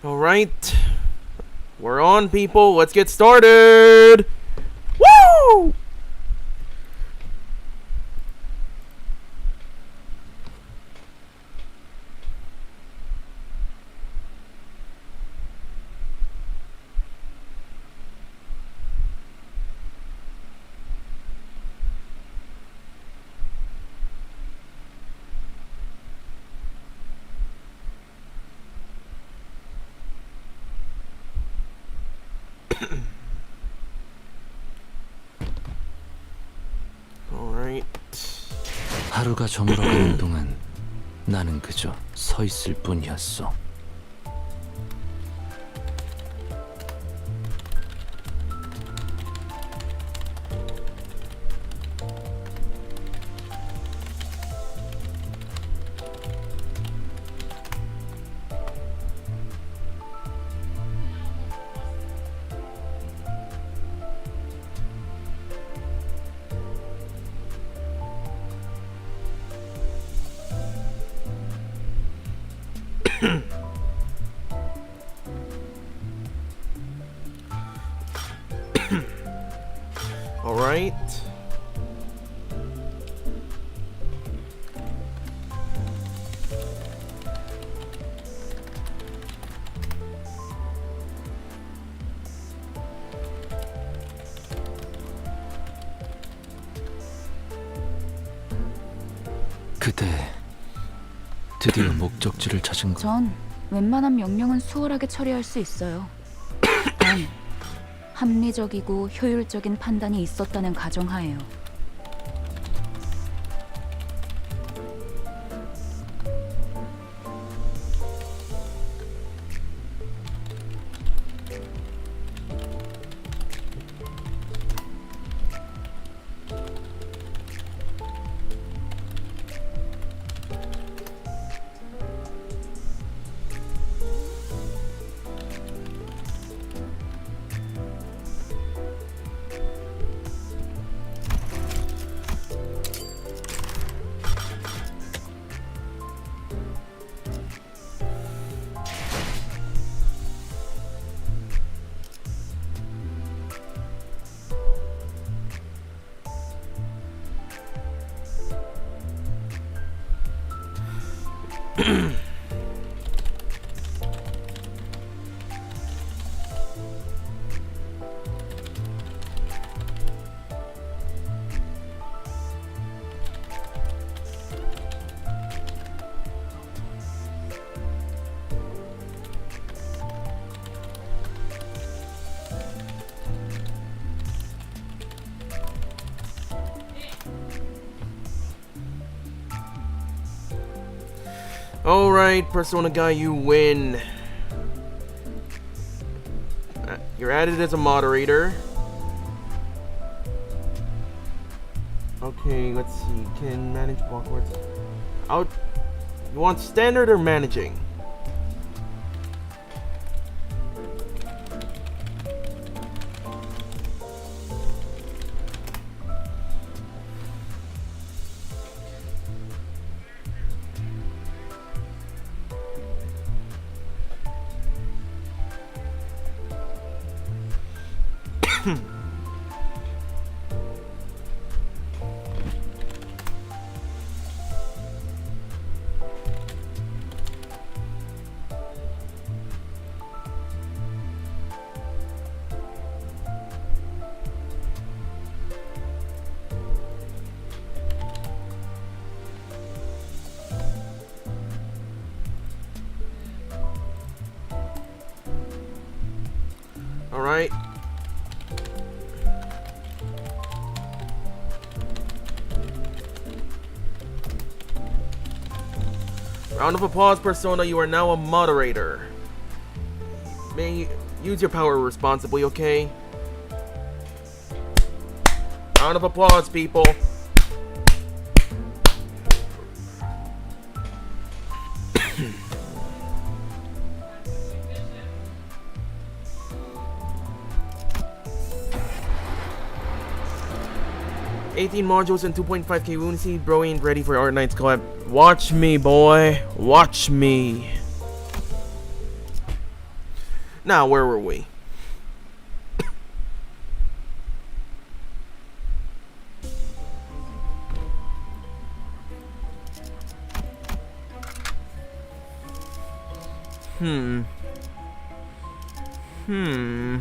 Alright. We're on, people. Let's get started! Woo! Alright. 하루가 저물어가는 동안 나는 그저 서 있을 뿐이었어. Alright. 그대 드디어 목적지를 찾은 거. 전 웬만한 명령은 수월하게 처리할 수 있어요. 단, 합리적이고 효율적인 판단이 있었다는 가정하에요. Alright, Persona Guy, you win. You're added as a moderator. Okay, let's see. Can manage block words. You want standard or managing? Alright. Round of applause, Persona. You are now a moderator. May you use your power responsibly, okay? Round of applause, people. $18 modules and 2.5k wound seed. Bro ain't ready for Art Knight's collab. Watch me, boy. Watch me. Now, where were we? Hmm.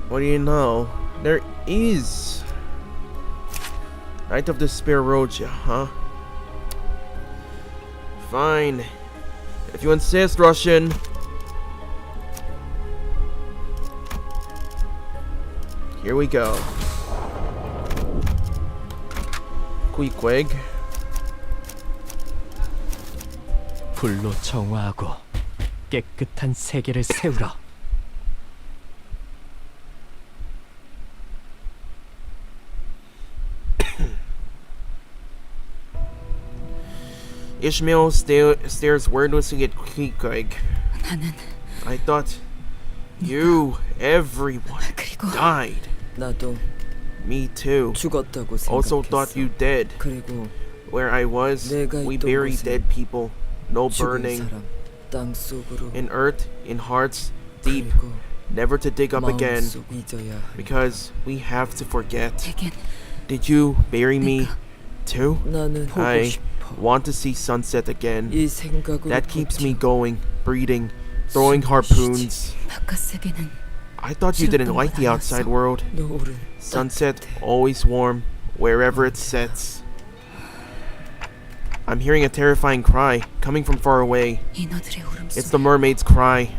What do you know? There is Night of Despair Roja, huh? Fine. If you insist, Russian. Here we go. Queequeg. 불로 정화하고 깨끗한 세계를 세우라. Ishmael stares wordlessly at Queequeg. I thought you, everyone, 그리고 died. 나도 Me too. 죽었다고 Also 생각했어. thought you dead. 그리고 Where I was, 내가 we 있던 bury 곳에 dead people. No 죽은 burning. 사람 땅 속으로 In earth, in hearts, deep. 그리고 Never to dig up again. 마음속 잊어야 할 Because we have to forget. 제겐 Did you bury me too? 나는 보고 I 싶어. want to see sunset again. 이 생각으로 That keeps me 버텨. going, breathing, throwing harpoons. 바깥 세계는 I thought you didn't like the outside world. 노을은 Sunset, 따뜻해. always warm, wherever it sets. I'm hearing a terrifying cry, coming from far away. 인어들의 It's 울음소리. the mermaid's cry.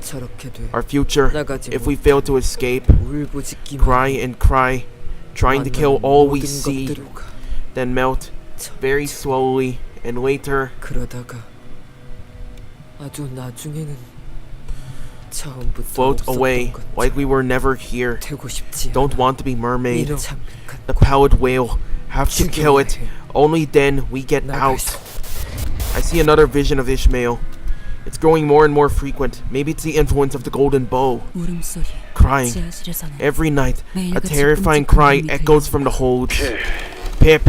저렇게 돼. Our future, 나가지 if we 못해. fail to escape. 울부짖기만 Cry 해. and cry, trying to kill 만나는 all we 모든 see. 것들로 가. Then melt, very slowly, and later, 그러다가 아주 나중에는 처음부터 float 없었던 away 것처럼 like we were never here. 되고 싶지 Don't 않아. want to be mermaid. 이런 참백한 The pallid whale, have to kill it. 죽여야 해. Only then we get 나갈 out. 수 I see another vision of Ishmael. It's growing more and more frequent. Maybe it's the influence of the golden bow. 울음소리. Crying. 지하실에서는 Every night, a 매일같이 terrifying 끔찍한 cry 울음이 echoes 들려. from the holds. Pip,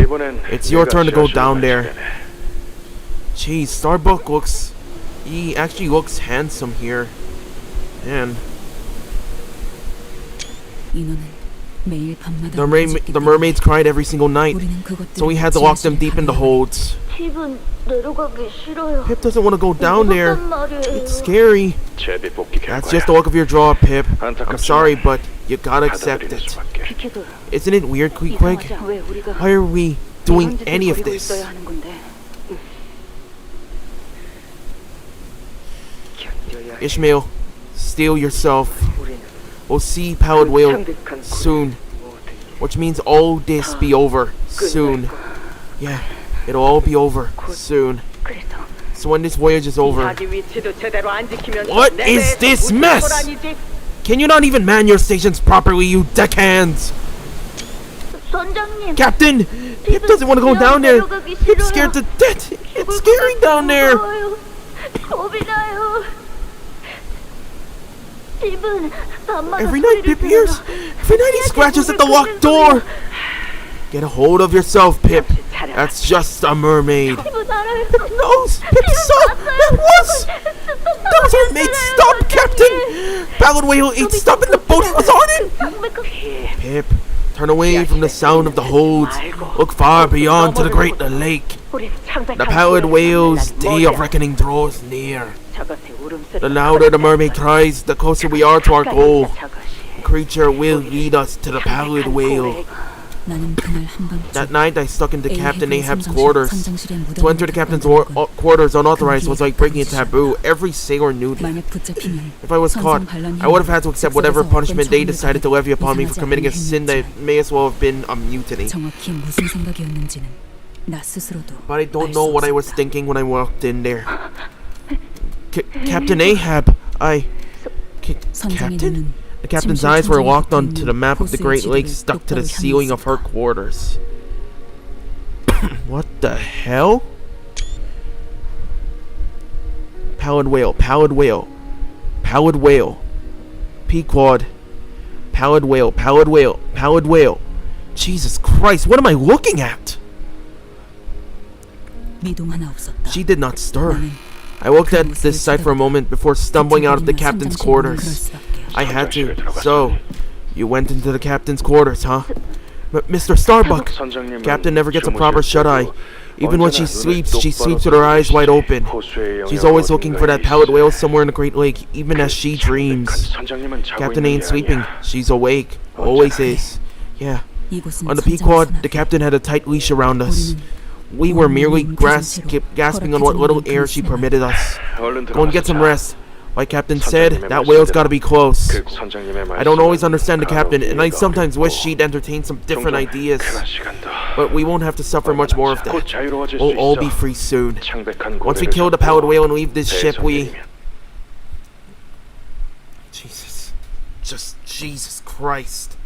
it's your turn to go down there. Jeez, Starbuck looks... He actually looks handsome here. Man, 인어는 매일 밤마다 the mermaids cried every single night. 우리는 그것들을 So we had to lock them 지하실에 deep in the 감싸. holds. 집은 내려가기 싫어요. Pip doesn't want to go down there. 무섭단 말이에요. It's scary. 제비 뽑기 That's 결과야. just the look of your draw, Pip. I'm 안타깝지만 sorry, but you gotta accept 받아들이는 it. 수밖에. 비켜둬요. Isn't it weird, Queequeg? 이상하죠? 왜 우리가 Why are we doing 이런 짓을 any of 벌이고 this? 있어야 하는 건데. 견뎌야 해. Ishmael, steel yourself. 우리는 We'll see Pallid Whale 창백한 soon, 모든 which means all this be over soon. Yeah, it'll all be over soon. 그래서 So when this voyage is over, 자기 위치도 제대로 안 지키면서 What 내 is 배에서 this 붙을 mess? 거라니지. can you not even man your stations properly, you deckhands? 선장님. Captain, Pip doesn't want to go down there. Pip's scared to death. It's scary down there. 겁이 나요. 집은 밤마다 Every night 소리를 Pip hears. 들어요. Every night he scratches at the locked door. Get a hold of yourself, Pip. That's just a mermaid. 집은 알아요. No, Pip, stop! That was! Those are mates! Stop, Captain! Pallid Whale ate stop in the boat he was on it! Pip, turn away from the sound of the holds. Look far beyond to the great lake. 우린 창백한 The Pallid 소리를 Whale's 듣는 day of 머리야. reckoning draws near. 저것의 울음소리가 The louder the mermaid cries, the closer we are to our goal. 저것이 The creature will lead us to the Pallid Whale. 나는 그날 한밤중 That night I stuck into Captain Ahab's 선장실- quarters. 선장실에 To enter the captain's quarters unauthorized was like breaking a taboo. Every sailor knew that. 만약 붙잡히면 If I was caught, I would have had to accept whatever punishment they decided to levy upon me for committing a sin that may as well have been a mutiny. 정확히 무슨 생각이었는지는 나 스스로도 But I don't 알 know 수 what I was 없었다. thinking when I walked in there. Captain Ahab, 선장의 Captain? 눈은 The captain's eyes were locked onto the map of the Great Lakes stuck to the ceiling of her quarters. What the hell? Pallid whale, pallid whale, pallid whale, Pequod, pallid whale, pallid whale, pallid whale. Jesus Christ, what am I looking at? 미동 하나 없었다. She did not stir. I looked at this sight for a moment before stumbling out of the captain's quarters. I had to. So, you went into the captain's quarters, huh? Mr. Starbuck, Captain never gets a proper shut-eye. Even when she sleeps with her eyes wide open. She's always looking for that pallid whale somewhere in the Great Lake, even as she dreams. Captain ain't sleeping. She's awake. Always is. Yeah. On the Pequod, the captain had a tight leash around us. We were merely gasping on what little air she permitted us. Go and get some rest. Like Captain said, that whale's gotta be close. I don't always understand the captain, and I sometimes wish she'd entertain some different ideas. But we won't have to suffer much more of that. We'll all be free soon. Once we kill the pallid whale and leave this ship, we... Jesus. Just Jesus Christ.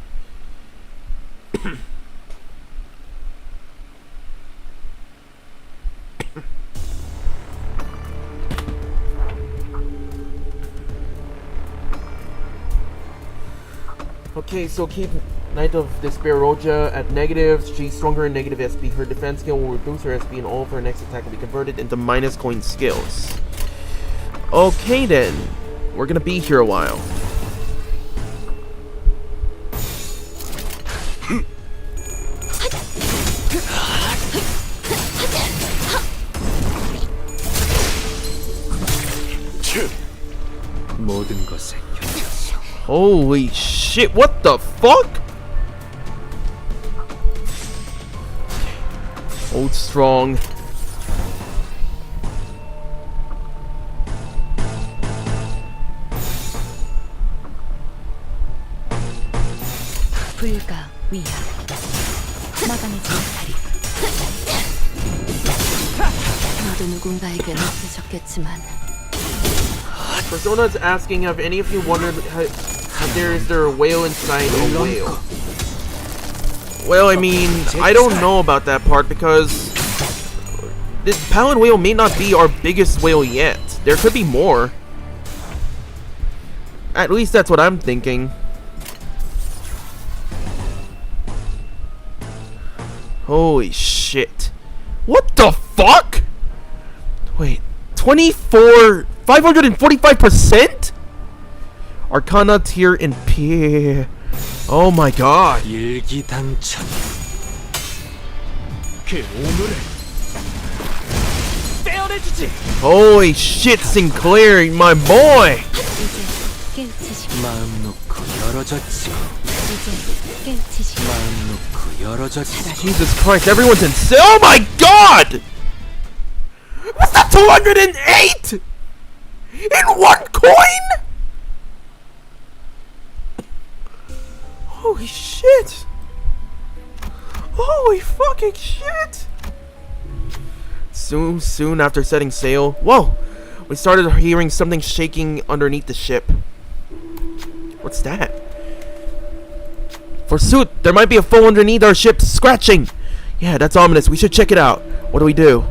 Okay, so keep Knight of Despair Roja at negatives. She's stronger in negative SP. Her defense skill will reduce her SP and all of her next attack will be converted into minus coin skills. Okay then. We're gonna be here a while. 모든 것에 Holy shit, what the fuck? Hold strong. 불가 위야 마감의 다리. 너도 누군가에게 느껴졌겠지만. Persona's asking, have any of you wondered is there a whale inside a whale? Well, I mean, I don't know about that part because this pallid whale may not be our biggest whale yet. There could be more. At least that's what I'm thinking. Holy shit. What the fuck? Wait, 545%? Arcana tier in P. Oh my god. 일기당천. Holy shit, Sinclair, my boy. 마음 놓고 열어젖히고. 마음 놓고 열어젖히고. Jesus Christ, everyone's insane. Oh my god! What's that 208? In one coin? Holy shit! Holy fucking shit! Soon after setting sail, whoa! We started hearing something shaking underneath the ship. What's that? Forsooth, there might be a foe underneath our ship scratching! Yeah, that's ominous. We should check it out. What do we do?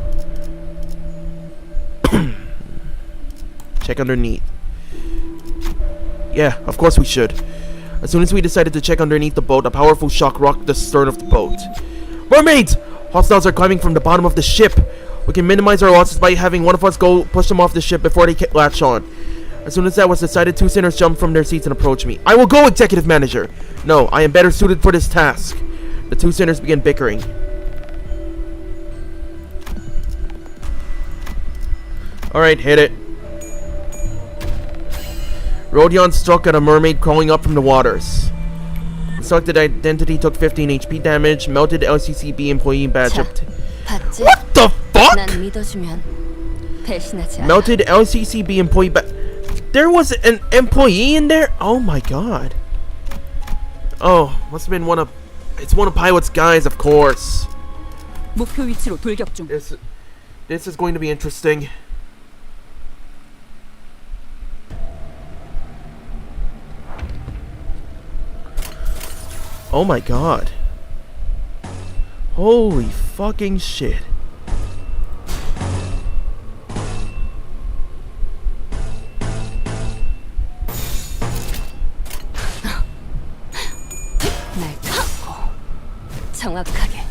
Check underneath. Yeah, of course we should. As soon as we decided to check underneath the boat, a powerful shock rocked the stern of the boat. Mermaids! Hostiles are climbing from the bottom of the ship. We can minimize our losses by having one of us go push them off the ship before they latch on. As soon as that was decided, two sinners jumped from their seats and approached me. I will go, Executive Manager! No, I am better suited for this task. The two sinners began bickering. Alright, hit it. Rodion struck at a mermaid crawling up from the waters. The selected identity took 15 HP damage. Melted LCCB employee badge up. What the fuck? Melted LCCB employee badge. There was an employee in there? Oh my god. Oh, must have been one of... It's one of Pilot's guys, of course. 목표 위치로 돌격 중. This is going to be interesting. Oh my god. Holy fucking shit. 날 잡고 정확하게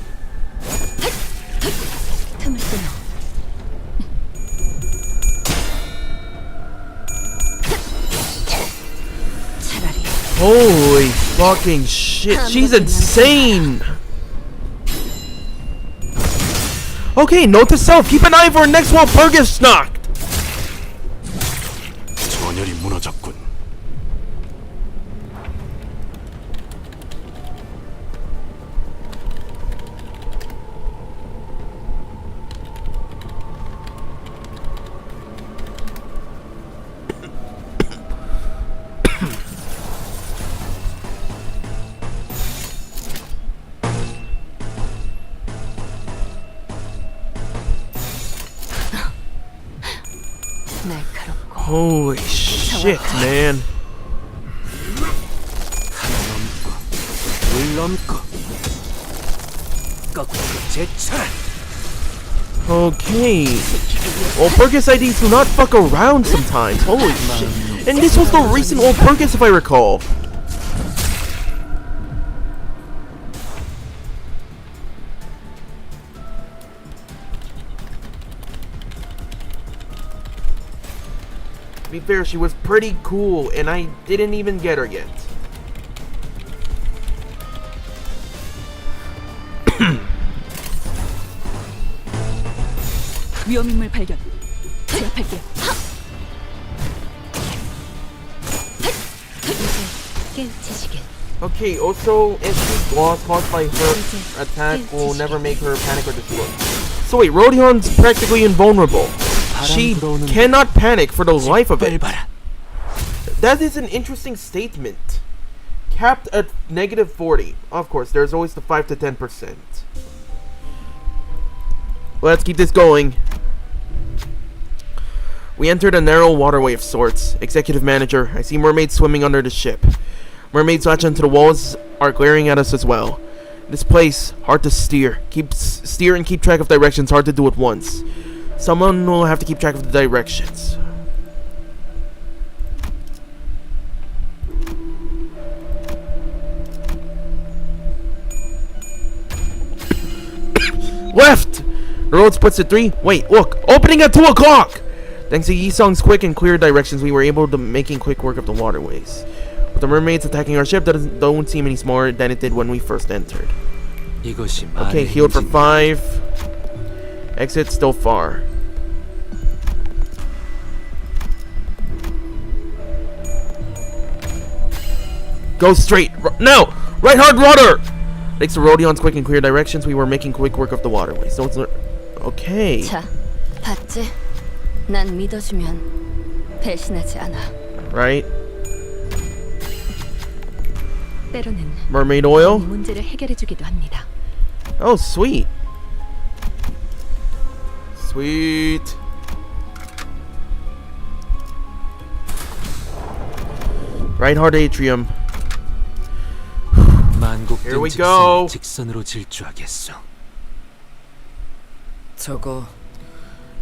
틈을 끊어. 차라리 Holy fucking shit. She's insane. Okay, note to self. Keep an eye for her next while Berg gets knocked. 전열이 무너졌군. 날카롭고 Holy shit, man. 물 넘고 꺾고 제쳐라. Okay. Well, Burgess IDs do not fuck around sometimes. Holy shit. And this was the recent old Burgess, if I recall. To be fair, she was pretty cool, and I didn't even get her yet. 위험인물 발견. 제압할게요. 깨우치시길. Okay, also, instant loss caused by her attack will never make her panic or destroy. So wait, Rhodion's practically invulnerable. She cannot panic for the life of it. That is an interesting statement. Capped at -40. Of course, there's always the 5 to 10%. Let's keep this going. We entered a narrow waterway of sorts. Executive manager, I see mermaids swimming under the ship. Mermaids latch onto the walls are glaring at us as well. This place, hard to steer. Steer and keep track of directions, hard to do at once. Someone will have to keep track of the directions. Left! The road splits at 3. Wait, look! Opening at 2 o'clock! Thanks to Yisong's quick and clear directions, we were able to making quick work of the waterways. But the mermaids attacking our ship don't seem any smaller than it did when we first entered. Okay, healed for 5. Exit still far. Go straight! No! Right hard rudder! Thanks to Rhodion's quick and clear directions, we were making quick work of the waterways. So it's okay. 자, 봤지? 난 믿어주면 배신하지 않아. Right? 때로는 Mermaid oil? 이 문제를 해결해주기도 합니다. Oh, sweet. Sweet. Right hard atrium. Here we go. 직선으로 질주하겠소. 저거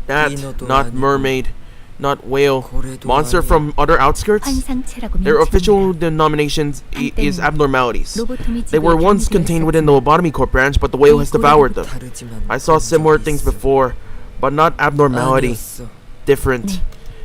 That, 인어도 not 아니고 mermaid, not whale. 고래도 Monster 아니고 from other outskirts? 환상체라고 Their official 명칭합니다. denomination is abnormalities. 로보토미 They were 지구에 once 견디고 contained within the Lobotomy Corp branch, but the whale has devoured them. 다르지만 I saw similar things before, but not abnormality. 아니었어. Different.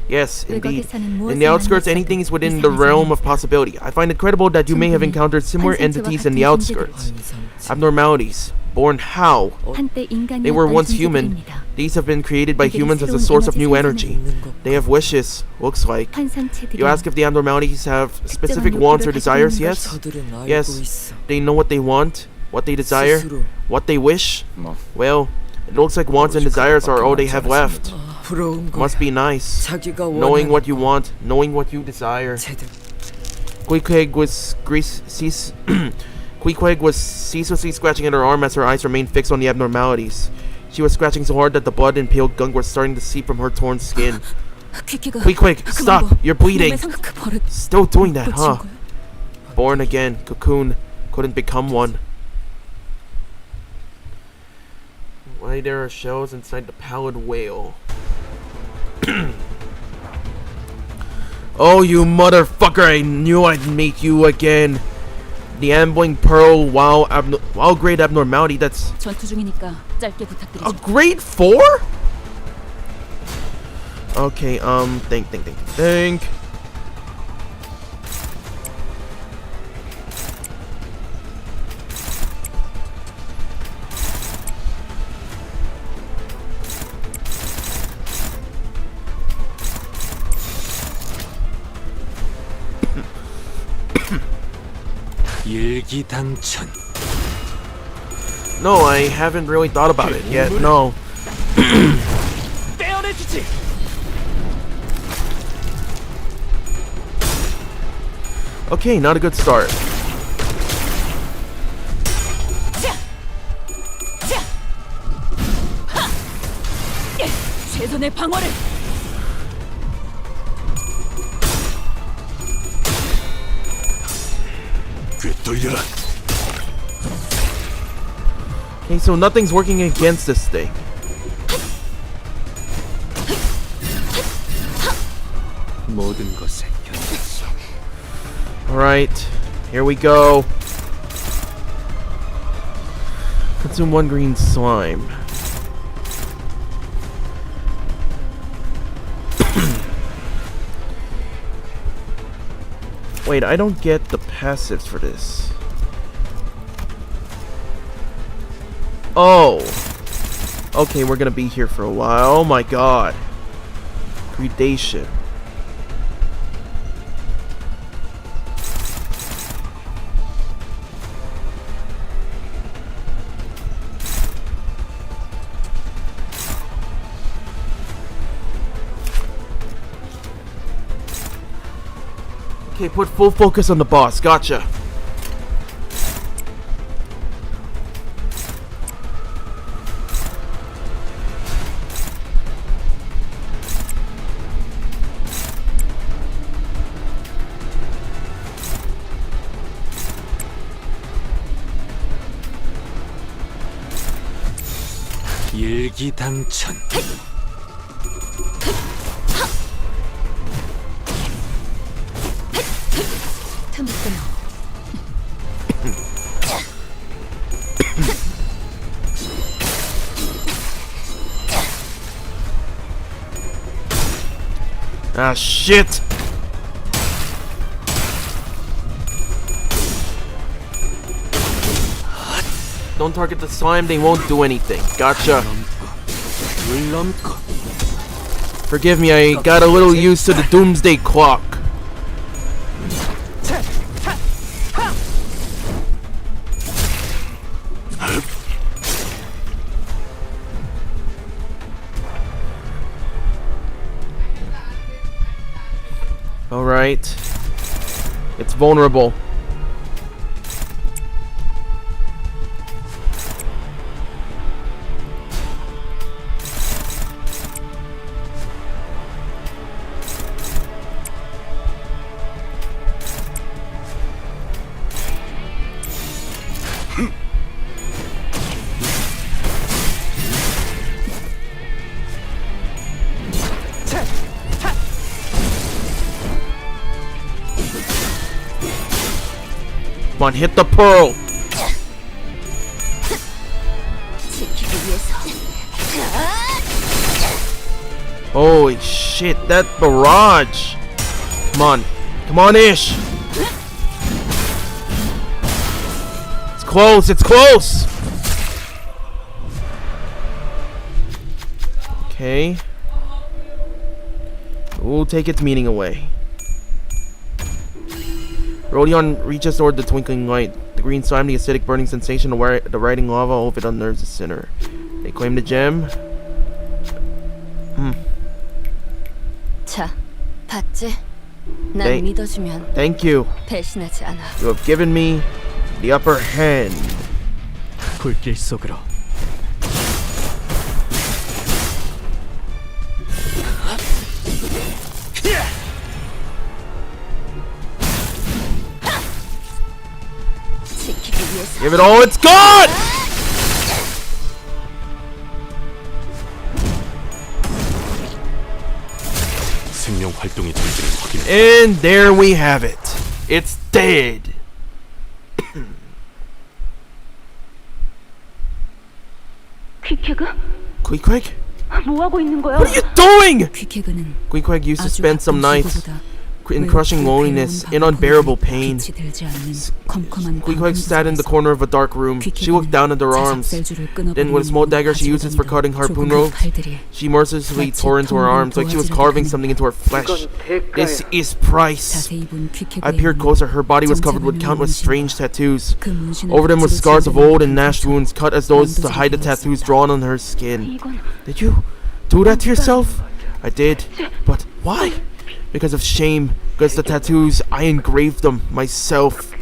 Yes, indeed. 외곽에서는 In the outskirts, 무엇을 anything is 만났어도 within the realm of 이상하지 possibility. I find it credible that you may have encountered similar 환상체와 entities in the 같은 outskirts. 환상체. Abnormalities. Born how? 한때 인간이었던 They were once human. 존재들입니다. These have been created by humans as a source of new energy. They have wishes, looks like. 환상체들이 You ask if the abnormalities have specific wants or desires? Yes? 저들은 알고 Yes. 있어. They know what they want, what they desire, 스스로 what they wish. Well, it looks like wants and desires are all they have left. 부러운 거야. Must be nice. 자기가 Knowing 원하는 what you want, knowing what you desire. 제대로 Queequeg was ceaselessly scratching at her arm as her eyes remained fixed on the abnormalities. She was scratching so hard that the blood and pale gunk were starting to seep from her torn skin. Queequeg, stop! You're bleeding! Still doing that, huh? Born again, cocoon, couldn't become one. Why there are shells inside the pallid whale? Oh, you motherfucker! I knew I'd meet you again. The ambling pearl, wow, grade abnormality. That's 전투 중이니까 짧게 a 부탁드리죠. grade 4? Okay, think. 일기당천. No, I haven't really thought about it yet. No. 떼어내주지. Okay, not a good start. 최선의 방어를. 꿰뚫려라. Okay, so nothing's working against this thing. 모든 것에 견뎠어. Alright, here we go. Consume 1 green slime. Wait, I don't get the passives for this. Oh. Okay, we're gonna be here for a while. Oh my god. Predation. Okay, put full focus on the boss. Gotcha. 일기당천. Ah, shit! Don't target the slime, they won't do anything. Gotcha. Forgive me, I got a little used to the doomsday clock. Alright. It's vulnerable. Come on, hit the pearl. Holy shit, that barrage. Come on, Ish. It's close, it's close. Okay. We'll take its meaning away. Rodion reaches toward the twinkling light. The green slime, the acidic burning sensation, the riding lava, all of it unnerves the sinner. They claim the gem. 자, 봤지? 난 네. 믿어주면 Thank you. 배신하지 않아. You have given me the upper hand. 불길 속으로. 지키기 위해서. Give it all it's got! 활동이 될지를 확인해. And there we have it. It's dead. 퀴케그? Queequeg? 뭐 하고 있는 거야? What are you doing? 퀴케그는 Queequeg used to 아주 spend some 바쁜 nights 시기보다 in crushing loneliness and unbearable pain. 빛이 들지 않는 컴컴한 Queequeg sat in the corner of a dark room. She looked down at her arms. Then with a small dagger she uses for cutting harpoon ropes, she mercilessly tore into her arms like she was carving something into her flesh. This is price. 자세히 본 퀴케그의 I peered 몸은 closer. Her body was covered with countless strange tattoos. Over them were scars of old and gnashed wounds cut as those to hide the tattoos drawn on her skin. Did you do that to yourself? I did. But why? Because of shame. Because the tattoos, I engraved them myself.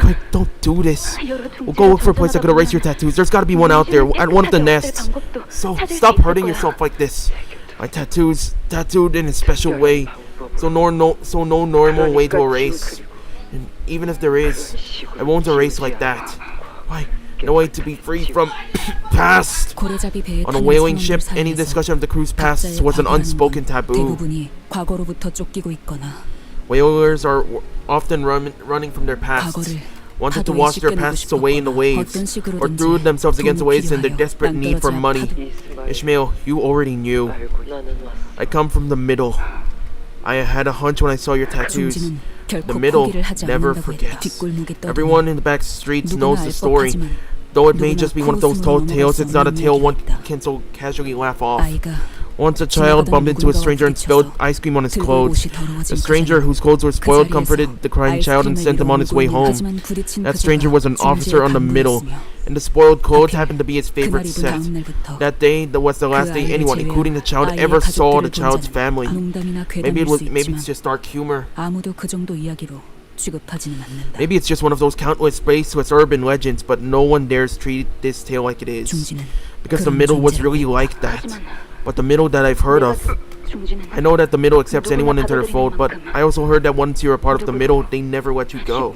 Quick, don't do this. We'll go look for a place that could erase your tattoos. There's gotta be one out there, at one of the nests. So, stop hurting yourself like this. My tattoos, tattooed in a special way. So no normal way to erase. And even if there is, I won't erase like that. Why? No way to be free from past. 고래잡이 배에 On a 타는 whaling 선원들 ship, any 사이에서 discussion of the crew's past 각자의 was an 과거라는 unspoken 건 taboo. 대부분이 과거로부터 쫓기고 있거나 Whalers are often running from their past, 과거를 wanted to 파도에 wash their 씻겨내고 pasts away in the 싶었거나 waves, 어떤 식으로든지 or threw themselves against the 돈을 waves in their 필요하여 desperate need for 낭떠러지 money. 파도- Ishmael, you already knew. 나는 왔어. I come from the middle. I had a hunch when I saw your tattoos. 종지는 결코 The middle 포기를 하지 never 않는다고 forgets. 뒷골목에 떠드는 Everyone in the back streets 누구나 knows the 알 story. 법하지만 Though it may 누구나 just be one of those tall 코웃음으로 tales, 넘어갈 it's 수 not a 없는 tale one 이야기다. can so casually laugh off. 아이가 Once a child bumped into a stranger and spilled ice cream on his clothes. The stranger, whose clothes were spoiled, comforted the crying child and sent him on his way home. That stranger was an officer on the middle, and the spoiled clothes happened to be his favorite set. That day was the last day anyone, including the child, ever saw the child's family. Maybe it's just dark humor. 아무도 그 정도 이야기로 취급하지는 않는다. Maybe it's just one of those countless faceless urban legends, but no one dares treat this tale like it is. 중지는 Because the 그런 middle was 존재라고 really like that. But the middle that I've heard of, 중지는 I know that the middle accepts anyone into their fold, but I also heard that once you're a part of the middle, they never let you go.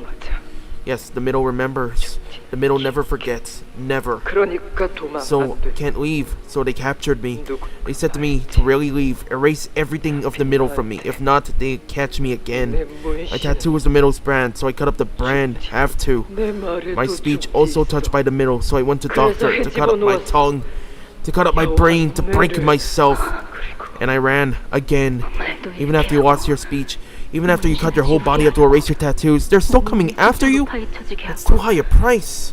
Yes, the middle remembers. The middle never forgets. Never. 그러니까 도망 So, 안 돼. can't leave. So they captured me. They said to me to really leave. Erase everything of the middle from me. If not, they catch me again. My tattoo was the middle's brand, so I cut up the brand. Have to. 내 말에도 My speech 좀 also 있어. touched by the middle, so I went to doctor to cut up my tongue, to cut up my brain, to break myself. And I ran again. Even after you lost your speech, even after you cut your whole body up to erase your tattoos, they're still coming after you? That's too high a price.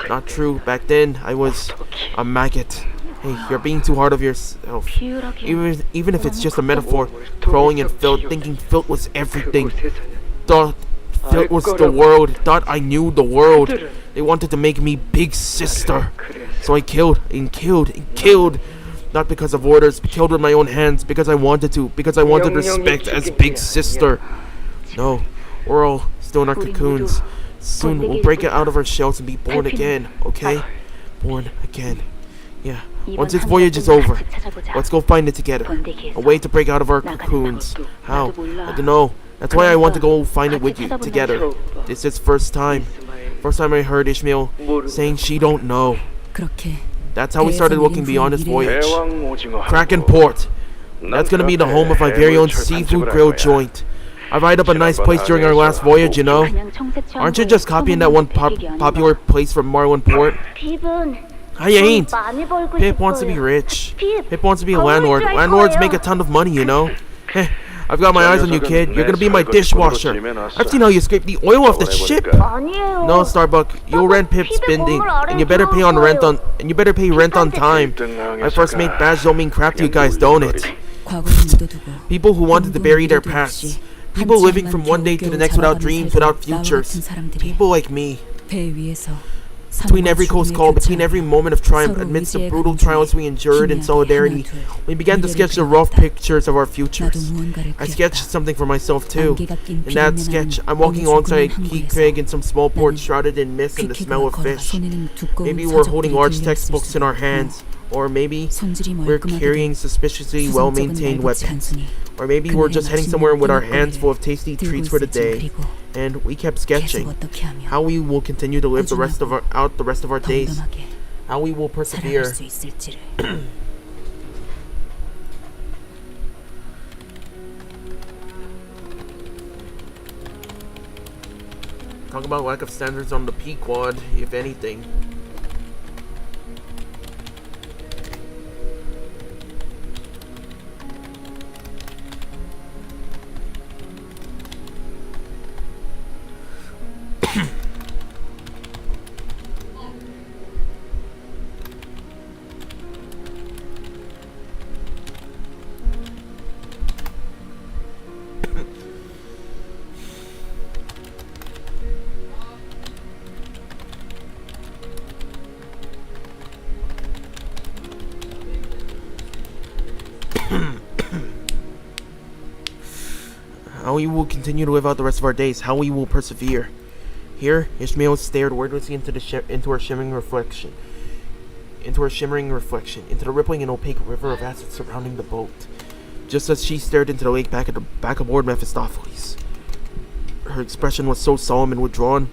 Not true. Back then, I was a maggot. Hey, you're being too hard of yourself. Even if it's just a metaphor, crawling in filth, thinking filth was everything. Thought filth was the world. Thought I knew the world. They wanted to make me big sister. So I killed and killed and killed. Not because of orders, but killed with my own hands, because I wanted to, because I wanted respect as big sister. No, we're all still in our cocoons. Soon we'll break it out of our shells and be born again, okay? Born again. Yeah. Once this voyage is over, let's go find it together. A way to break out of our cocoons. How? I don't know. That's why I want to go find it with you, together. This is first time. First time I heard Ishmael saying she don't know. 그렇게 That's how we started looking beyond this voyage. 대왕 오징어. Kraken Port. That's gonna be the home of my very own seafood grill joint. I eyed up a nice place during our last voyage, you know. Aren't you just copying that one popular place from Marlin Port? 핍은 I ain't. 많이 벌고 Pip wants to be 싶어요. rich. Pip, Pip wants to be a landlord. Landlords make a ton of money, you know. Hey, I've got my eyes on you, kid. You're gonna be my dishwasher. I've seen how you scrape the oil off the ship. 아니에요. No, Starbuck, you'll rent Pip's bending, and you better pay rent on time. My first mate badge don't mean crap to you guys, don't it? 과거를 묻어두고 People who wanted to bury their 미래도 pasts. 없이 People 한치 living 앞만 from one day to the next without dreams, without futures. People like me. 배 위에서 Between every close call, between every moment of triumph, amidst the brutal trials we endured in solidarity, we began to sketch the rough pictures of our futures. I sketched something for myself too. In that sketch, I'm walking alongside Keith Craig in some small port shrouded in mist and the smell of fish. Maybe we're holding large textbooks in our hands, or maybe we're carrying suspiciously well-maintained weapons. Or maybe we're just heading somewhere with our hands full of tasty treats for the day. And we kept sketching how we will continue to live the rest of our days. How we will persevere. 살아갈 수 있을지를 Talk about lack of standards on the Pequod, if anything. How we will continue to live out the rest of our days. How we will persevere. Here, Ishmael stared wordlessly into her shimmering reflection. Into the rippling and opaque river of acid surrounding the boat. Just as she stared into the lake back aboard Mephistopheles. Her expression was so solemn and withdrawn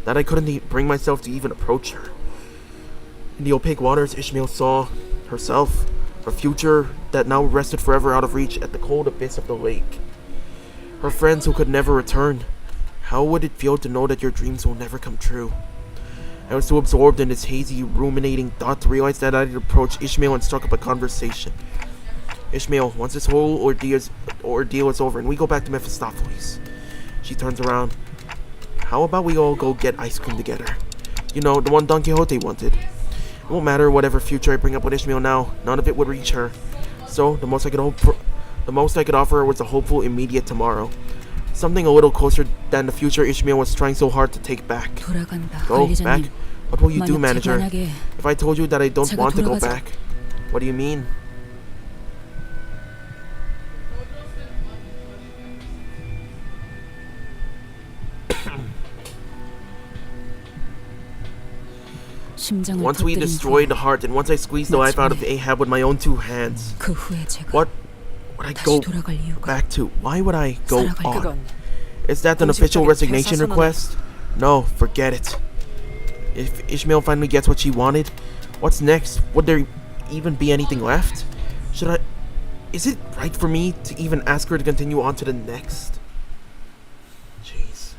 that I couldn't bring myself to even approach her. In the opaque waters, Ishmael saw herself, her future that now rested forever out of reach at the cold abyss of the lake. Her friends who could never return. How would it feel to know that your dreams will never come true? I was too absorbed in this hazy, ruminating thought to realize that I had approached Ishmael and struck up a conversation. Ishmael, once this whole ordeal is over and we go back to Mephistopheles. She turns around. How about we all go get ice cream together? You know, the one Don Quixote wanted. It won't matter whatever future I bring up with Ishmael now. None of it would reach her. So, the most I could offer her was a hopeful immediate tomorrow. Something a little closer than the future Ishmael was trying so hard to take back. Go back? What will you do, manager? If I told you that I don't want to go back, what do you mean? Once we destroyed the heart, and once I squeezed the life out of Ahab with my own two hands, what would I go back to? Why would I go on? Is that an official resignation request? No, forget it. If Ishmael finally gets what she wanted, what's next? Would there even be anything left? Is it right for me to even ask her to continue on to the next? Jeez.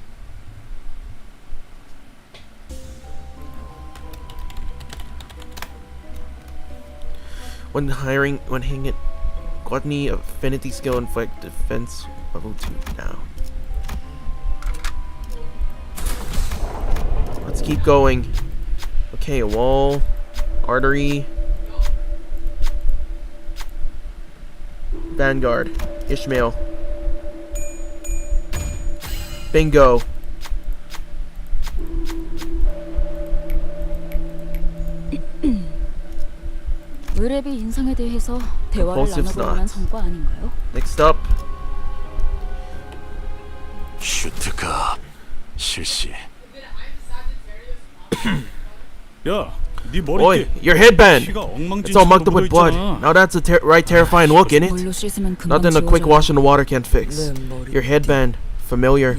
When hanging it, gluttony, affinity, skill, and fight defense level 2 now. Let's keep going. Okay, a wall, artery, Vanguard, Ishmael. Bingo. 의뢰비 인상에 대해서 대화를 나눠볼 만한 성과 아닌가요? Next up. 슈트가 실시. 야, 네 머리 Oi, your headband. 피가 It's all mucked up with blood. Now that's a right terrifying look, innit? 물로 씻으면 금방 Nothing a quick 지워져요. wash in the water can't fix. Your headband, familiar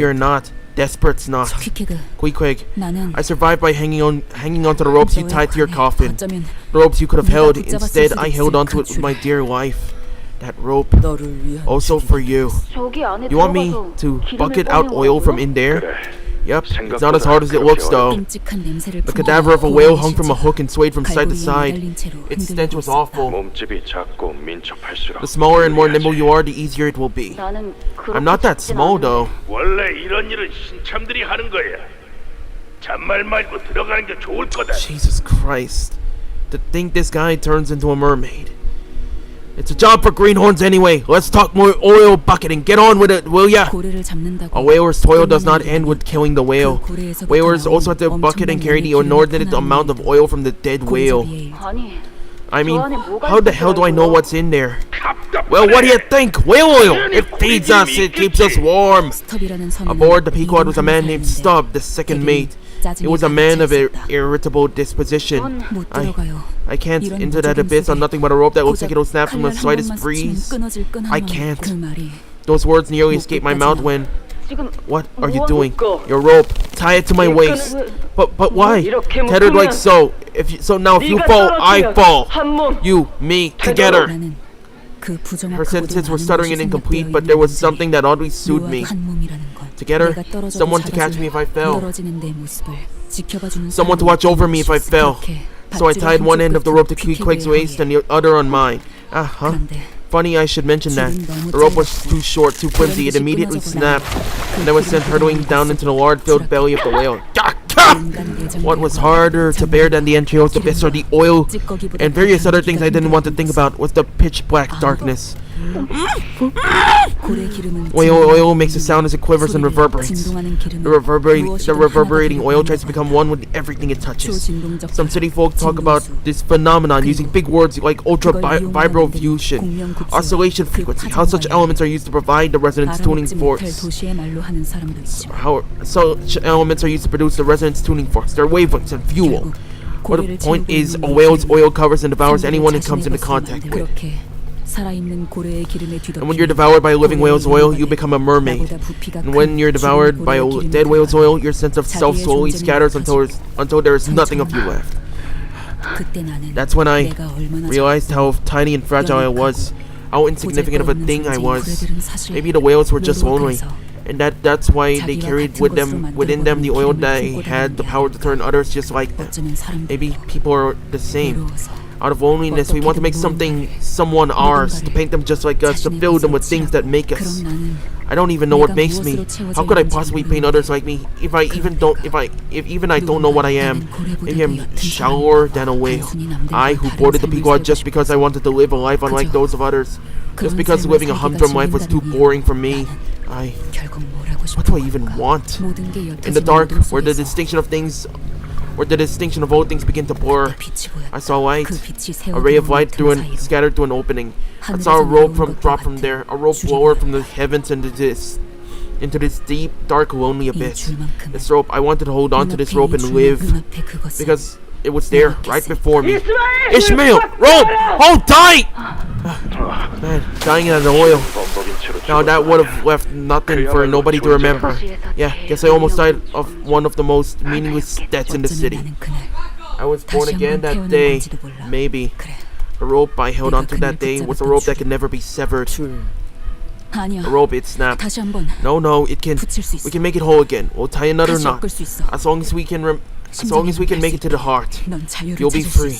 or not, desperate's not. 퀴퀴그, Queequeg, 나는 I survived by hanging onto the ropes you tied to your coffin. 어쩌면 The ropes you could have held. 네가 붙잡았을 Instead, 수도 I held 있을 onto it with my 가출해. dear life. That rope, 너를 위한 also for you. 저기 안에 You want me 들어가서 to 기름을 bucket out 꺼내오라고요? oil from in there? Yep, it's not as hard as it looks though. 끔찍한 냄새를 The cadaver of a whale hung from a 풍기는 hook and swayed from side to 갈고리에 side. 매달린 채로 Its 흔들리고 stench was 있었다. awful. 몸집이 작고 민첩할수록 The smaller and more nimble you are, the easier it will be. 나는 I'm not that 그렇게 small 작진 though. 원래 이런 일은 신참들이 하는 거야. 잔말 말고 들어가는 게 좋을 거다. Jesus Christ. To think this guy turns into a mermaid. It's a job for greenhorns anyway. Let's talk more oil bucketing. Get on with it, will ya? 고래를 잡는다고 A whaler's toil does not end with killing the whale. Whalers also have to bucket and carry the inordinate amount of oil from the dead whale. 아니, I mean, how the hell do I know what's in there? Well, what do you think? Whale oil! It feeds us, it keeps us warm. 스톱이라는 선은 Aboard the Pequod was a man 이름 named 하는 Stubb, the second mate. He was a man of irritable disposition. 못 들어가요. I can't 이런 enter that 무적임 abyss on 속에 nothing but a rope that looks like 고작 it'll snap from the 칼날 한 slightest 번만 breeze. 스치면 끊어질 끈 I 하나만. can't. 그 말이 Those words nearly escaped my mouth when... 지금 What are you 뭐 doing? 하니까? Your rope. Tie it to my 이 waist. 끈을 But why? 이렇게 Tethered like 묶으면 so. So now if you 네가 fall, I 떨어지면 fall. 한 몸. You, me, together. 나는 그 Her 부정확하고도 sentences were 많은 stuttering 것이 and incomplete, 생략되어 but there was 있는 something that always soothed 묘한 me. 한 몸이라는 것. to get her, 내가 떨어져도 someone to catch 잡아줄 me if I fell, 늘어지는 내 모습을 지켜봐주는 someone to watch over me if I fell. So I tied one end of the rope to Queequeg's waist and the other on mine. Funny I should mention that. The rope was too short, too flimsy, it immediately snapped, and I was sent hurtling down into the lard-filled belly of the whale. What was harder to bear than the entrails, the bits, or the oil, and various other things I didn't want to think about, was the pitch-black darkness. Whale oil makes a sound as it quivers and reverberates. The reverberating oil tries to become one with everything it touches. Some city folk talk about this phenomenon using big words like ultra-vibral fusion, oscillation frequency, how such elements are used to provide the resonance tuning force. How such elements are used to produce the resonance tuning force, their wavelengths and fuel. What the point is, a whale's oil covers and devours anyone it comes into contact with. And when you're devoured by a living whale's oil, you become a mermaid. And when you're devoured by a dead whale's oil, your sense of self slowly scatters until there is nothing of you left. That's when I realized how tiny and fragile I was, how insignificant of a thing I was. Maybe the whales were just lonely, and that's why they carried within them the oil that had the power to turn others just like them. Maybe people are the same. Out of loneliness, we want to make someone ours, to paint them just like us, to fill them with things that make us. I don't even know what makes me. How could I possibly paint others like me if I don't know what I am? Maybe I'm shallower than a whale. I, who boarded the Pequod just because I wanted to live a life unlike those of others, just because living a humdrum life was too boring for me. What do I even want? In the dark, where the distinction of all things begin to blur, I saw light, a ray of light scattered through an opening. I saw a rope drop from there, a rope lower from the heavens into this deep, dark, lonely abyss. This rope, I wanted to hold on to this rope and live, because it was there, right before me. Ishmael! Rope! Hold tight! Man, dying in the oil. Now that would have left nothing for nobody to remember. Yeah, guess I almost died of one of the most meaningless deaths in the city. I was born again that day, maybe. The rope I held onto that day was a rope that could never be severed. The rope, it snapped. No, we can make it whole again. We'll tie another knot. As long as we can make it to the heart, you'll be free.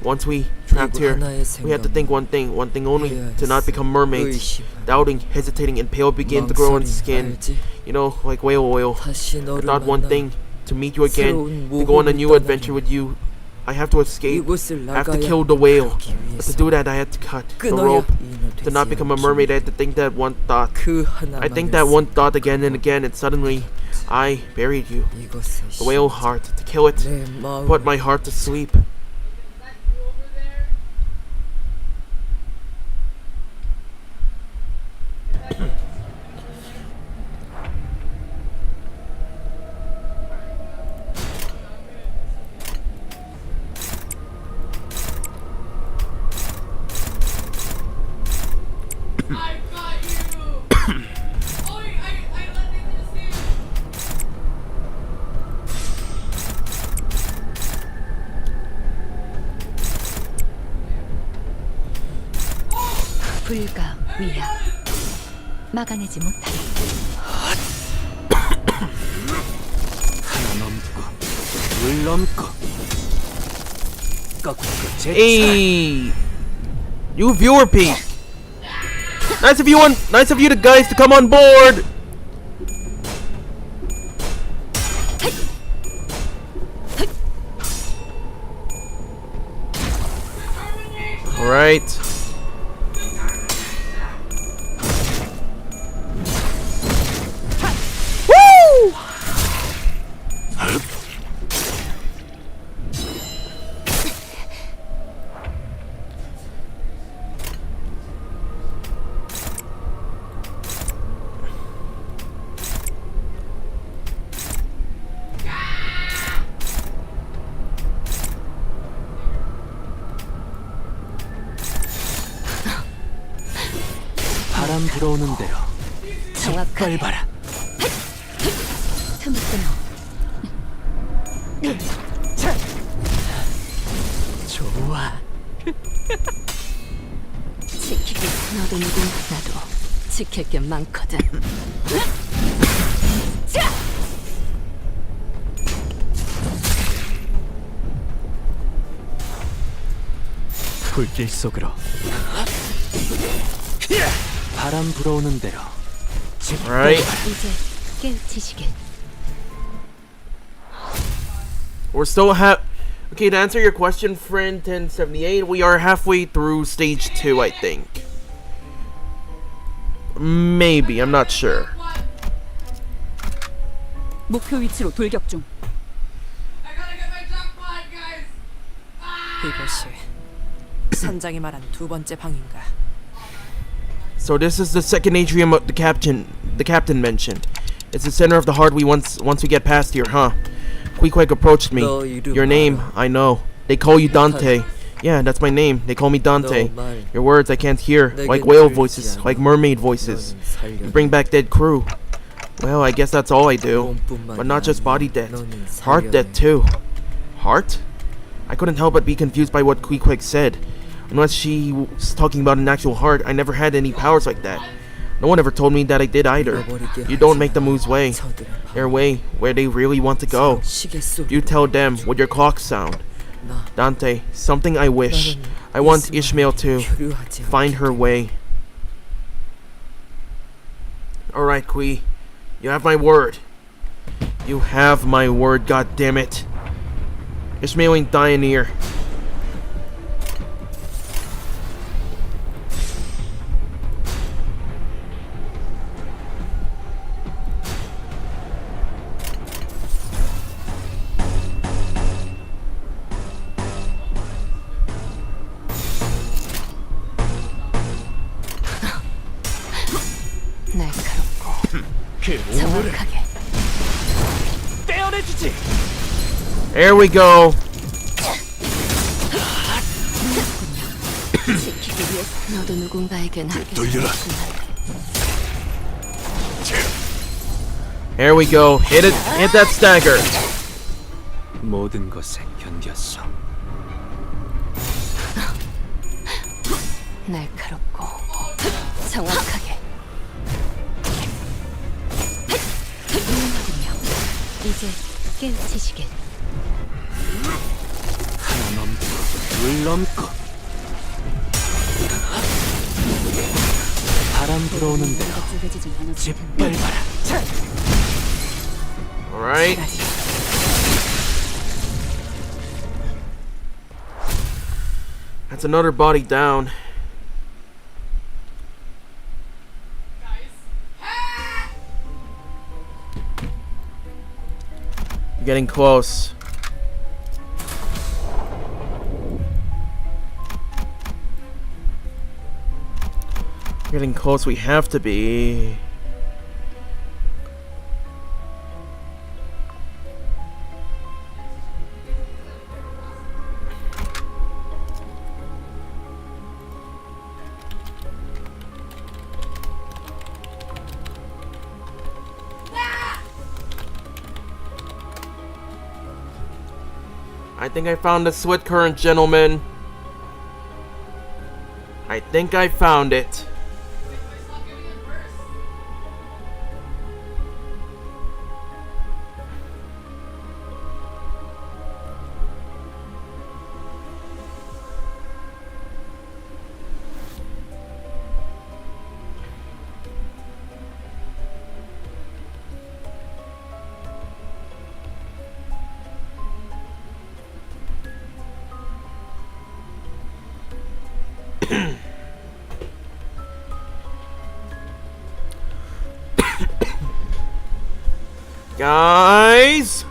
Once we trapped here, we had to think one thing only, to not become mermaids. Doubting, hesitating, and pale begin to grow on skin. You know, like whale oil. I thought one thing, to meet you again, to go on a new adventure with you. I have to escape. I have to kill the whale. But to do that, I had to cut the rope. To not become a mermaid, I had to think that one thought. I think that one thought again and again, and suddenly, I buried you. The whale heart. To kill it, put my heart to sleep. 불가 위야 막아내지 못하리. 하나 넘고 둘 넘고 꺾고 Hey, you viewer peak. Nice of you guys to come on board. All right. 바람 들어오는 대로 정확하게 밟아라. 틈을 끊어. 좋아. 지키기 너도 누구 나도 지킬 게 많거든. 불길 속으로 바람 불어오는 대로 Alright. 이제 깨우치시길. We're still okay, to answer your question, friend 1078, we are halfway through stage 2, I think. Maybe, I'm not sure. 목표 위치로 돌격 중. 이것이 선장이 말한 두 번째 방인가? So this is the second atrium the captain mentioned. It's the center of the heart once we get past here, huh? Queequeg approached me. Your name, I know. They call you Dante. Yeah, that's my name. They call me Dante. Your words I can't hear, like whale voices, like mermaid voices. You bring back dead crew. Well, I guess that's all I do. But not just body death, heart death too. Heart? I couldn't help but be confused by what Queequeg said. Unless she was talking about an actual heart, I never had any powers like that. No one ever told me that I did either. You don't make them lose way. Their way, where they really want to go. You tell them with your clock sound. Dante, something I wish. I want Ishmael to find her way. Alright, Quee. You have my word. You have my word, goddammit. Ishmael ain't dying here. 날카롭고 정확하게. 떼어내주지. There we go. 지키기 위해서 너도 누군가에겐 하게 돌려라. There we go. Hit it. Hit that stagger. 모든 것에 견뎠어. 날카롭고 정확하게. 이제 깨우치시길. 하나 넘고 둘 넘고 바람 불어오는 대로 쪼개지진 않았을 텐데. 짓밟아라. Alright. That's another body down. Getting close. Getting close, we have to be. I think I found the sweat current, gentlemen. I think I found it. Guys!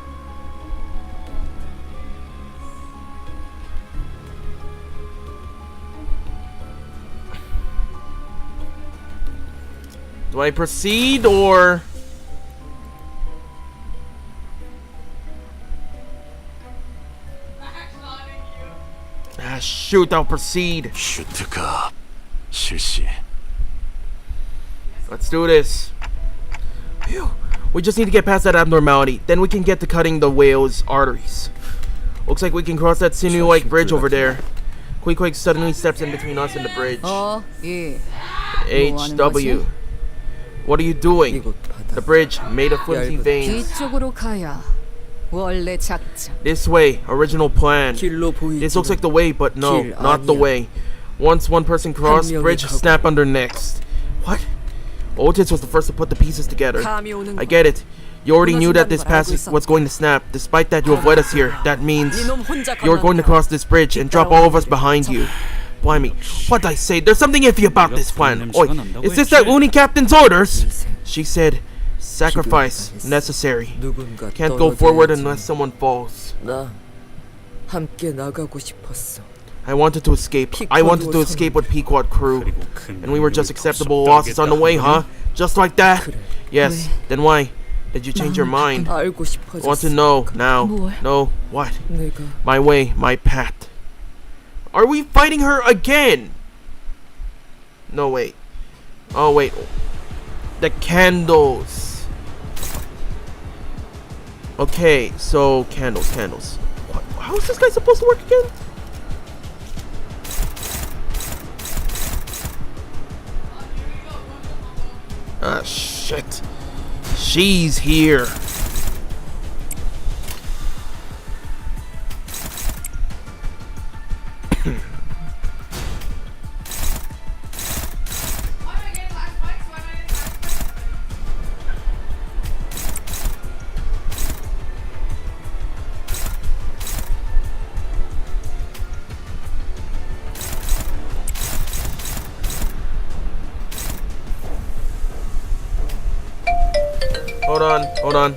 Do I proceed or... Ah, shoot, I'll proceed. 슈트가 실시. Let's do this. Phew. We just need to get past that abnormality. Then we can get to cutting the whale's arteries. Looks like we can cross that sinew-like bridge over there. Queequeg suddenly steps in between us and the bridge. 예. HW. What are you doing? The bridge made of flimsy veins. 뒤쪽으로 가야 원래 작전. This way, original plan. 길로 This looks 보이지. like the way, but no, 길 not the 아니야. way. Once one person crossed, 한 명이 bridge 가고. snap under next. What? Otis was the first to put the pieces together. 감이 오는 I 거. get it. You already knew that this 무너진다는 걸 알고 passage 있었다. was going to snap. Despite that, you have led us here. That means 이놈 혼자 you're going to 건넌다. cross this bridge and drop all of us behind you. Blimey, what'd I say? There's something iffy about this plan. Oi, is this that loony captain's orders? She said, sacrifice necessary. 누군가 Can't go forward unless someone falls. 나 함께 나가고 싶었어. I wanted to escape. I wanted to escape with Pequod crew. 그리고 큰 And we were just 능력이 acceptable 더 losses on the way, huh? 섭섭하겠다. Just like that? 그래. Yes. Then why did you change your mind? 알고 I want to 싶어졌어. know now. 뭘? No. What? 내가 My way, my path. Are we fighting her again? No, wait. Oh, wait. The candles. Okay, so candles. What? How is this guy supposed to work again? Ah, shit. She's here. Hold on.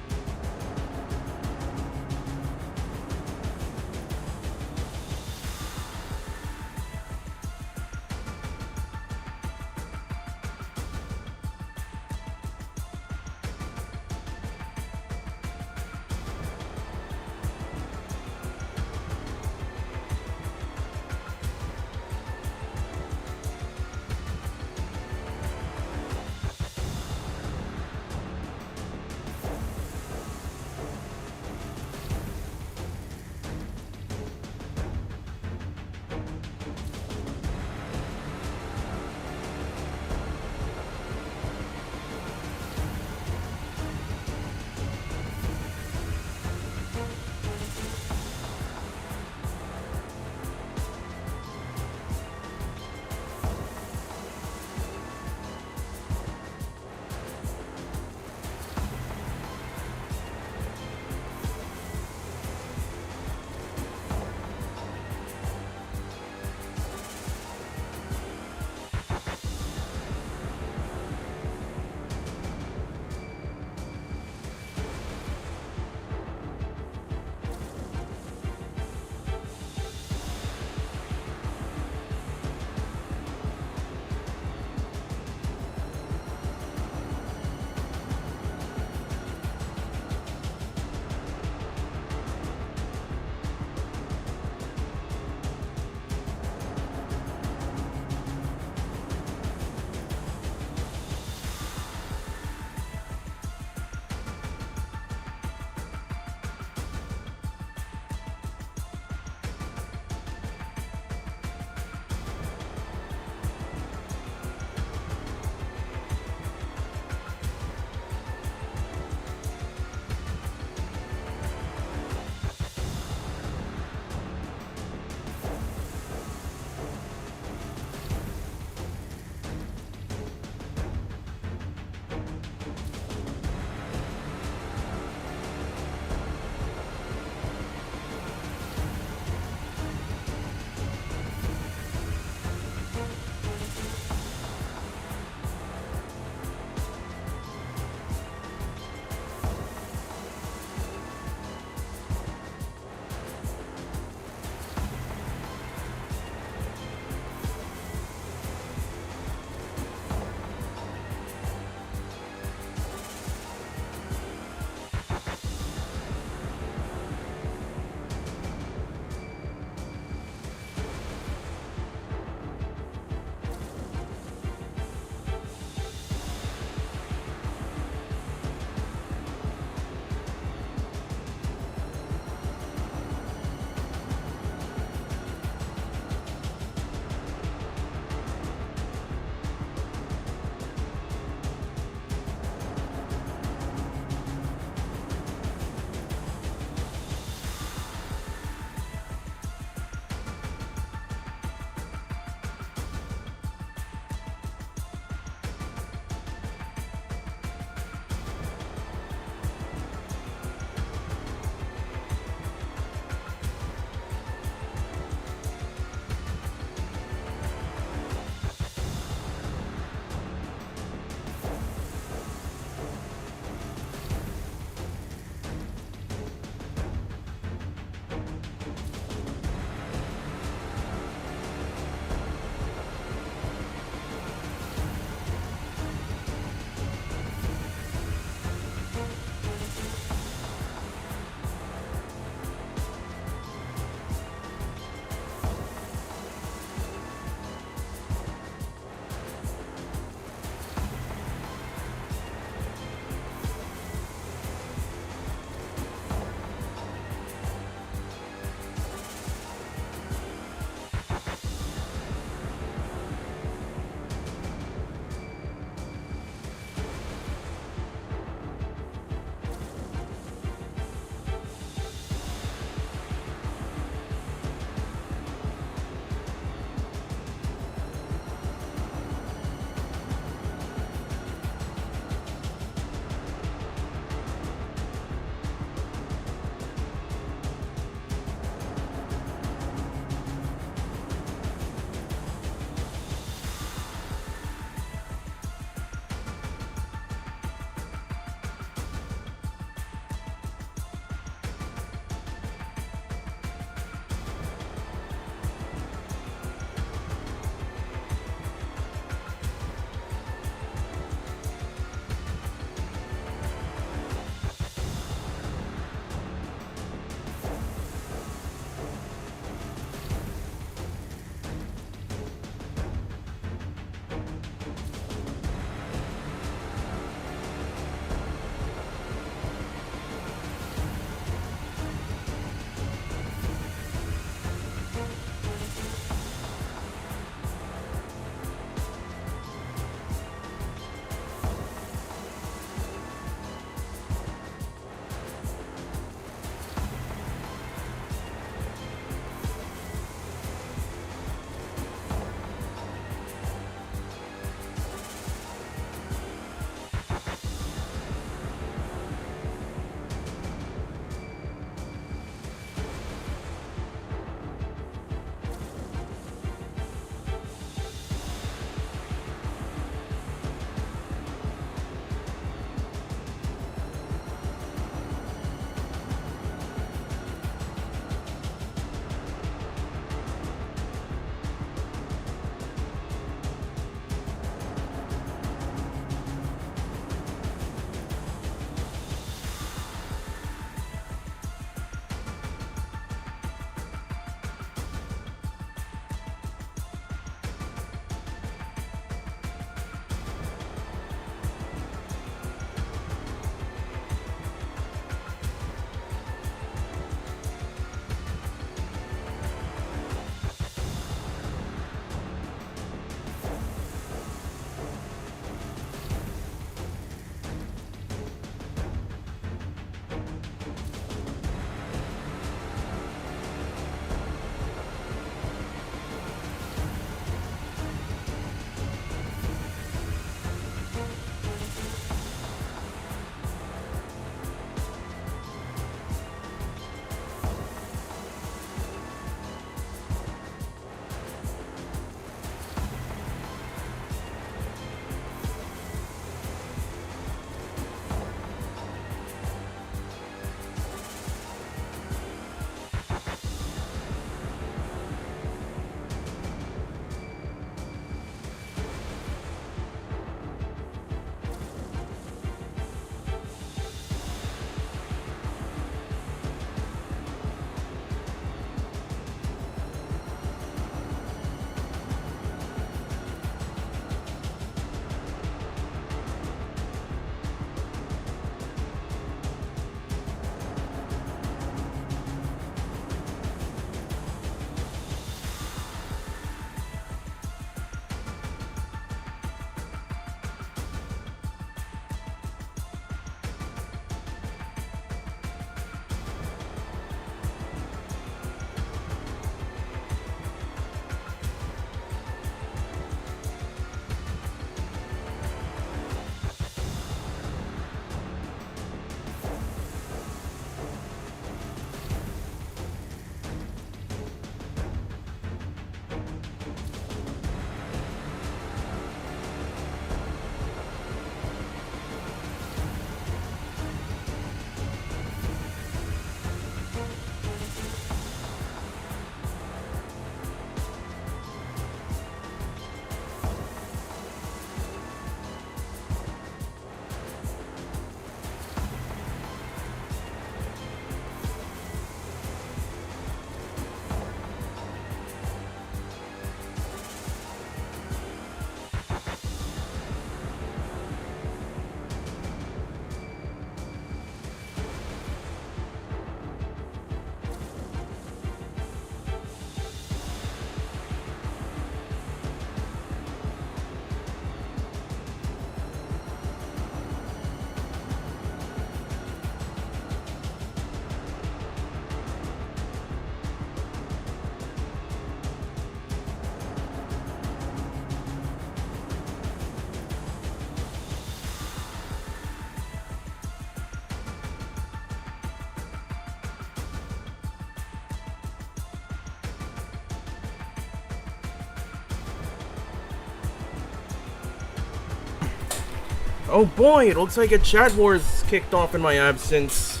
Oh boy, it looks like a chat war is kicked off in my absence.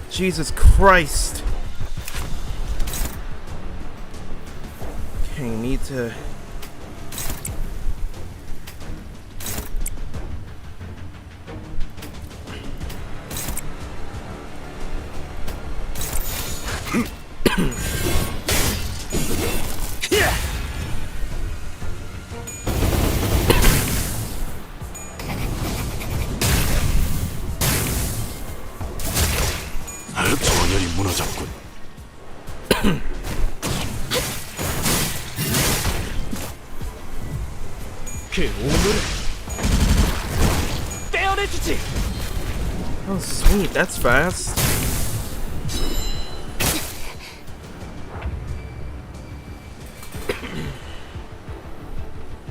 Jesus Christ. Okay, need to... 전열이 무너졌군. 그 오물을 떼어내주지. Oh sweet, that's fast.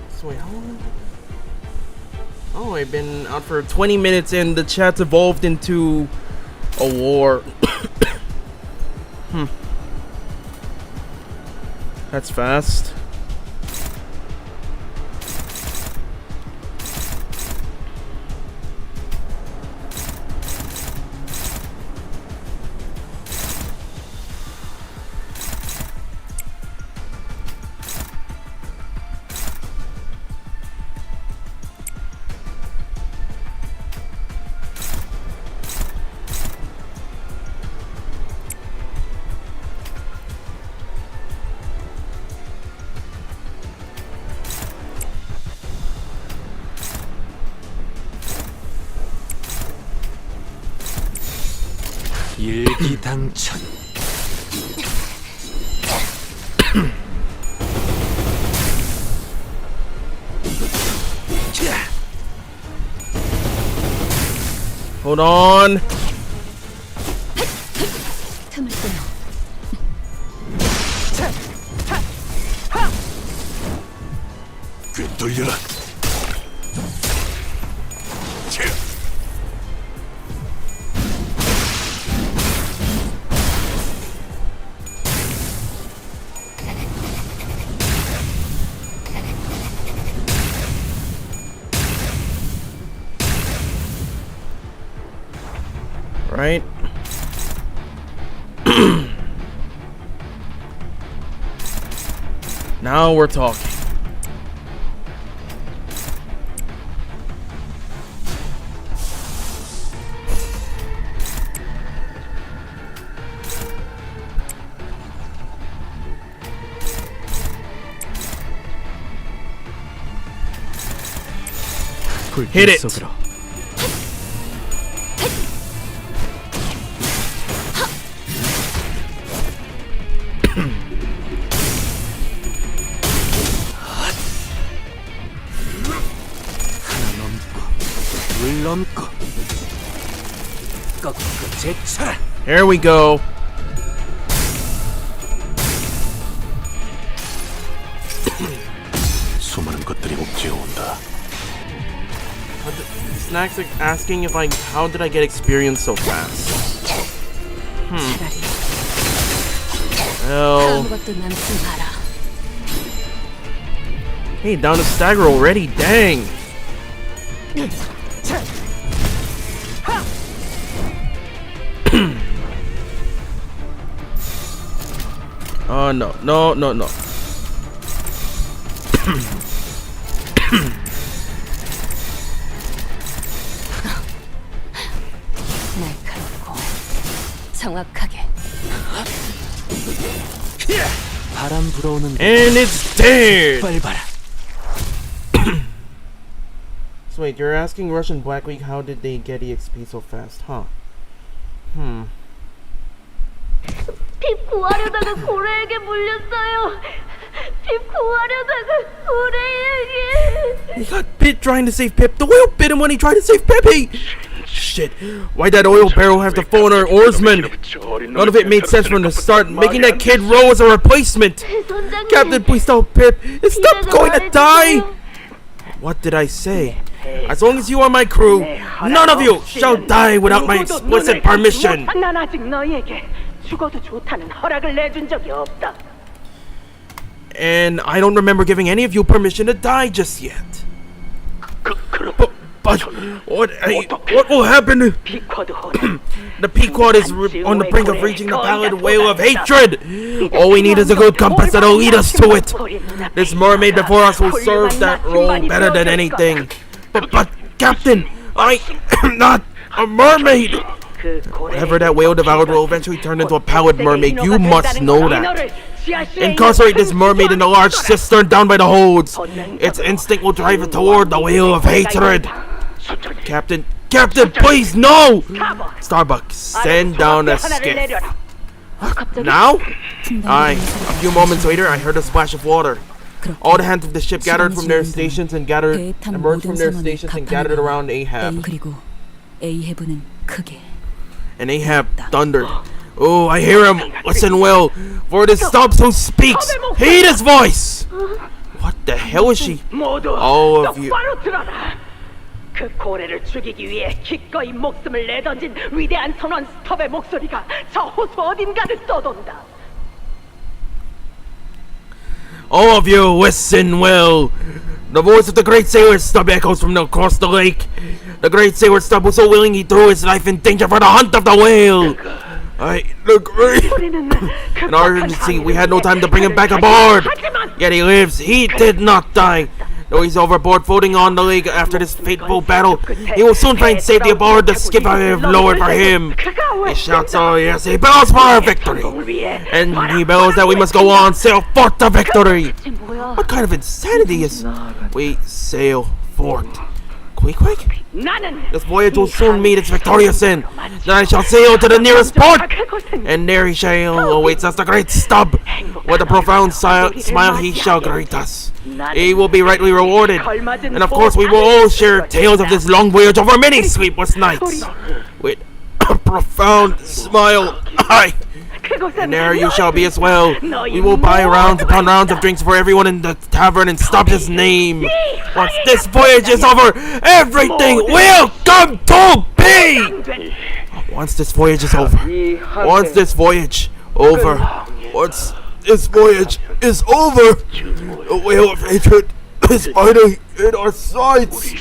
So wait, how long? Oh, I've been out for 20 minutes and the chat's evolved into a war. That's fast. 일기당천. Hold on. 틈을 끊어. 꽤 돌려라. Right? Now we're talking. Hit it. 속으로. 하나 넘고 물 넘고 꺾고 제쳐라. Here we go. 수많은 것들이 옥죄어 온다. Snacks are asking if how did I get experience so fast? Well, 아무것도 남지 마라. hey, down to stagger already. Dang. Oh no, no, no, no. 날카롭고 정확하게. 바람 불어오는 And it's dead. 빨리 봐라. So wait, you're asking Russian Black Week how did they get EXP so fast, huh? 핍 구하려다가 고래에게 물렸어요. 핍 구하려다가 고래에게. He got bit trying to save Pip. The whale bit him when he tried to save Pepe. Shit. Why'd that oil barrel have to phone our oarsman? None of it made sense from the start. Making that kid row as a replacement. 선장님. Captain, please tell Pip. Is Stop going to die? What did I say? As long as you are my crew, none of you shall die without my explicit permission. 난 아직 너희에게 죽어도 좋다는 허락을 내준 적이 없다. And I don't remember giving any of you permission to die just yet. 그럼 But What will happen? The Pequod is on the brink of reaching the pallid whale of hatred. All we need is a good compass that'll lead us to it. This mermaid before us will serve that role better than anything. But Captain, I am not a mermaid. Whatever that whale devoured will eventually turn into a pallid mermaid. You must know that. Incarcerate this mermaid in a large cistern down by the holds. Its instinct will drive it toward the whale of hatred. Captain, please, no! Starbuck, send down a skiff. Now? Aye. A few moments later, I heard a splash of water. All the hands of the ship gathered from their stations and emerged from their stations and gathered around Ahab. And Ahab thundered. Oh, I hear him. Listen well, for it is Stubbs who speaks. Heed his voice. What the hell is she? All of you. 그 고래를 죽이기 위해 기꺼이 목숨을 내던진 위대한 선원 스톱의 목소리가 저 호수 어딘가를 떠돈다. All of you, listen well. The voice of the great sailor Stubb echoes from across the lake. The great sailor Stubb was so willing he threw his life in danger for the hunt of the whale. In our urgency, we had no time to bring him back aboard. Yet he lives. He did not die. Though he's overboard floating on the lake after this fateful battle, he will soon find safety aboard the skip I have lowered for him. He shouts, oh yes, he bellows for our victory. And he bellows that we must go on, sail forth to victory. What kind of insanity is... We sail forth. Quick? This voyage will soon meet its victorious end. Then I shall sail to the nearest port. And there he shall awaits us the great Stubb. With a profound smile he shall greet us. He will be rightly rewarded. And of course we will all share tales of this long voyage over many sleepless nights. With a profound smile. Aye. And there you shall be as well. We will buy rounds upon rounds of drinks for everyone in the tavern and stop his name. Once this voyage is over, everything will come to be! Once this voyage is over. Once this voyage is over, the whale of hatred is fighting in our sides.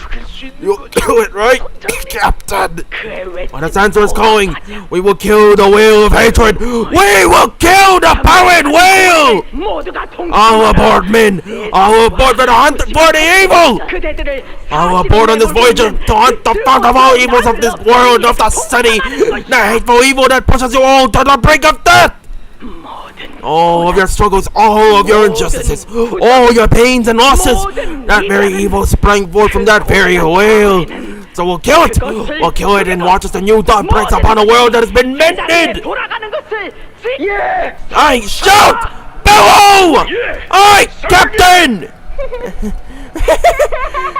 You'll do it, right, Captain? When the answer is calling, we will kill the whale of hatred. We will kill the pallid whale! All aboard, men! All aboard for the hunt for the evil! All aboard on this voyage to hunt the thought of all evils of this world, of the city, the hateful evil that pushes you all to the brink of death! All of your struggles, all of your injustices, all your pains and losses, that very evil sprang forth from that very whale. So we'll kill it! We'll kill it and watch as the new dawn breaks upon a world that has been mended! Aye, shout! Bellow! Aye, Captain!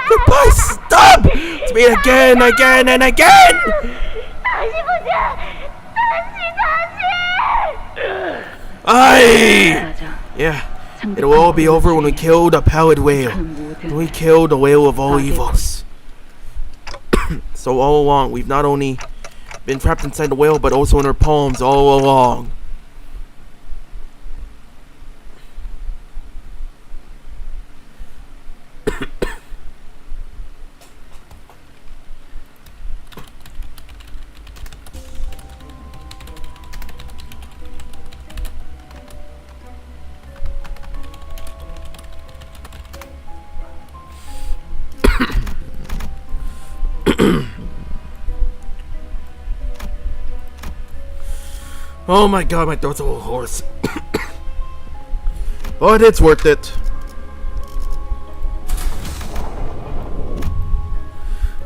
Goodbye, Stubb! Let's meet again and again! Aye! Yeah, it will all be over when we kill the pallid whale. When we kill the whale of all evils. So all along, we've not only been trapped inside the whale, but also in her palms all along. Oh my god, my throat's a little hoarse. But it's worth it.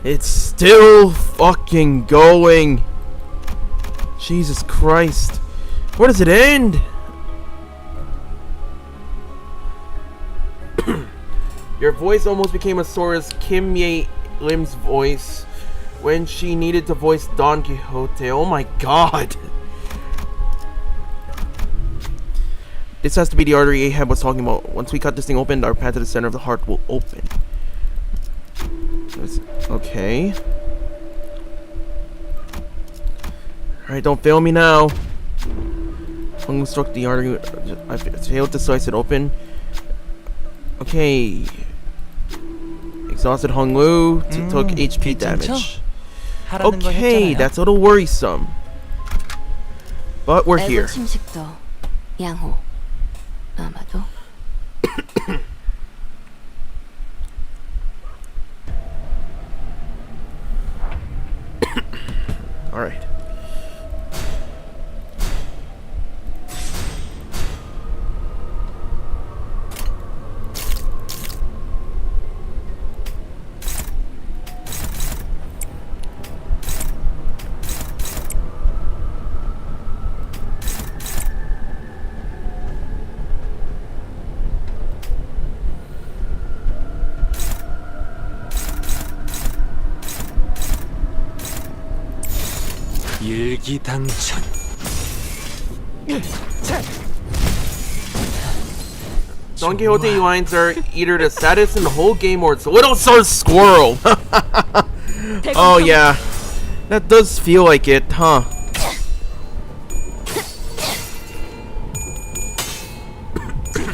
It's still fucking going. Jesus Christ. Where does it end? Your voice almost became as sore as Kim Ye Lim's voice when she needed to voice Don Quixote. Oh my god. This has to be the artery Ahab was talking about. Once we cut this thing open, our path to the center of the heart will open. Okay. Alright, don't fail me now. Lung struck the artery. I failed to slice it open. Okay. Exhausted Hongwoo took HP damage. 하라는 거 Okay, 했잖아요. that's a little worrisome. But we're here. 침식도 양호. 아마도 Alright. 일기당천. Don Quixote lines are either the saddest in the whole game or it's a little sort of squirrel. Oh yeah, that does feel like it, huh?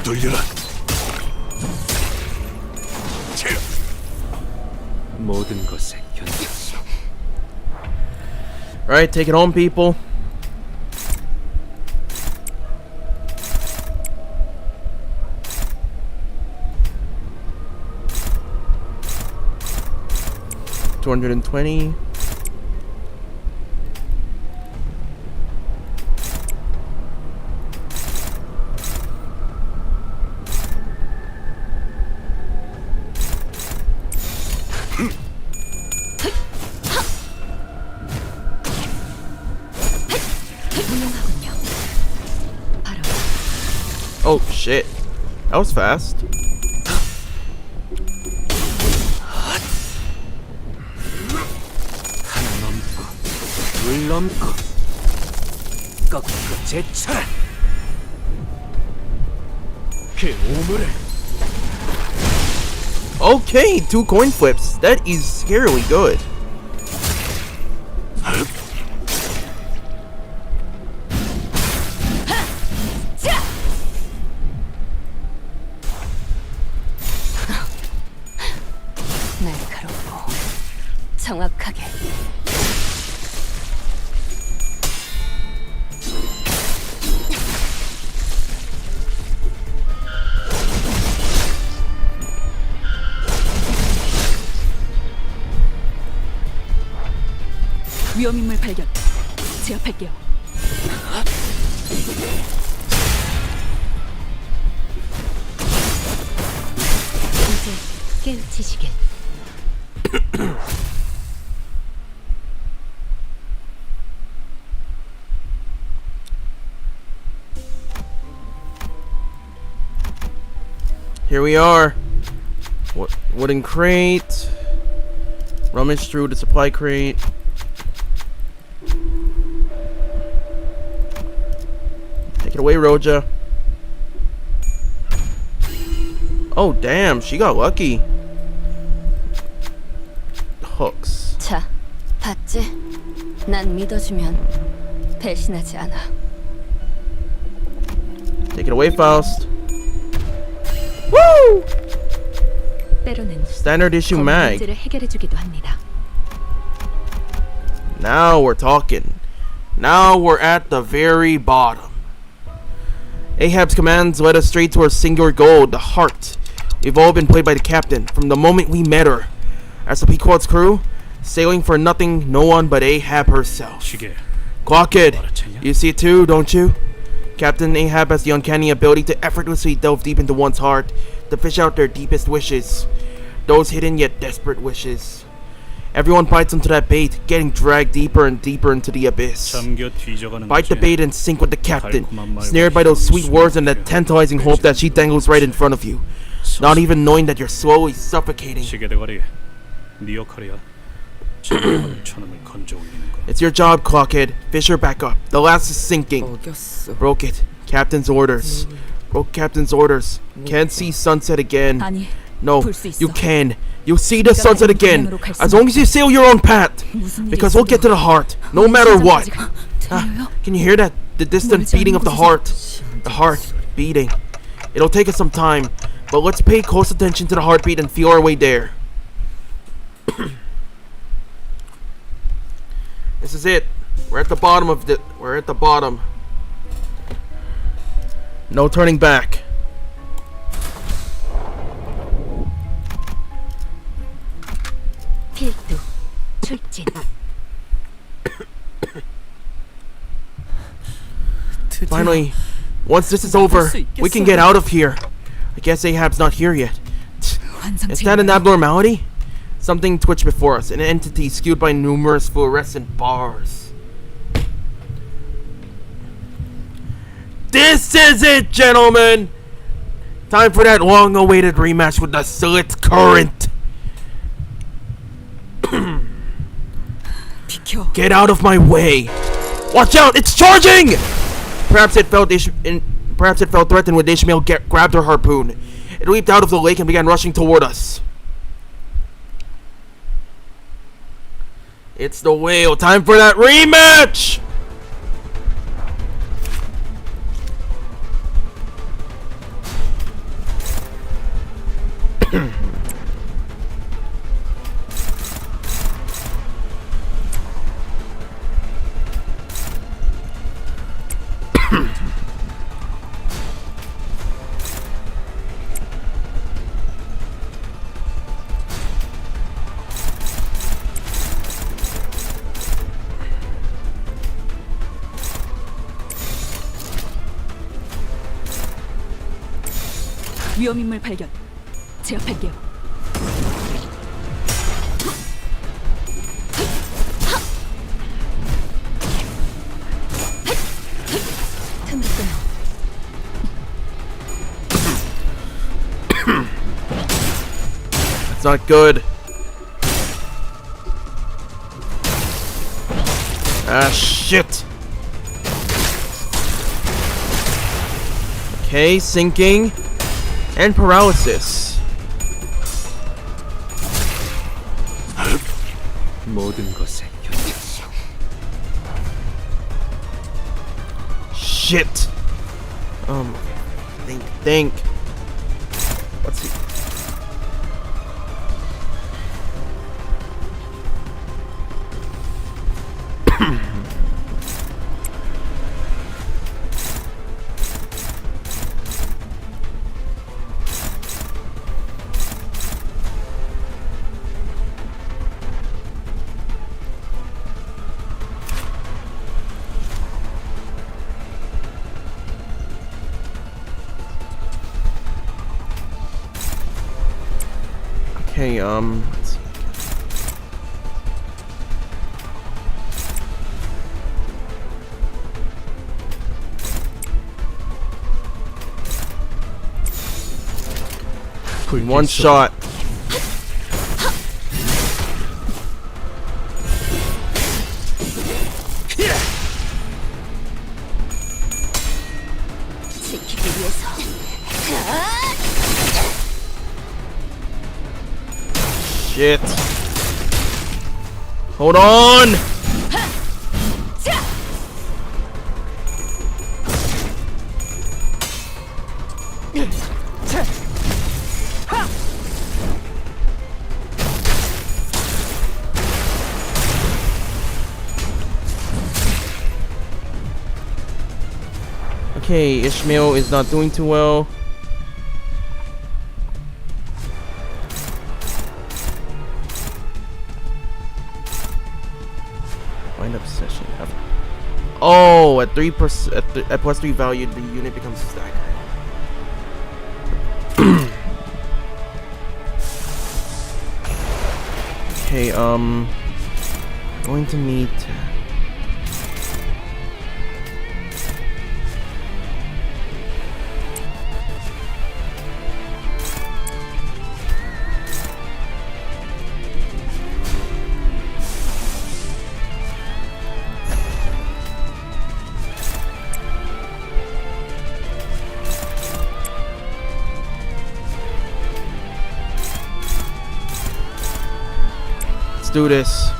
돌려라. 모든 것에 견뎠어. Alright, take it home, people. $220. Oh shit, that was fast. 하나 넘고 둘 넘고 꺾고 제쳐라. 그 오물을 Okay, 2 coin flips. That is scarily good. 날카롭고 정확하게. 위험인물 발견. 제압할게요. 이제 깨우치시길. Here we are. Wooden crate. Rummage through the supply crate. Take it away, Roja. Oh, damn. She got lucky. Hooks. 자, 봤지? 난 믿어주면 배신하지 않아. Take it away, Faust. Woo! 때로는 Standard issue mag. 문제를 해결해주기도 합니다. Now we're talking. Now we're at the very bottom. Ahab's commands led us straight to our singular goal, the heart. We've all been played by the captain from the moment we met her. As the Pequod's crew, sailing for nothing, no one but Ahab herself. 시계. Clockhead, you see it too, don't you? Captain Ahab has the uncanny ability to effortlessly delve deep into one's heart to fish out their deepest wishes. Those hidden yet desperate wishes. Everyone bites into that bait, getting dragged deeper and deeper into the abyss. 잠겨 뒤져가는 Bite the 거지. bait and sink with the captain, snared by those sweet words and that tantalizing hope that she dangles right in front of you, not even knowing that you're slowly suffocating. 시계 대가리. 네 역할이야. 저놈을 건져 올리는 거. It's your job, Clockhead. Fish her back up. The last is sinking. 어겼어. Broke it. Captain's orders. Broke Captain's orders. Can't see sunset again. 아니, No, 볼 수 있어. you can. You'll see the sunset again. 방향으로 갈 As 수 long as you sail your own path. 무슨 일이 Because we'll get to the heart, no matter what. Can you hear that? The distant beating of the heart. The heart beating. It'll take us some time, but let's pay close attention to the heartbeat and feel our way there. This is it. We're at the bottom of the. We're at the bottom. No turning back. 필두 출진. Finally, once this is over, we can get out of here. I guess Ahab's not here yet. Is that an abnormality? Something twitched before us, an entity skewed by numerous fluorescent bars. This is it, gentlemen! Time for that long-awaited rematch with the Slit Current. Get out of my way! Watch out! It's charging! Perhaps it felt threatened when Ishmael grabbed her harpoon. It leaped out of the lake and began rushing toward us. It's the whale. Time for that rematch! 위험인물 발견. 제압할게요. 틈을 끊어. That's not good. Ah, shit. Okay, sinking. And paralysis. 모든 것에 견디었어. Shit. Think. What's he? Okay, let's see. One shot. 지키기 위해서. Shit. Hold on. Okay, Ishmael is not doing too well. Find obsession. Oh, at 3%, at plus 3 value, the unit becomes staggered. Okay, going to meet. Do this.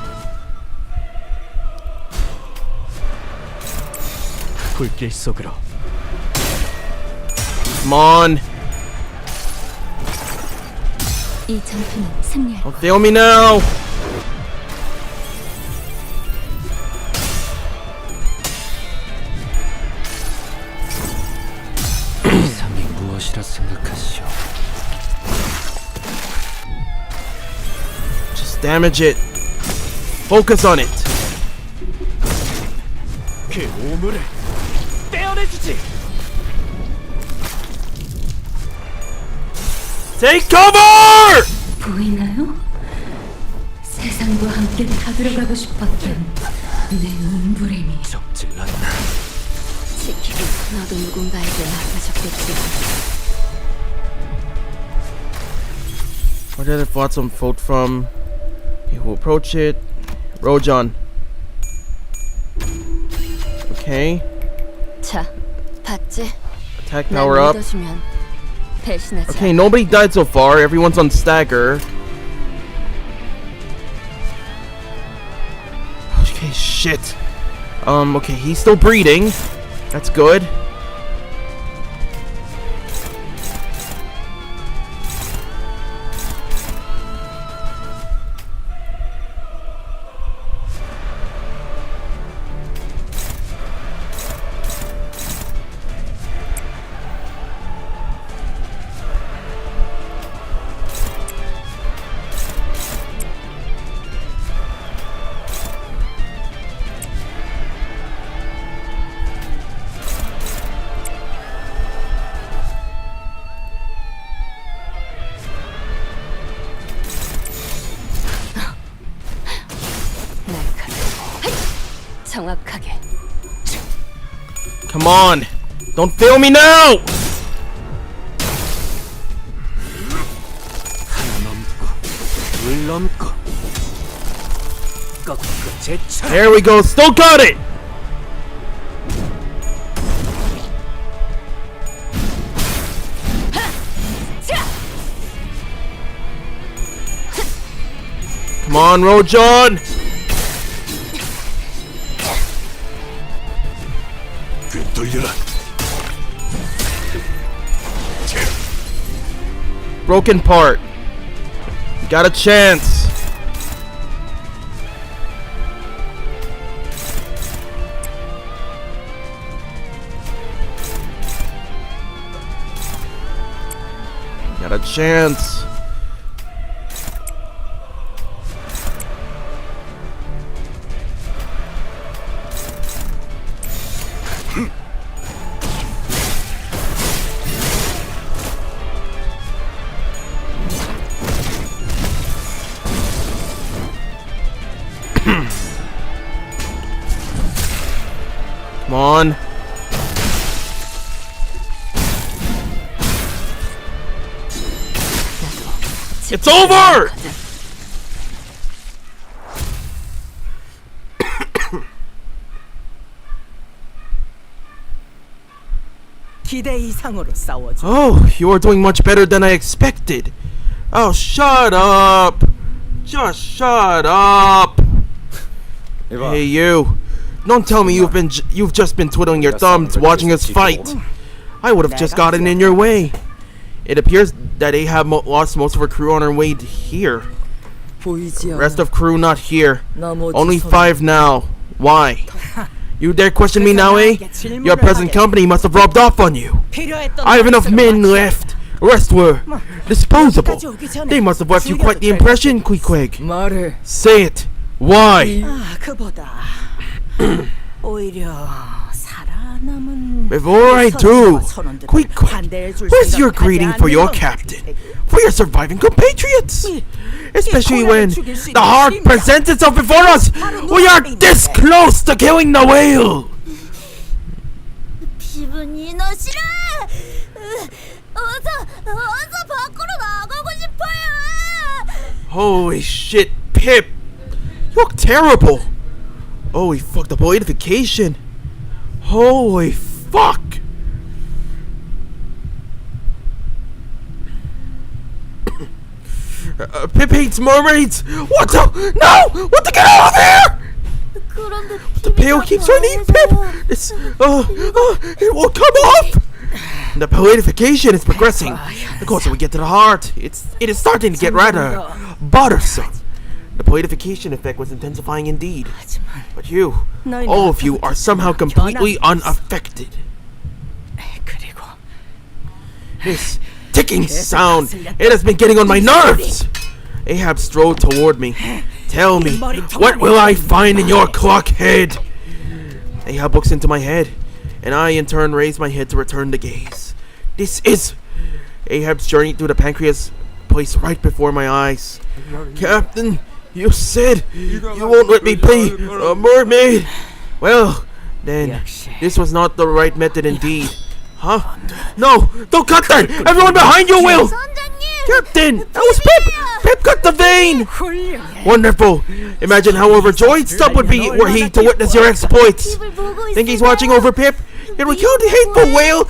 불길 속으로. Come on. 이 전투는 승리할 Don't fail me now. 이상이 무엇이라 생각하시오? Just damage it. Focus on it. 그 오물을 떼어내주지. Take cover! 보이나요? 세상과 함께 다 들어가고 싶었던 내 몸부림이 적질났나? 지키기 너도 누군가에게 맡아줬겠지. Where did I fought some foot from? Okay, who approach it? Rojan. Okay. 자, 봤지? Attack power up. 믿어주면 배신하지 Okay, nobody died so far. Everyone's on stagger. Okay, shit. Okay, he's still breathing. That's good. 정확하게. Come on. Don't fail me now! 하나 넘고 둘 넘고 꺾고 제쳐. There we go. Still got it! Come on, Rojan! 돌려라. Broken part. You got a chance. You got a chance. Come on. It's over! 기대 이상으로 싸워줘. Oh, you are doing much better than I expected. Oh, shut up. Just shut up. Hey, you. Don't tell me you've just been twiddling your thumbs watching us fight. I would have just gotten in your way. It appears that Ahab lost most of her crew on her way here. Rest of crew not here. Only 5 now. Why? You dare question me now, eh? Your present company must have rubbed off on you. I have enough men left. The rest were disposable. They must have left you quite the impression, Queequeg. Say it. Why? 그보다 오히려 살아남은 Before I do, 선원들을 Queequeg, 반대해줄 where's your 생각하지 greeting for your 않는 captain? For your surviving compatriots? Especially when the heart presents itself before us! We are this close to killing the whale! 기분이 너시라. 어서 밖으로 나가고 싶어요. Holy shit, Pip! You look terrible! Oh, he fucked up identification! Holy fuck! Pip hates mermaids! What the? No! What the? Get out of here! The pail keeps running, Pip! It will come off! The politification is progressing. The closer we get to the heart, it is starting to get rather bothersome. The politification effect was intensifying indeed. But you, all of you, are somehow completely unaffected. This ticking sound, it has been getting on my nerves. Ahab strode toward me. Tell me, what will I find in your clock head? Ahab looks into my head, and I in turn raise my head to return the gaze. This is Ahab's journey through the pancreas placed right before my eyes. Captain, you said you won't let me be a mermaid. Well, then, this was not the right method indeed. Huh? No! Don't cut that! Everyone behind you will! Captain! That was Pip! Pip cut the vein! Wonderful! Imagine how overjoyed Stubb would be were he to witness your exploits! Think he's watching over Pip? Yet we killed the hateful whale!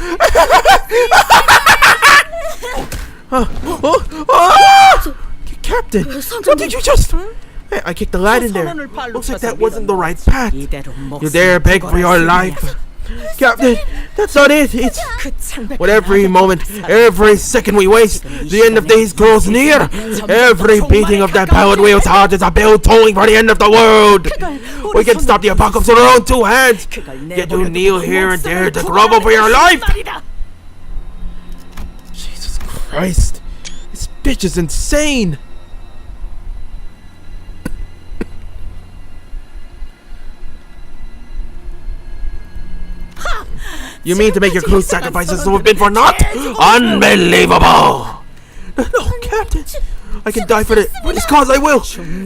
Captain! What did you just... I kicked the lad in there. Looks like that wasn't the right path. You dare beg for your life. Captain, that's not it. It's... With every moment, every second we waste, the end of days grows near. Every beating of that pallid whale's heart is a bell tolling for the end of the world. We can stop the apocalypse with our own two hands. Yet you kneel here and dare to grovel for your life. Jesus Christ. This bitch is insane. You mean to make your crew's sacrifices to have been for naught? Unbelievable! No, Captain! I can die for this cause, I will!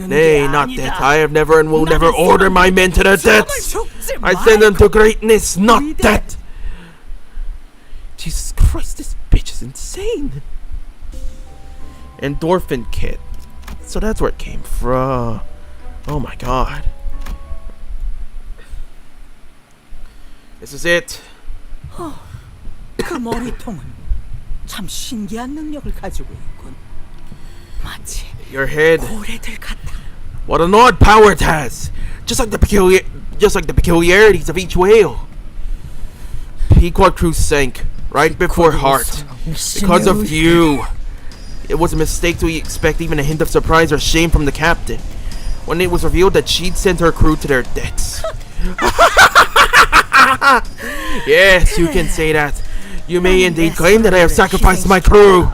Nay, not death. I have never and will never order my men to their deaths! I send them to greatness, not death! Jesus Christ, this bitch is insane! Endorphin kit. So that's where it came from. Oh my god. This is it. 그 머리통은 참 신기한 능력을 가지고 있군. 마치 Your head. 고래들 같아. What an odd power it has. Just like the peculiarities of each whale. Pequod crew sank right before heart because of you. It was a mistake to expect even a hint of surprise or shame from the captain when it was revealed that she'd sent her crew to their deaths. Yes, you can say that. You may indeed claim that I have sacrificed my crew.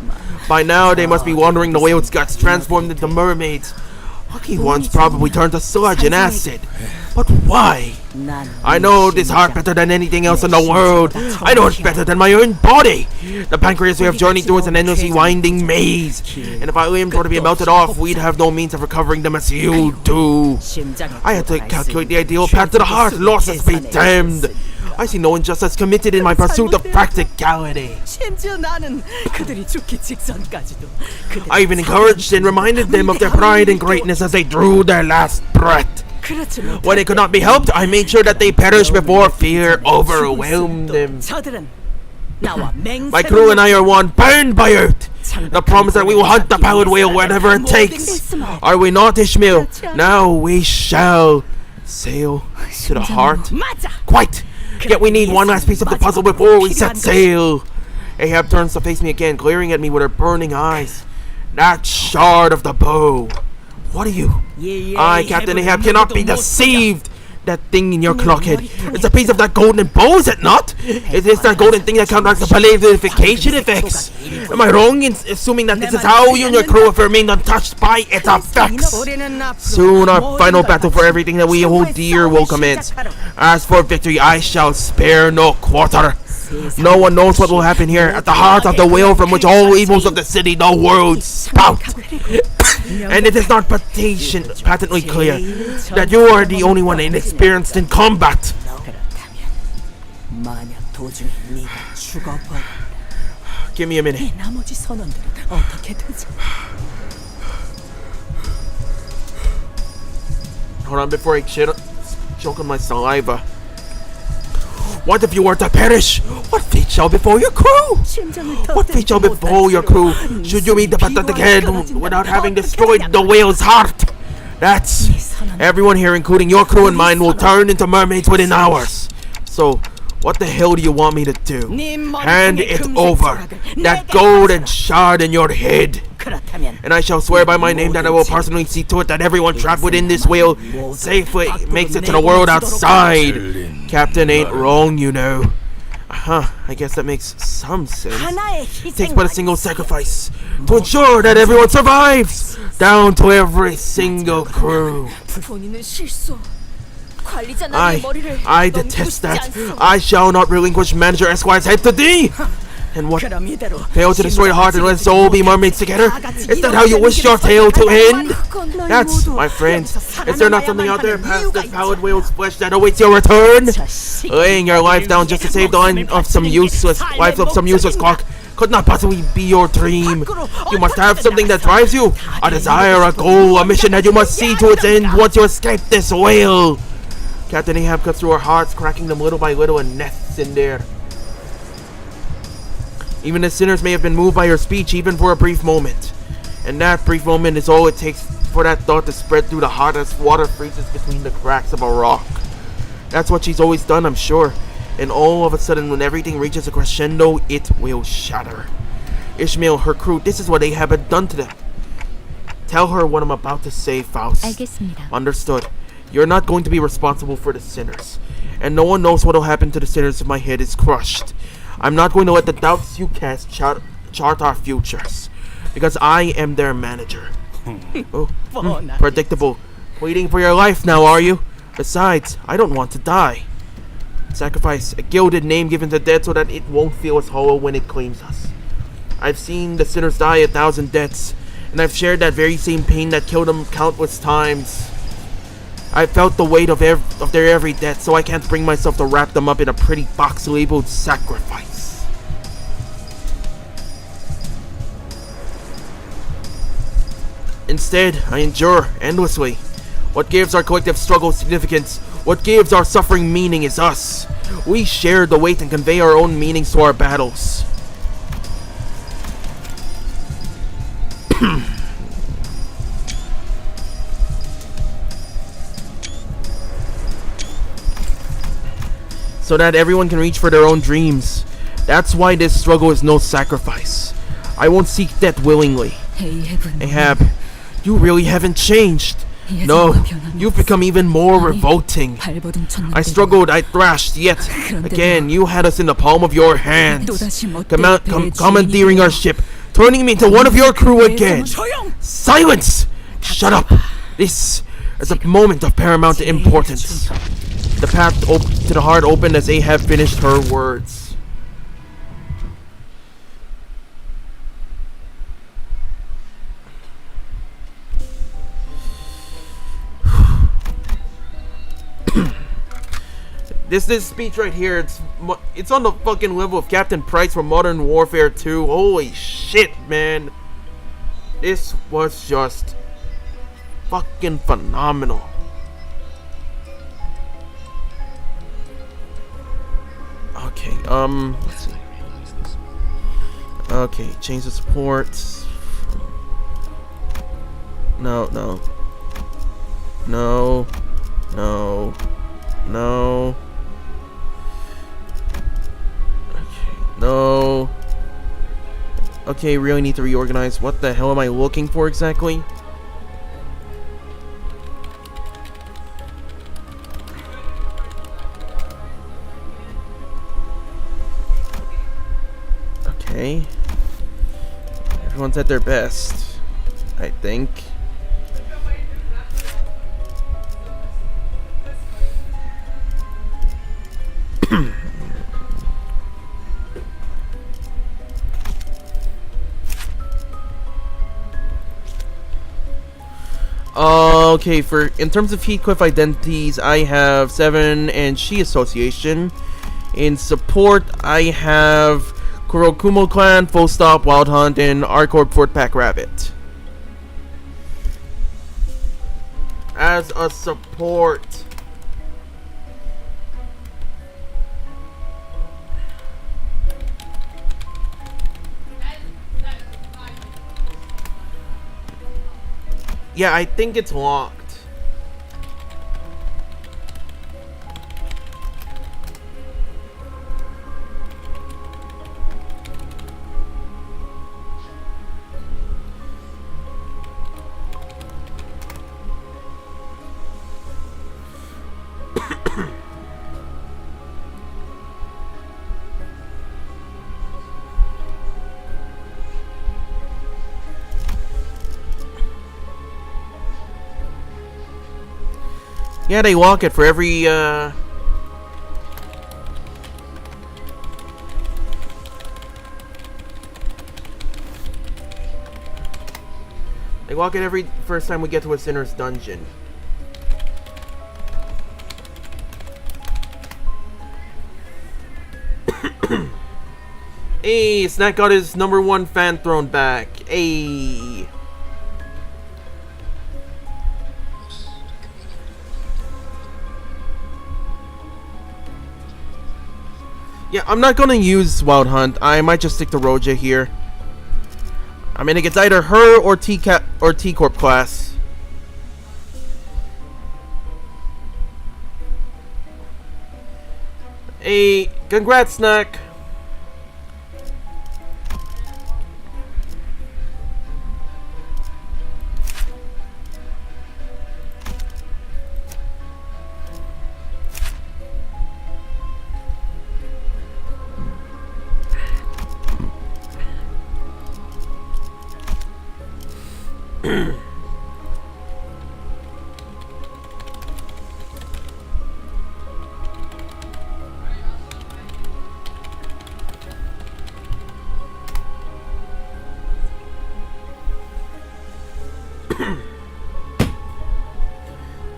By now, they must be wondering the whale's guts transformed into mermaids. Lucky ones probably turned to sludge and acid. But why? I know this heart better than anything else in the world. I know it better than my own body. The pancreas we have journeyed through is an endlessly winding maze. And if our limbs were to be melted off, we'd have no means of recovering them as you do. I had to calculate the ideal path to the heart. Losses be damned. I see no injustice committed in my pursuit of practicality. I even encouraged and reminded them of their pride and greatness as they drew their last breath. When it could not be helped, I made sure that they perished before fear overwhelmed them. My crew and I are one, bound by oath. The promise that we will hunt the pallid whale wherever it takes. Are we not, Ishmael? Now we shall sail to the heart. Quite. Yet we need one last piece of the puzzle before we set sail. Ahab turns to face me again, glaring at me with her burning eyes. That shard of the bow. What are you? I, Captain Ahab, cannot be deceived. That thing in your clockhead. It's a piece of that golden bow, is it not? It is that golden thing that counteracts the palification effects. Am I wrong in assuming that this is how you and your crew have remained untouched by its effects? Soon our final battle for everything that we hold dear will commence. As for victory, I shall spare no quarter. No one knows what will happen here, at the heart of the whale from which all evils of the city, the world, spout. And it is not patently clear that you are the only one inexperienced in combat. Give me a minute. Hold on before I choke on my saliva. What if you were to perish? What fate shall befall your crew? What fate shall befall your crew should you meet the pathetic head without having destroyed the whale's heart? That's everyone here, including your crew and mine, will turn into mermaids within hours. So, What the hell do you want me to do? Hand it over. That golden shard in your head. And I shall swear by my name that I will personally see to it that everyone trapped within this wheel safely makes it to the world outside. Captain ain't wrong, you know. I guess that makes some sense. It takes but a single sacrifice to ensure that everyone survives, down to every single crew. I detest that. I shall not relinquish Manager Esquire's head to thee. And what? Fail to destroy the heart and let soul be mermaids together? Is that how you wish your tale to end? That's, my friends. Is there not something out there past this pallid whale's flesh that awaits your return? Laying your life down just to save the life of some useless clock could not possibly be your dream. You must have something that drives you. A desire, a goal, a mission that you must see to its end once you escape this whale. Captain Ahab cuts through our hearts, cracking them little by little and nests in there. Even the sinners may have been moved by her speech, even for a brief moment. And that brief moment is all it takes for that thought to spread through the heart as water freezes between the cracks of a rock. That's what she's always done, I'm sure. And all of a sudden, when everything reaches a crescendo, it will shatter. Ishmael, her crew, this is what Ahab had done to them. Tell her what I'm about to say, Faust. 알겠습니다. Understood. You're not going to be responsible for the sinners. And no one knows what will happen to the sinners if my head is crushed. I'm not going to let the doubts you cast chart our futures, because I am their manager. Predictable. Waiting for your life now, are you? Besides, I don't want to die. Sacrifice, a gilded name given to death so that it won't feel as hollow when it claims us. I've seen the sinners die 1,000 deaths, and I've shared that very same pain that killed them countless times. I felt the weight of their every death, so I can't bring myself to wrap them up in a pretty box labeled sacrifice. Instead, I endure endlessly. What gives our collective struggle significance, what gives our suffering meaning is us. We share the weight and convey our own meanings to our battles. So that everyone can reach for their own dreams. That's why this struggle is no sacrifice. I won't seek death willingly. Ahab, you really haven't changed. No, you've become even more revolting. I struggled, I thrashed, yet again you had us in the palm of your hands, commandeering our ship, turning me into one of your crew again. Silence! Shut up! This is a moment of paramount importance. The path to the heart opened as Ahab finished her words. This speech right here, it's on the fucking level of Captain Price from Modern Warfare 2. Holy shit, man. This was just fucking phenomenal. Okay, let's see. Okay, change the supports. No. No. Okay, really need to reorganize. What the hell am I looking for exactly? Okay. Everyone's at their best, I think. Okay, in terms of Heathcliff identities, I have 7 and She Association. In support, I have Kurokumo Clan, Full Stop, Wild Hunt, and Arcorp Fort Pack Rabbit. As a support. Yeah, I think it's locked. Yeah, they walk it for every, They walk it every first time we get to a Sinner's Dungeon. Hey, Snack got his #1 fan throne back. Hey. Yeah, I'm not gonna use Wild Hunt. I might just stick to Roja here. I mean, it gets either her or T-Corp class. Hey, congrats, Snack.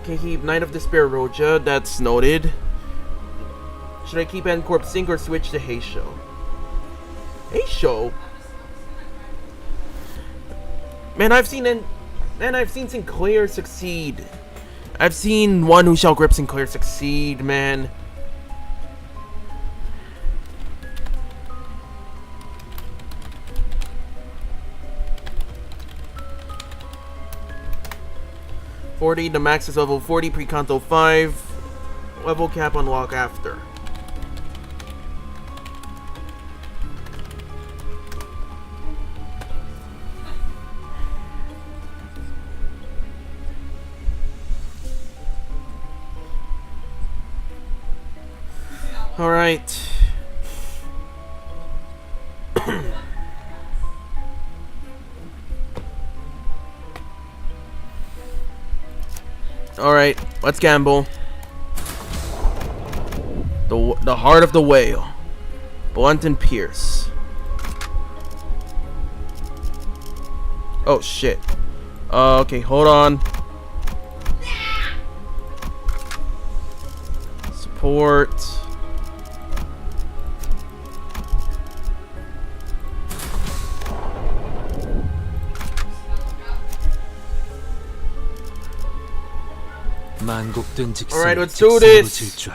Okay, keep Knight of Despair Roja, that's noted. Should I keep N-Corp Sync or switch to Heisho? Heisho? Man, I've seen Sinclair succeed. I've seen one who shall grip Sinclair succeed, man. $40, the max is level 40, pre-Canto 5. Level cap unlock after. Alright. Alright, let's gamble. The Heart of the Whale. Blunt and Pierce. Oh shit. Okay, hold on. Support. Alright, let's do this.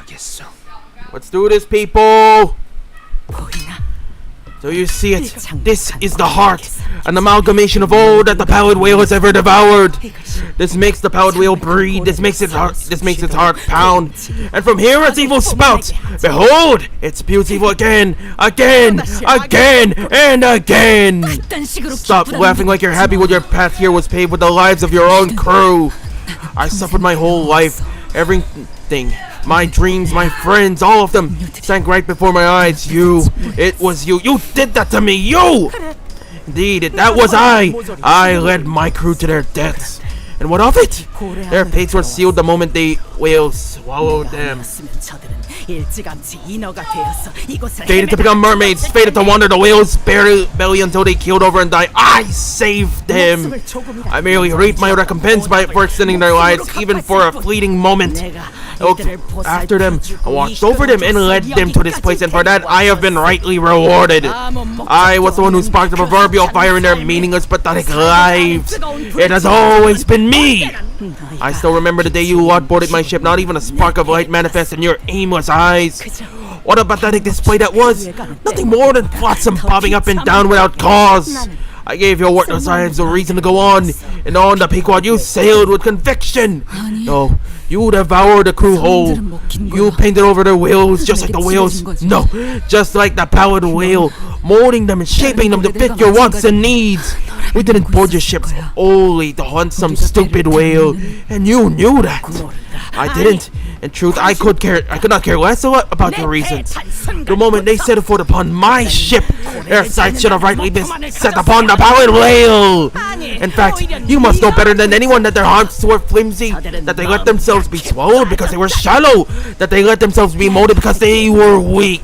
Let's do this, people. Do you see it? This is the heart, an amalgamation of all that the pallid whale has ever devoured. This makes the pallid whale breathe. This makes its heart pound. And from here its evil spouts. Behold, it spews evil again, again, again, and again. Stop laughing like you're happy when your path here was paved with the lives of your own crew. I suffered my whole life. Everything. My dreams, my friends, all of them sank right before my eyes. It was you. You did that to me. You! Indeed, that was I. I led my crew to their deaths. And what of it? Their fates were sealed the moment the whales swallowed them. Fated to become mermaids, fated to wander the whale's belly until they keeled over and died. I saved them. I merely reaped my recompense for extending their lives, even for a fleeting moment. I looked after them, I watched over them, and led them to this place, and for that I have been rightly rewarded. I was the one who sparked the proverbial fire in their meaningless, pathetic lives. It has always been me. I still remember the day you boarded my ship. Not even a spark of light manifested in your aimless eyes. What a pathetic display that was. Nothing more than flotsam popping up and down without cause. I gave your worthless lives a reason to go on, and on the Pequod you sailed with conviction. No, you devoured the crew whole. You painted over their whales just like the whales. No, just like the pallid whale, molding them and shaping them to fit your wants and needs. We didn't board your ships only to hunt some stupid whale, and you knew that. I didn't. In truth, I could not care less about your reasons. The moment they set foot upon my ship, their sights should have rightly been set upon the pallid whale. In fact, you must know better than anyone that their hearts were flimsy, that they let themselves be swallowed because they were shallow, that they let themselves be molded because they were weak.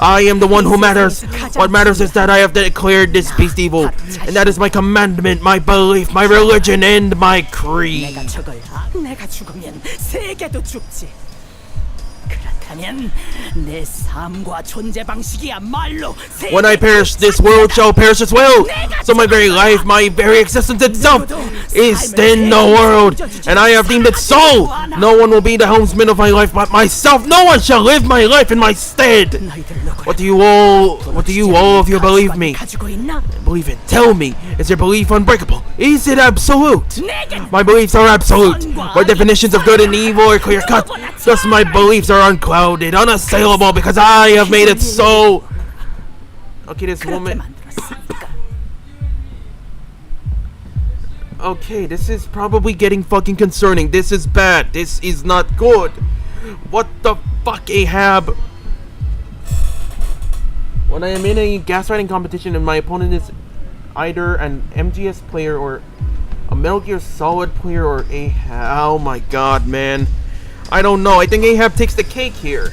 I am the one who matters. What matters is that I have declared this beast evil, and that is my commandment, my belief, my religion, and my creed. 내가 죽으면 세계도 죽지. 그렇다면 내 삶과 존재 방식이야말로 When I perish, this world shall perish as well. So my very life, my very existence itself is in the world, and I have deemed it so. No one will be the helmsman of my life but myself. No one shall live my life in my stead. What do you all of you believe me? Believe in? Tell me, is your belief unbreakable? Is it absolute? My beliefs are absolute. My definitions of good and evil are clear cut. Thus my beliefs are unclouded, unassailable, because I have made it so. Okay, this woman. Okay, this is probably getting fucking concerning. This is bad. This is not good. What the fuck, Ahab? When I am in a gaslighting competition and my opponent is either an MGS player or a Metal Gear Solid player or Ahab. Oh my god, man. I don't know. I think Ahab takes the cake here.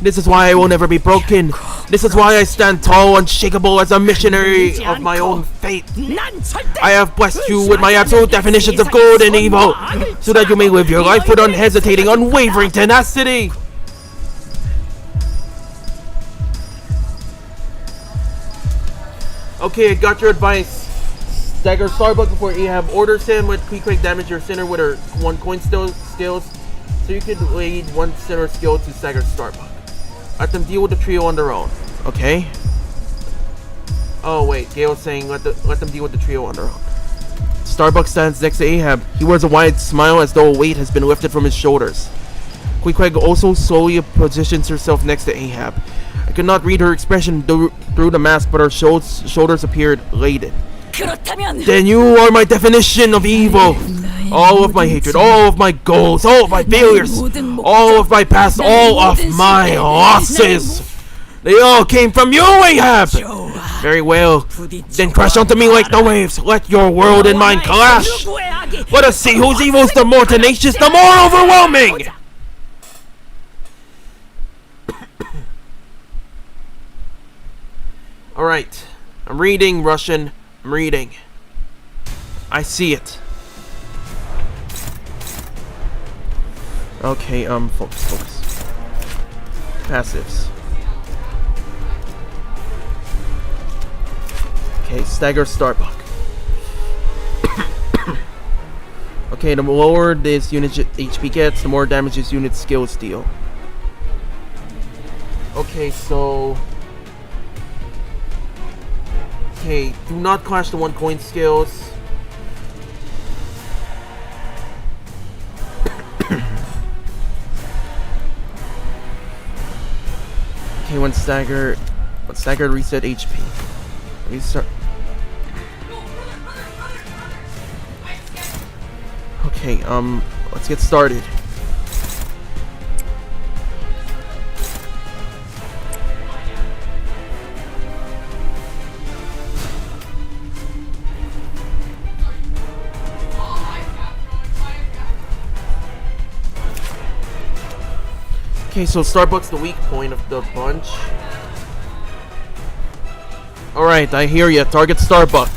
This is why I will never be broken. This is why I stand tall, unshakable as a missionary of my own fate. I have blessed you with my absolute definitions of good and evil, so that you may live your life with unhesitating, unwavering tenacity. Okay, I got your advice. Stagger Starbuck before Ahab orders him. Let quick damage your center with her 1 coin skills, so you can lead 1 center skill to Stagger Starbuck. Let them deal with the trio on their own. Okay. Oh wait, Gale's saying let them deal with the trio on their own. Starbuck stands next to Ahab. He wears a wide smile as though a weight has been lifted from his shoulders. Queequeg also slowly positions herself next to Ahab. I could not read her expression through the mask, but her shoulders appeared laden. Then you are my definition of evil. All of my hatred, all of my goals, all of my failures, all of my past, all of my losses. They all came from you, Ahab. Very well. Then crash onto me like the waves. Let your world and mine clash. Let us see whose evil is the more tenacious, the more overwhelming. Alright. I'm reading Russian. I'm reading. I see it. Okay, focus. Passives. Okay, Stagger Starbuck. Okay, the lower this unit's HP gets, the more damage this unit's skills deal. Okay, so... Okay, do not clash the 1 coin skills. Okay, when stagger reset HP. Restart. Okay, let's get started. Okay, so Starbuck's the weak point of the bunch. Alright, I hear ya. Target Starbuck.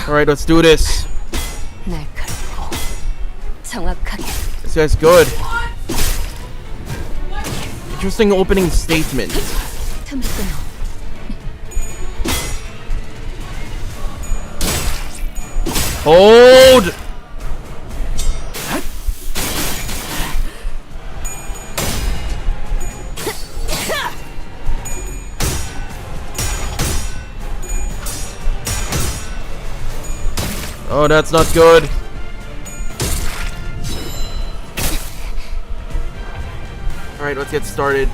Alright, let's do this. This guy's good. Interesting opening statement. Hold! Oh, that's not good. Alright, let's get started.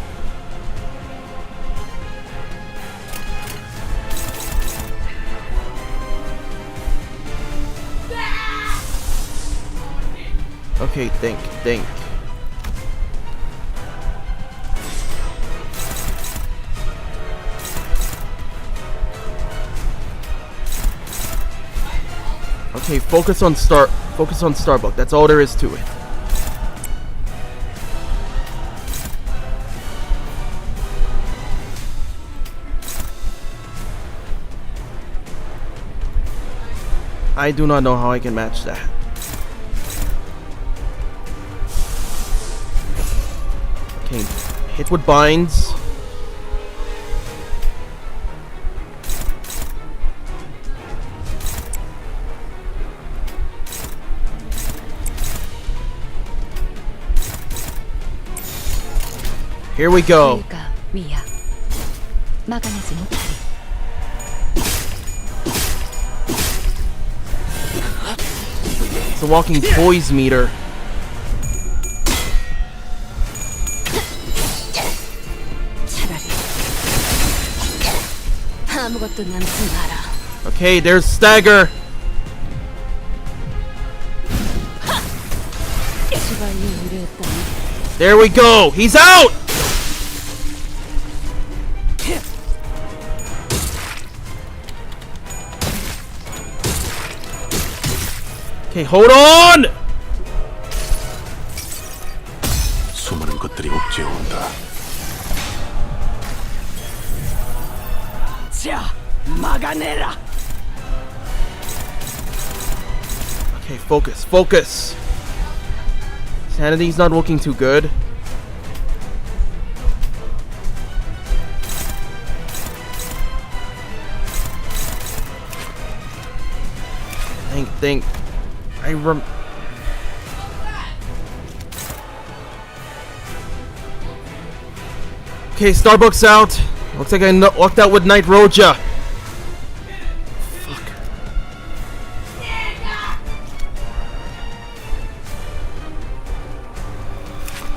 Okay, think. Okay, focus on Starbuck. That's all there is to it. I do not know how I can match that. Okay, hit with binds. Here we go. 불가 위야. 막아내지 못하리. It's a walking poise meter. 차라리 아무것도 남지 마라. Okay, there's stagger. 시발이 우려했다니. There we go. He's out. Okay, hold on. 수많은 것들이 옥죄어 온다. 자, 막아내라. Okay, focus. Sanity's not looking too good. Think. Okay, Starbucks out. Looks like I lucked out with Night Roja. Fuck.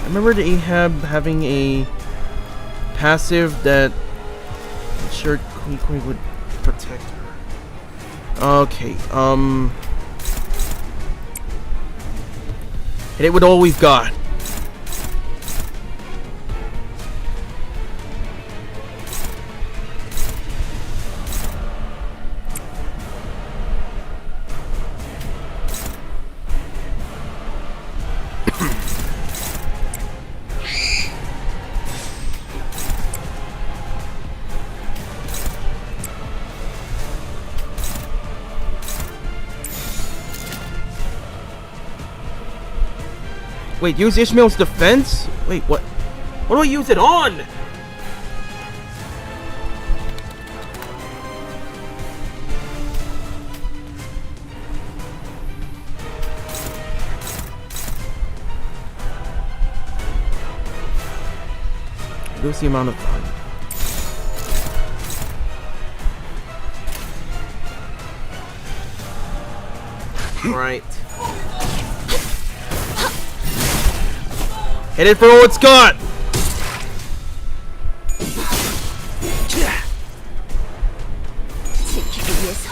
I remembered Ahab having a passive that I'm sure Queen would protect her. Okay, hit it with all we've got. Wait, use Ishmael's defense? Wait, what? What do I use it on? Reduce the amount of time. Right. Hit it for all it's got! 지키기 위해서.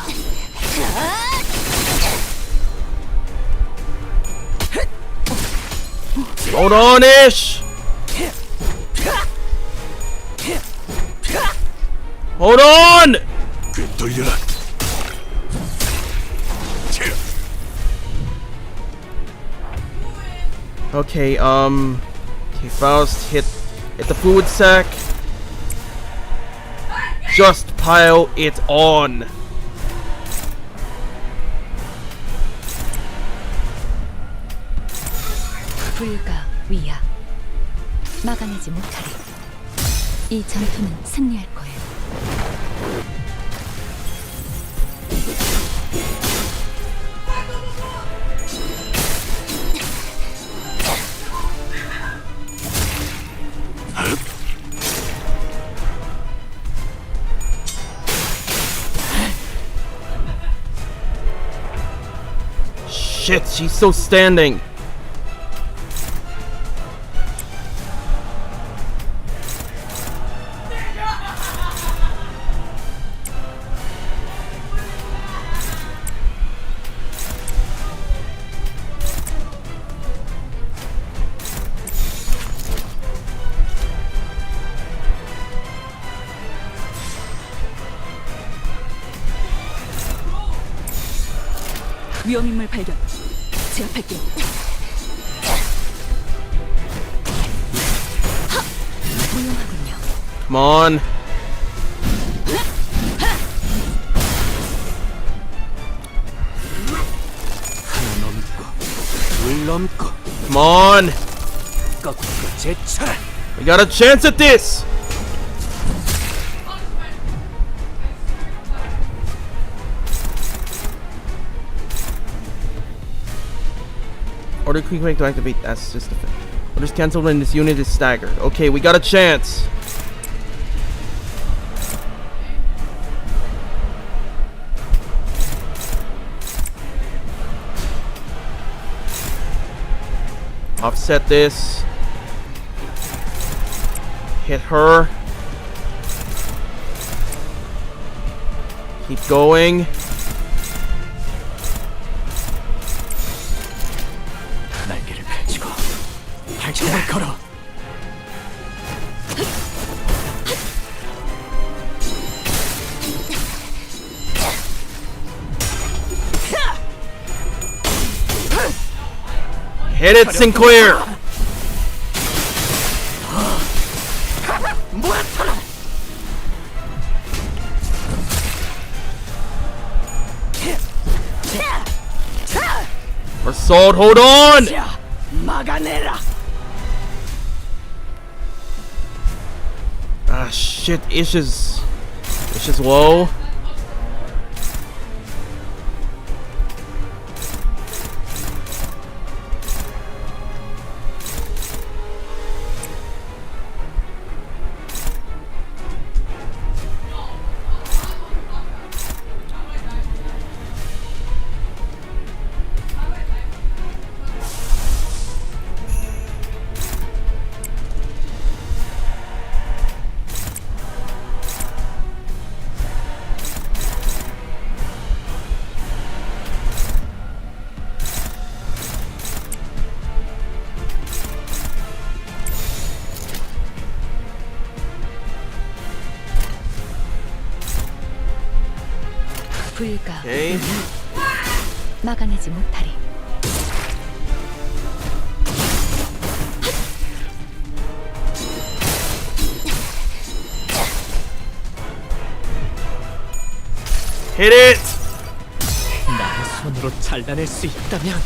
Hold on, Ish! Hold on! 꿰뚫려라. Okay, okay, Faust, hit the fluid sack. Just pile it on. 불가 위야. 막아내지 못하리. 이 전투는 승리할 거예요. Shit, she's still standing. 위험인물 발견. 제압할게. 훌륭하군요. Come on. 하나 넘고 둘 넘고 Come on. 꺾고 제쳐라. We got a chance at this. Order quick to activate. That's just a thing. Orders cancelled when this unit is staggered. Okay, we got a chance. Offset this. Hit her. Keep going. 날개를 펼치고 발전을 걸어. Hit it, Sinclair. Assault, hold on! 막아내라. Ah, shit, Ishy's low. 불가. Okay. 막아내지 못하리. Hit it! 나의 손으로 잘라낼 수 있다면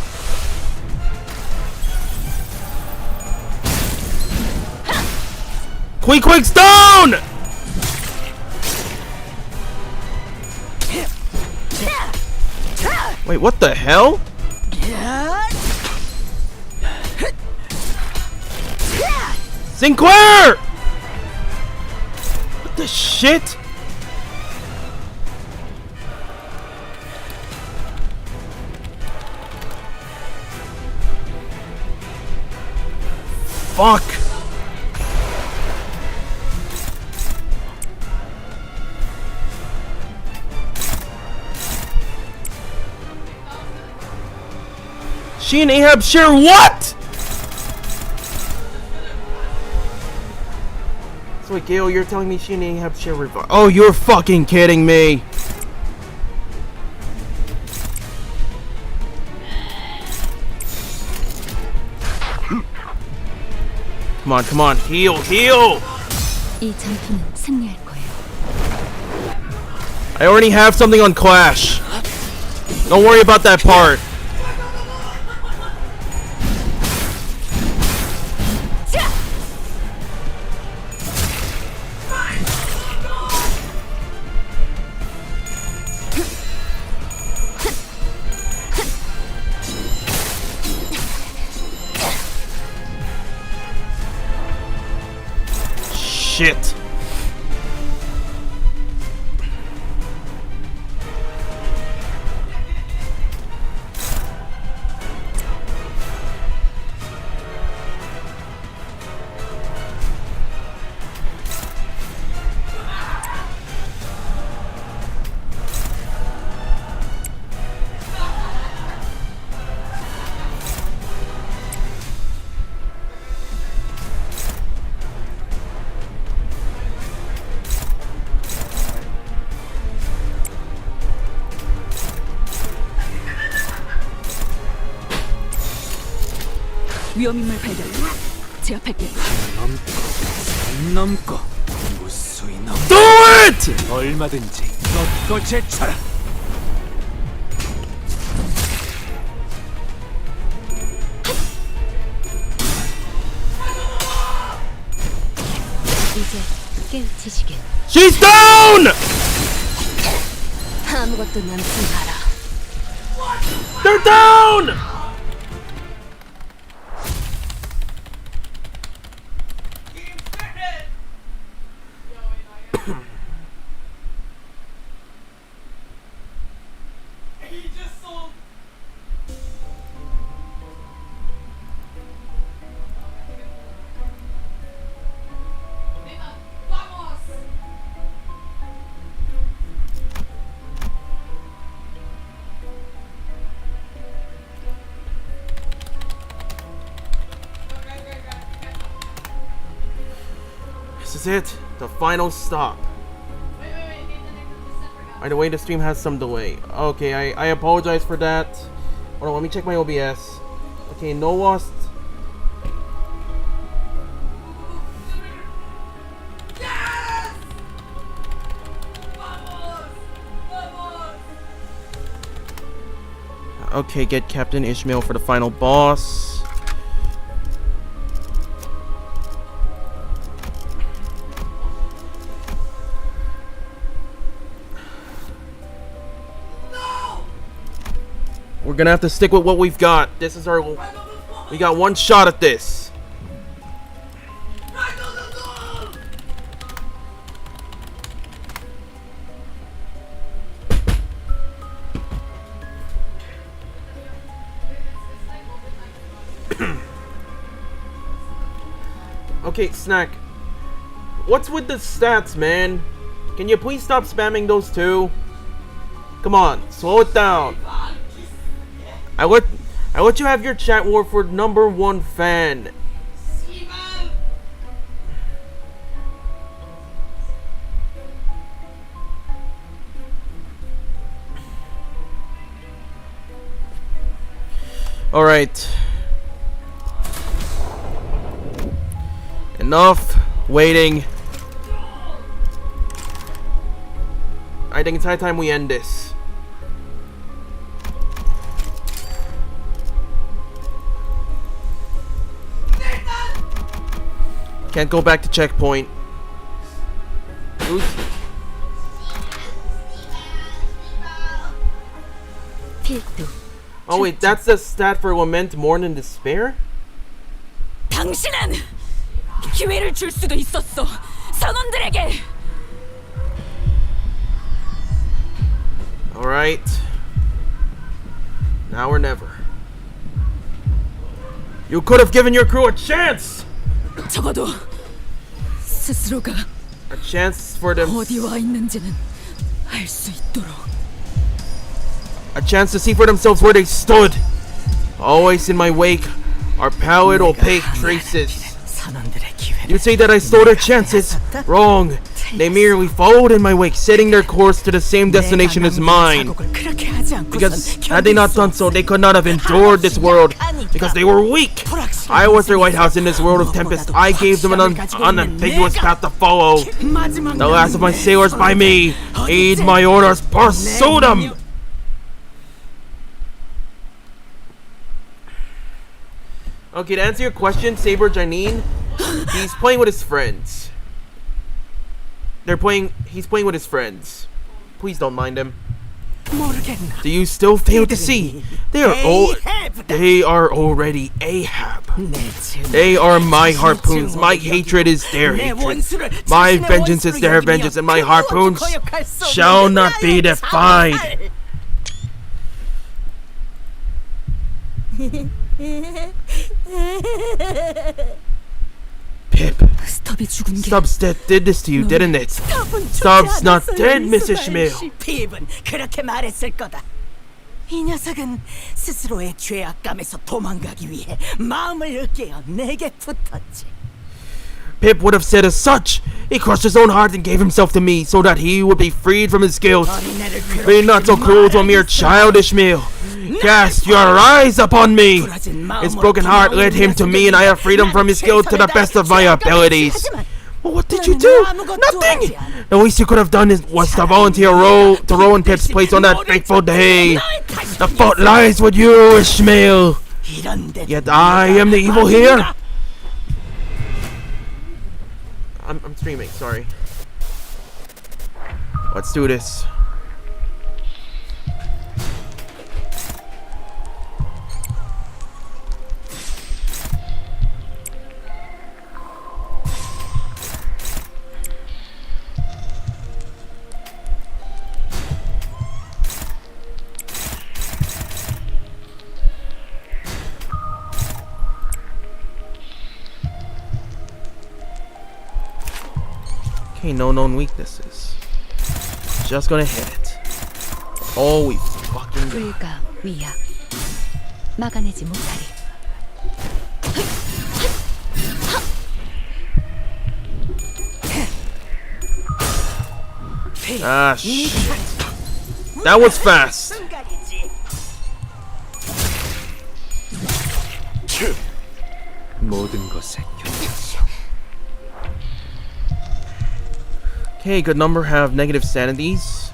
Quick stone! Wait, what the hell? Sinclair! What the shit? Fuck! She and Ahab share what? So wait, Gale, you're telling me she and Ahab share revive? Oh, you're fucking kidding me! Come on, heal! 이 전투는 승리할 거예요. I already have something on Clash. Don't worry about that part. Shit. 위험인물 발견. 제압할게요. 선 넘고 무수히 넘고 Do it! 얼마든지 꺾고 제쳐라. 이제 깨우치시길. She's down! 아무것도 남지 마라. They're down! This is it, the final stop. By the way, the stream has some delay. Okay, I apologize for that. Hold on, let me check my OBS. Okay, no lost. Okay, get Captain Ishmael for the final boss. We're gonna have to stick with what we've got. This is our... We got one shot at this. Okay, Snack. What's with the stats, man? Can you please stop spamming those two? Come on, slow it down. I let you have your chat war for #1 fan. Alright. Enough waiting. I think it's high time we end this. Can't go back to checkpoint. Oops. Oh wait, that's the stat for lament, mourn, and despair? 당신은 기회를 줄 수도 있었어. 선원들에게. Alright. Now or never. You could have given your crew a chance! 적어도 스스로가 A chance for them. 어디 와 있는지는 알 수 있도록. A chance to see for themselves where they stood. Always in my wake are pallid, opaque traces. You say that I stole their chances. Wrong. They merely followed in my wake, setting their course to the same destination as mine. Because had they not done so, they could not have endured this world. Because they were weak. I was their lighthouse in this world of tempest. I gave them an unambiguous path to follow. The last of my sailors by me. Heed my orders. Pursue them. Okay, to answer your question, Saber Janine, he's playing with his friends. He's playing with his friends. Please don't mind him. Do you still fail to see? They are already Ahab. They are my harpoons. My hatred is their hatred. My vengeance is their vengeance, and my harpoons shall not be defied. Pip, Stubbs did this to you, didn't it? Stubbs not dead, Miss Ishmael. 핍은 그렇게 말했을 거다. 이 녀석은 스스로의 죄악감에서 도망가기 위해 마음을 으깨어 내게 붙었지. Pip would have said as such. He crushed his own heart and gave himself to me so that he would be freed from his guilt. Be not so cruel to a mere child, Ishmael. Cast your eyes upon me! His broken heart led him to me, and I have freedom from his guilt to the best of my abilities. Well, what did you do? Nothing! The least you could have done was to volunteer to row in Pip's place on that fateful day. The fault lies with you, Ishmael. Yet I am the evil here. I'm streaming, sorry. Let's do this. Okay, no known weaknesses. Just gonna hit it. All we fucking got. 불가 위약 막아내지 못하리. Ah, shit. That was fast. 모든 것에 견뎠어. Okay, good number have negative sanities.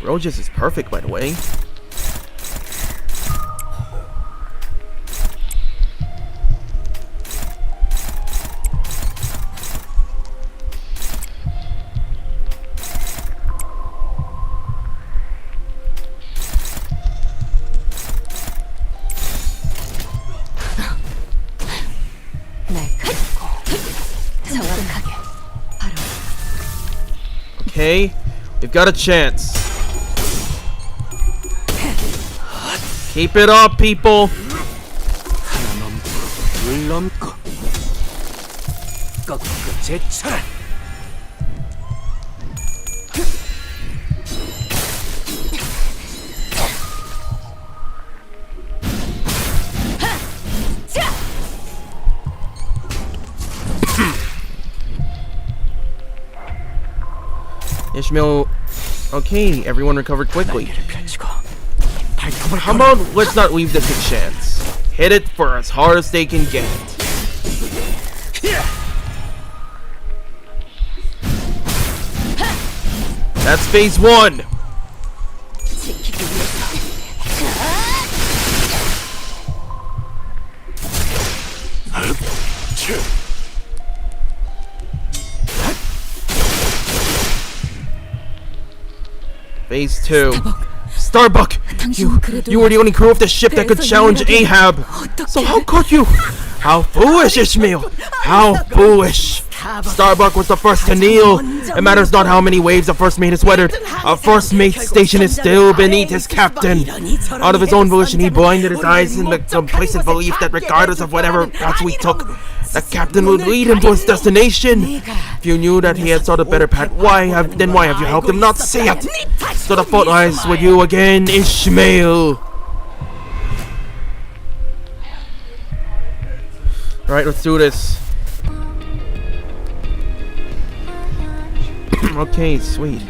Rojas is perfect, by the way. Okay, we've got a chance. Keep it up, people. 하나 넘고 둘 넘고 꺾어 제쳐라. Ishmael, okay, everyone recovered quickly. How about let's not leave this a chance. Hit it for as hard as they can get it. That's phase 1. Phase 2. Starbuck! You were the only crew of the ship that could challenge Ahab! So how could you? How foolish, Ishmael! How foolish! Starbuck was the first to kneel! It matters not how many waves a first mate has weathered. A first mate's station is still beneath his captain! Out of his own volition, he blinded his eyes in the complacent belief that regardless of whatever path we took, the captain would lead him to his destination. If you knew that he had sought a better path, why have you helped him not see it? So the fault lies with you again, Ishmael. Alright, let's do this. Okay, sweet.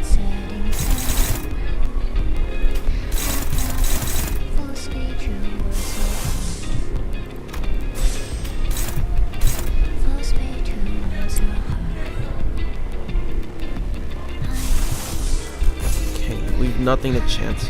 Leave nothing to chance.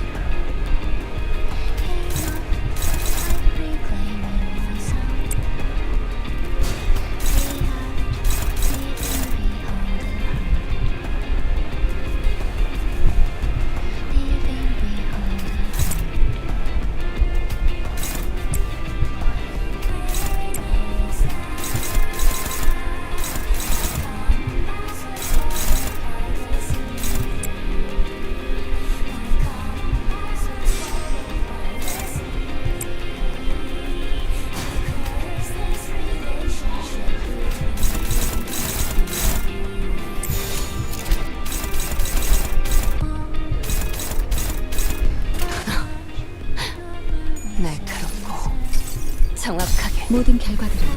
정확하게 모든 결과들은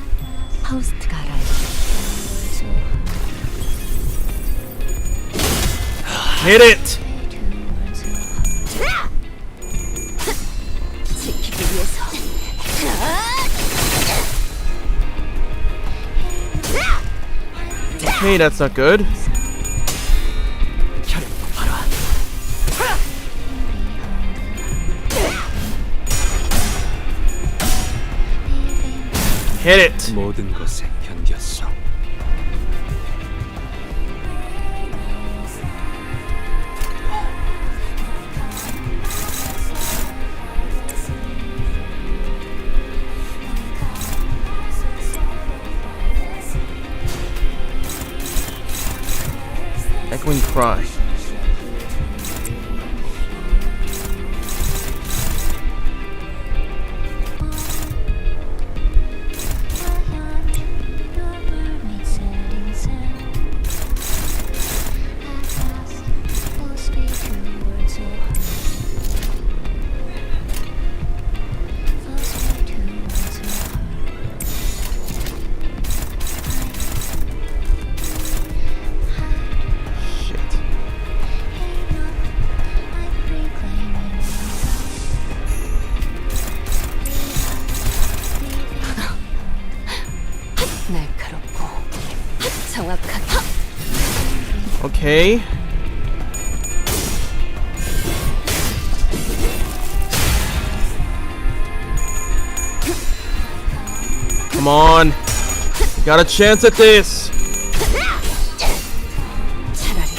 파우스트가 알아요. Hit it! Hey, that's not good. 혈액 봐라. Hit it. 모든 것에 견뎠어. Echoing cry. 날카롭고 정확하게. Okay. Come on. Got a chance at this. 차라리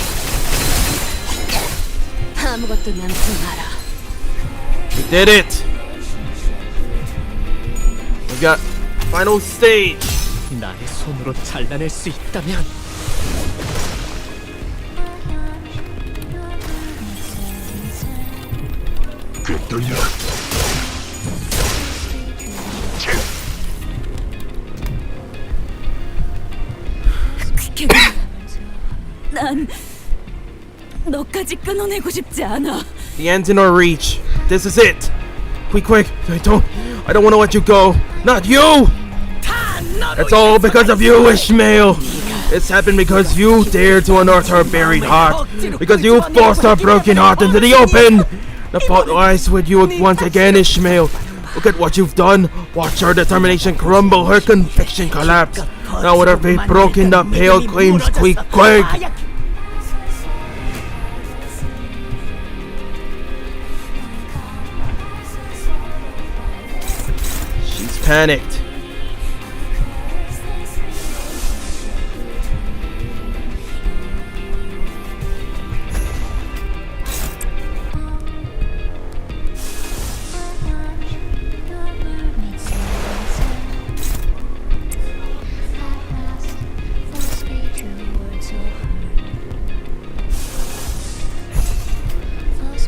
아무것도 남지 마라. We did it. We got final stage. 나의 손으로 잘라낼 수 있다면 꿰뚫려. 난 너까지 끊어내고 싶지 않아. The end's in our reach. This is it. Quick. I don't want to let you go. Not you. It's all because of you, Ishmael. It's happened because you dared to unearth her buried heart. Because you forced her broken heart into the open. The pot lies with you once again, Ishmael. Look at what you've done. Watch her determination crumble, her conviction collapse. Now with her faith broken, the pale claims quake. She's panicked.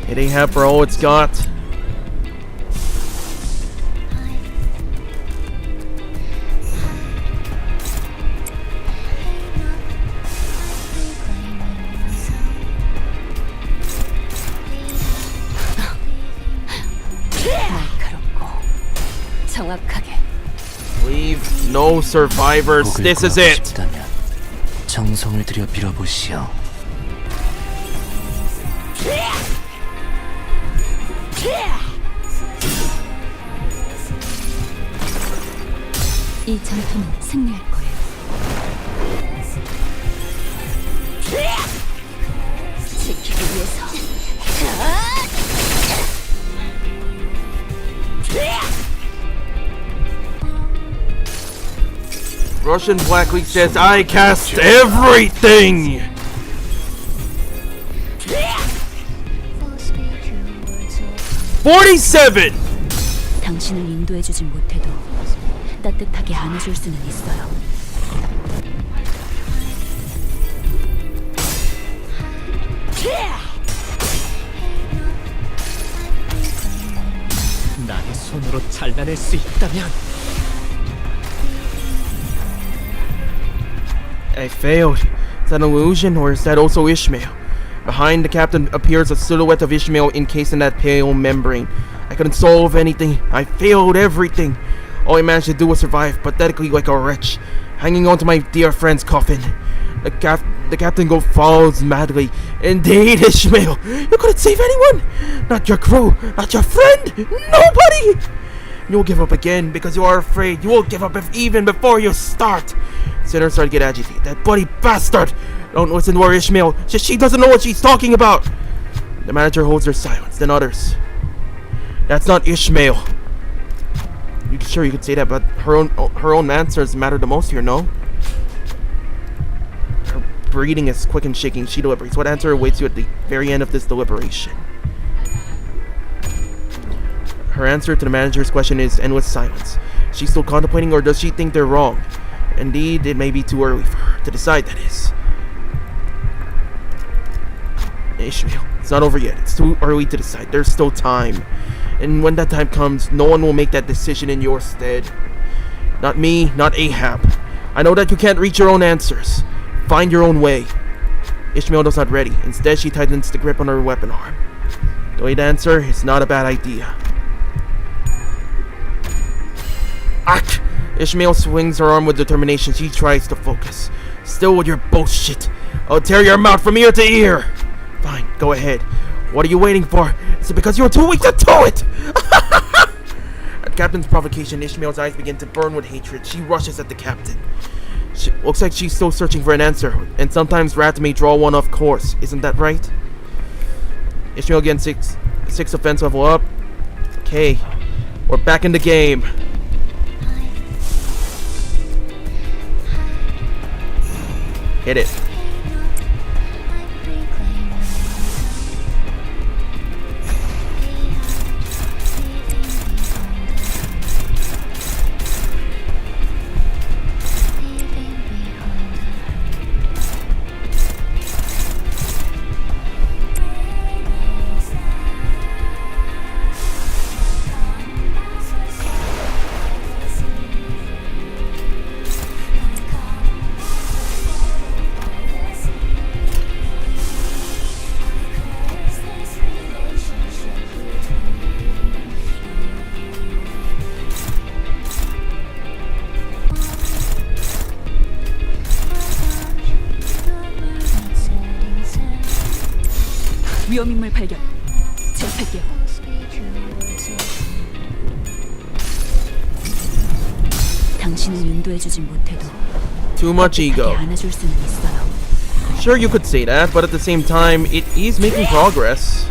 It ain't half for all it's got. 날카롭고 정확하게. Leave no survivors. This is it. 싶다면 정성을 들여 빌어보시오. 이 전투는 승리할 거예요. 지키기 위해서. Russian Black League says I cast everything. (47) 당신을 인도해주진 못해도 따뜻하게 안아줄 수는 있어요. 나의 손으로 잘라낼 수 있다면 I failed. Is that an illusion or is that also Ishmael? Behind the captain appears a silhouette of Ishmael encased in that pale membrane. I couldn't solve anything. I failed everything. All I managed to do was survive, pathetically like a wretch, hanging on to my dear friend's coffin. The captain falls madly. Indeed, Ishmael, you couldn't save anyone. Not your crew, not your friend, nobody. You'll give up again because you are afraid. You will give up even before you start. Sinner started to get agitated. That bloody bastard! Don't listen to her, Ishmael. She doesn't know what she's talking about. The manager holds her silence. Then utters, "That's not Ishmael." Sure, you could say that, but her own answers matter the most here, no? Her breathing is quick and shaking. She deliberates. What answer awaits you at the very end of this deliberation? Her answer to the manager's question is endless silence. She's still contemplating, or does she think they're wrong? Indeed, it may be too early for her to decide, that is. Ishmael, it's not over yet. It's too early to decide. There's still time. And when that time comes, no one will make that decision in your stead. Not me, not Ahab. I know that you can't reach your own answers. Find your own way. Ishmael is not ready. Instead, she tightens the grip on her weapon arm. The way to answer is not a bad idea. Ack! Ishmael swings her arm with determination. She tries to focus. Still with your bullshit. I'll tear your mouth from ear to ear. Fine, go ahead. What are you waiting for? Is it because you're too weak to do it? At Captain's provocation, Ishmael's eyes begin to burn with hatred. She rushes at the captain. She looks like she's still searching for an answer, and sometimes rats may draw one off course. Isn't that right? Ishmael again, six offense level up. Okay, we're back in the game. Hit it. 위험인물 발견. 제압할게요. 당신은 인도해주진 못해도 Too much ego. 안아줄 수는 있어요. Sure, you could say that, but at the same time, it is making progress.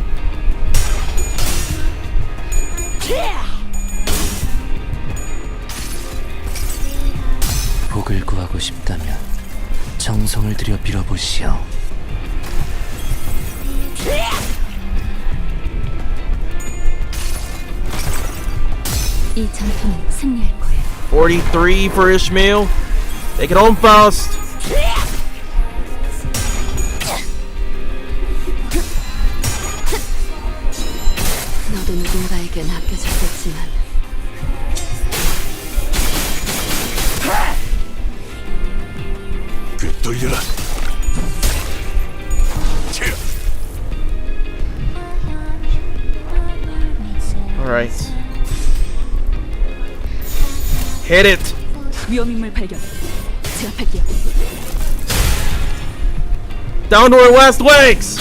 복을 구하고 싶다면 정성을 들여 빌어보시오. 이 전투는 승리할 거예요. 43 for Ishmael. Take it home, Faust. 너도 누군가에게 맡겨졌겠지만 꿰뚫려라. All right. Hit it. 위험인물 발견. 제압할게요. Down to her last legs.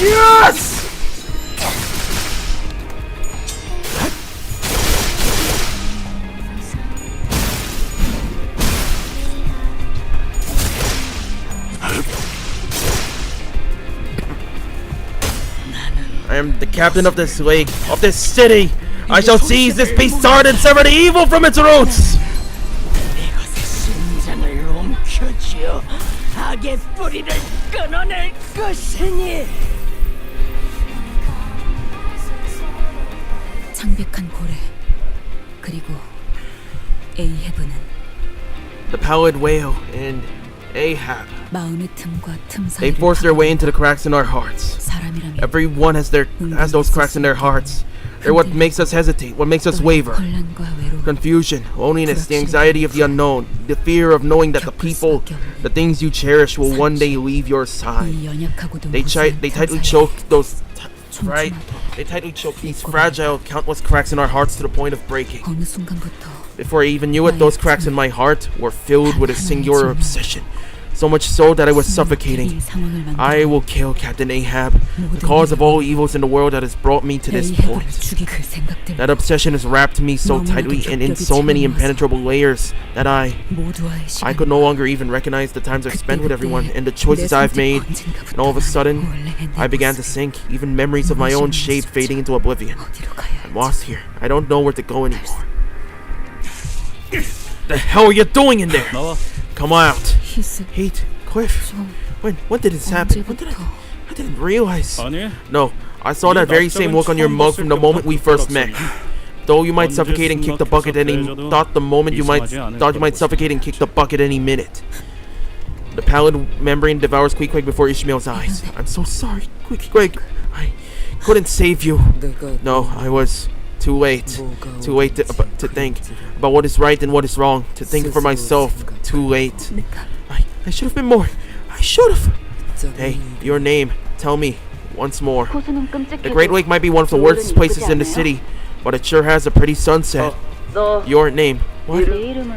Yes! I am the captain of this lake, of this city. I shall seize this beast's heart and sever the evil from its roots. 이것의 심장을 움켜쥐어 악의 뿌리를 끊어낼 것이니. 창백한 고래 그리고 에이헤브는 The pallid whale and Ahab. 마음의 틈과 틈 They 사이를 force their way into the cracks in our hearts. 사람이라면 Everyone has those cracks in their hearts. They're what makes us hesitate, what makes us waver. 혼란과 외로움 Confusion, loneliness, the anxiety of the unknown, the fear of knowing that the people, the things you cherish will one day leave your side. 이 연약하고도 They tightly choke these fragile, countless cracks in our hearts to the point of breaking. 어느 순간부터 Before I even knew it, those cracks in my heart were filled with a singular obsession so much so that I was 이 suffocating. 상황을 만들어 I will kill Captain Ahab, the cause of all evils in the world that has brought me to this 에이헤브를 point. 죽일 그 생각 때문에 That obsession has wrapped me so tightly and in so many impenetrable layers that I 모두와의 시간 could no longer even recognize the times I've spent with everyone and the choices I've made. And all of a sudden, I began to sink, even memories of my own shape fading into oblivion. 어디로 가야 I'm lost here. I don't know where to go anymore. The hell are you doing in there? 나와. Come out. 히스 Heat, Cliff. When did this happen? When did I didn't realize. 아니, No, I saw that very same look on your mug from the moment we first met. Though you might suffocate and kick the bucket thought you might suffocate and kick the bucket any minute. The pallid membrane devours Queequeg before Ishmael's eyes. I'm so sorry, Queequeg. I couldn't save you. No, I was too late. Too late to think about what is right and what is wrong. To think for myself. Too late. I should have been more. I should have. Hey, your name. Tell me once more. The Great Lake might be one of the worst places in the city, but it sure has a pretty sunset. Your name. What?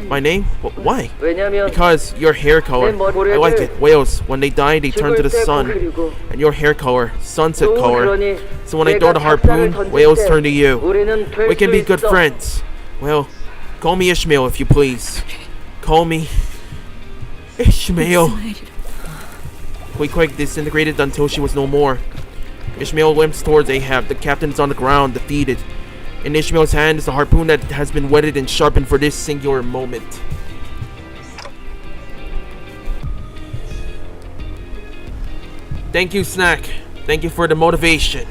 My name? Why? Because your hair color. I like it. Whales, when they die, they turn to the sun. And your hair color, sunset color. So when I throw the harpoon, whales turn to you. We can be good friends. Well, call me Ishmael if you please. Call me Ishmael. Queequeg disintegrated until she was no more. Ishmael limps towards Ahab. The captain is on the ground, defeated. In Ishmael's hand is the harpoon that has been whetted and sharpened for this singular moment. Thank you, Snack. Thank you for the motivation.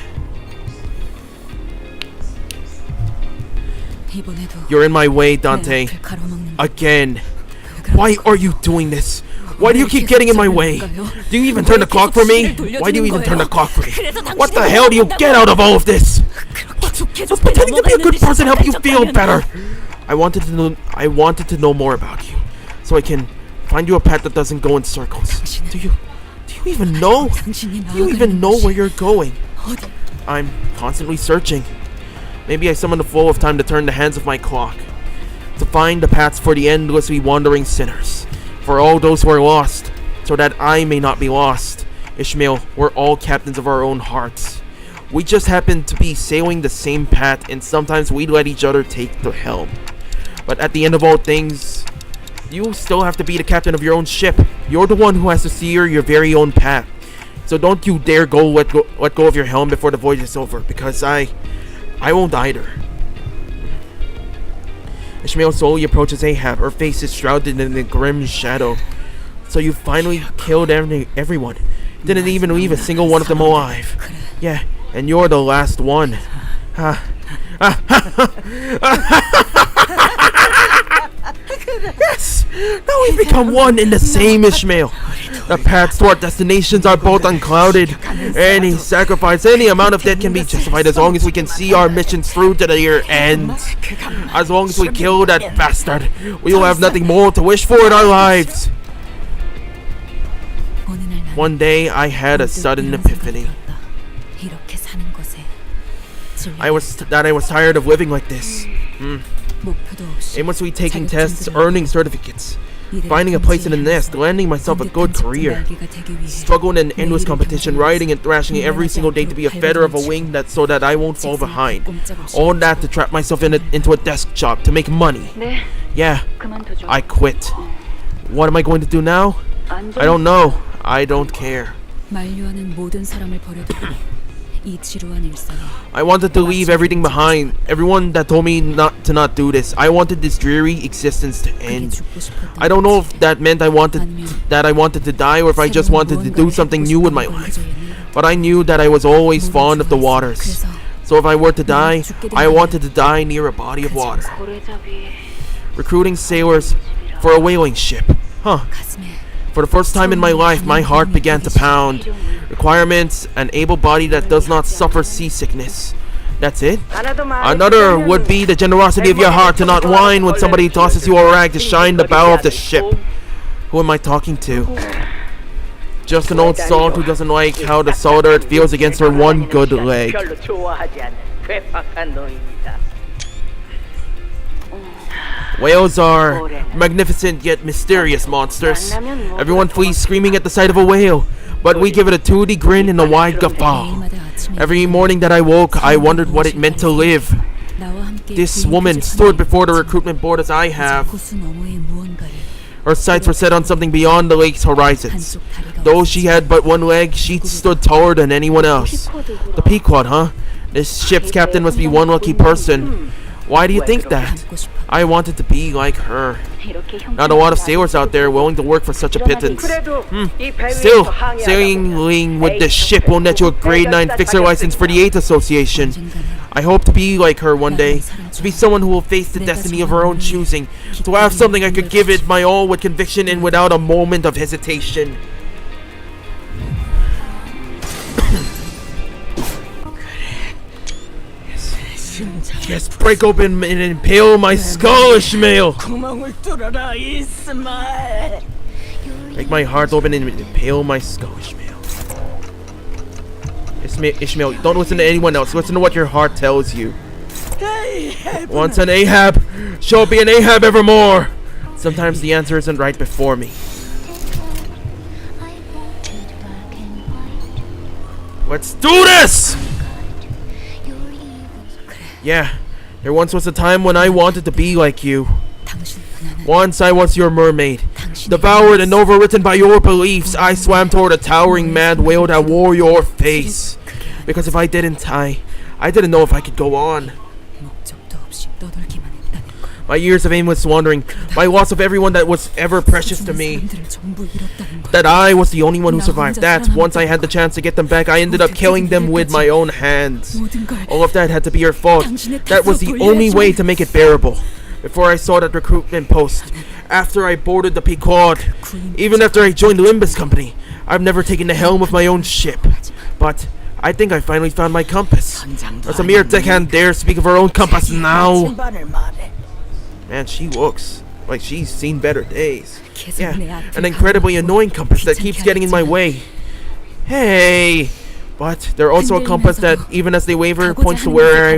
이번에도 You're in my way, 내 Dante. 앞을 가로막는 Again. Why are you doing this? Why do you keep getting in my way? Do you even turn the clock for me? Why do you even turn the clock for me? What the hell do you get out of all of this? Does pretending to be a good person help you feel better? I wanted to know more about you, so I can find you a path that doesn't go in circles. Do you even know? Do you even know where you're going? I'm constantly searching. Maybe I summon the flow of time to turn the hands of my clock, to find the paths for the endlessly wandering sinners, for all those who are lost, so that I may not be lost. Ishmael, we're all captains of our own hearts. We just happen to be sailing the same path, and sometimes we let each other take the helm. But at the end of all things, you still have to be the captain of your own ship. You're the one who has to steer your very own path. So don't you dare let go of your helm before the voyage is over, because I won't either. Ishmael slowly approaches Ahab. Her face is shrouded in a grim shadow. So you finally killed everyone. Didn't even leave a single one of them alive. Yeah, and you're the last one. Yes! Now we've become one in the same, Ishmael. The paths to our destinations are both unclouded. Any sacrifice, any amount of death can be justified as long as we can see our missions through to their end. As long as we kill that bastard, we will have nothing more to wish for in our lives. One day, I had a sudden epiphany. 이렇게 사는 것에 I was tired of living like this. 목표도 없이 Aimlessly taking tests, earning certificates, finding a place in the nest, landing myself a good career, struggling in endless competition, riding and thrashing every single day to be a feather of a wing so that I won't fall behind. All that to trap myself into a desk job to make money. Yeah, I quit. What am I going to do now? I don't know. I don't care. 만류하는 모든 사람을 버려두고 이 지루한 일상에 I wanted to leave everything behind. Everyone that told me not to do this. I wanted this dreary existence to end. 죽고 싶었던 I don't know if that meant I wanted to die or if I just wanted to do something new with my life. But I knew that I was always fond of the waters. So if I were to die, I wanted to die near a body of water. Recruiting sailors for a whaling ship. Huh. 가슴에 For the first time in my life, my heart began to pound. Requirements: an able body that does not suffer seasickness. That's it? Another would be the generosity of your heart to not whine when somebody tosses you a rag to shine the bow of the ship. Who am I talking to? Just an old salt who doesn't like how the salt earth feels against her one good leg. Whales are magnificent yet mysterious monsters. Everyone flees screaming at the sight of a whale, but we give it a 2D grin and a wide guffaw. Every morning that I woke, I wondered what it meant to live. This woman stood before the recruitment board as I have. Her sights were set on something beyond the lake's horizons. Though she had but one leg, she stood taller than anyone else. The Pequod, huh? This ship's captain must be one lucky person. Why do you think that? I wanted to be like her. Not a lot of sailors out there willing to work for such a pittance. Still, sailing with this ship will net you a grade 9 fixer license for the 8th Association. I hope to be like her one day, to be someone who will face the destiny of her own choosing, to have something I could give it my all with conviction and without a moment of hesitation. Yes, break open and impale my skull, Ishmael! Make my heart open and impale my skull, Ishmael. Ishmael, don't listen to anyone else. Listen to what your heart tells you. Once an Ahab, shall be an Ahab evermore. Sometimes the answer isn't right before me. Let's do this! Yeah, there once was a time when I wanted to be like you. Once I was your mermaid. Devoured and overwritten by your beliefs, I swam toward a towering mad whale that wore your face. Because if I didn't, I didn't know if I could go on. My years of aimless wandering, my loss of everyone that was ever precious to me. That I was the only one who survived. That, once I had the chance to get them back, I ended up killing them with my own hands. All of that had to be your fault. That was the only way to make it bearable. Before I saw that recruitment post, after I boarded the Pequod, even after I joined the Limbus company, I've never taken the helm of my own ship. But I think I finally found my compass. As a mere deckhand dare speak of her own compass now. Man, she looks like she's seen better days. Yeah, an incredibly annoying compass that keeps getting in my way. Hey! But they're also a compass that, even as they waver, points to where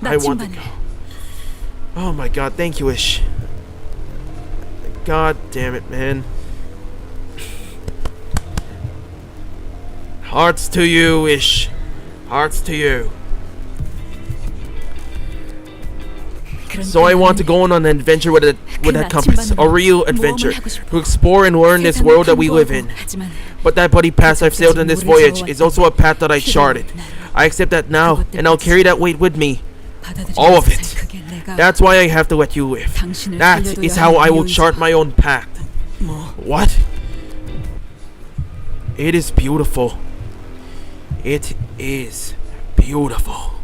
I want to go. Oh my god, thank you, Ish. God damn it, man. Hearts to you, Ish. Hearts to you. So I want to go on an adventure with that compass, a real adventure, to explore and learn this world that we live in. But that bloody path I've sailed on this voyage is also a path that I charted. I accept that now, and I'll carry that weight with me. All of it. That's why I have to let you live. That is how I will chart my own path. What? It is beautiful. It is beautiful.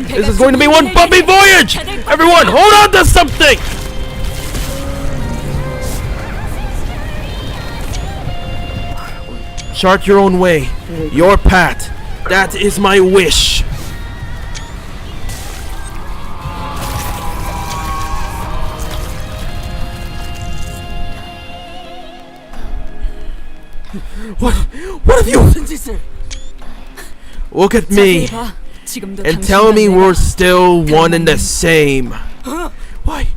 This is going to be one bumpy voyage! Everyone, hold on to something! Chart your own way, your path. That is my wish. What have you? Look at me. And tell me we're still one and the same. Why?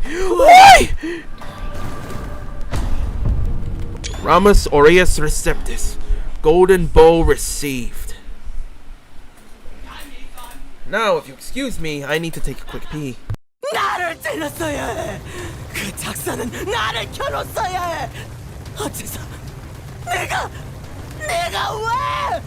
Ramus aureus receptus. Golden bow received. Now, if you excuse me, I need to take a quick pee. 나를 때렸어야 해. 그 작사는 나를 켜놓았어야 해. 어째서 내가 왜?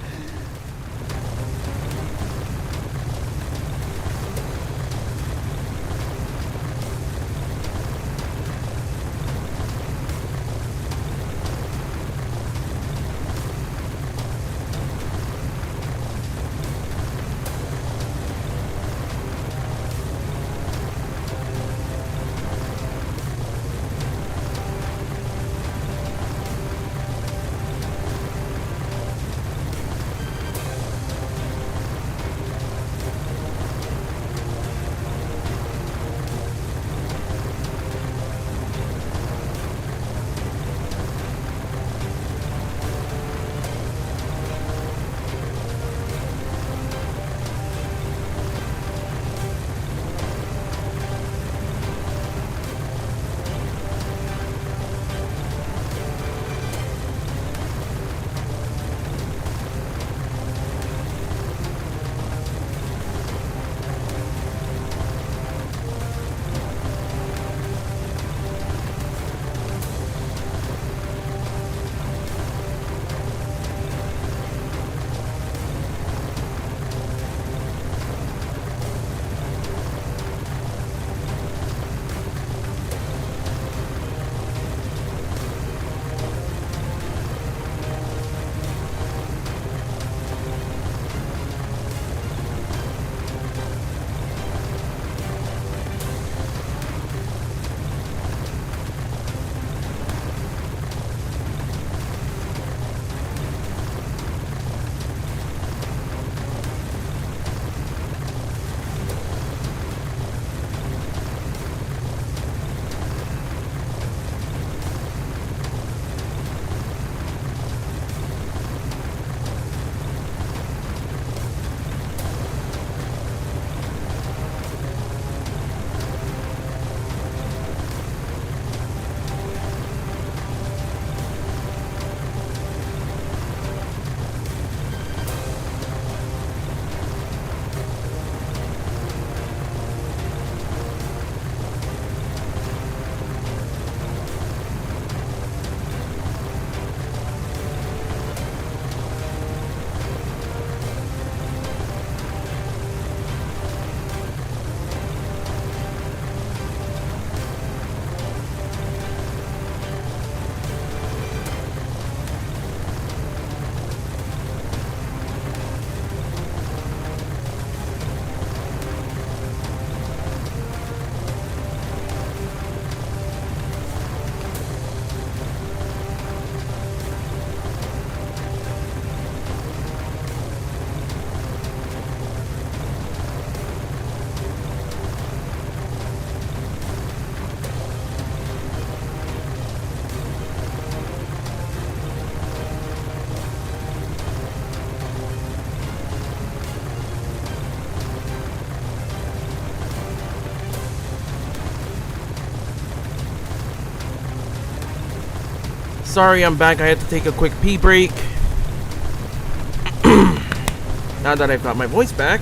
sorry, I'm back. I had to take a quick pee break. Now that I've got my voice back.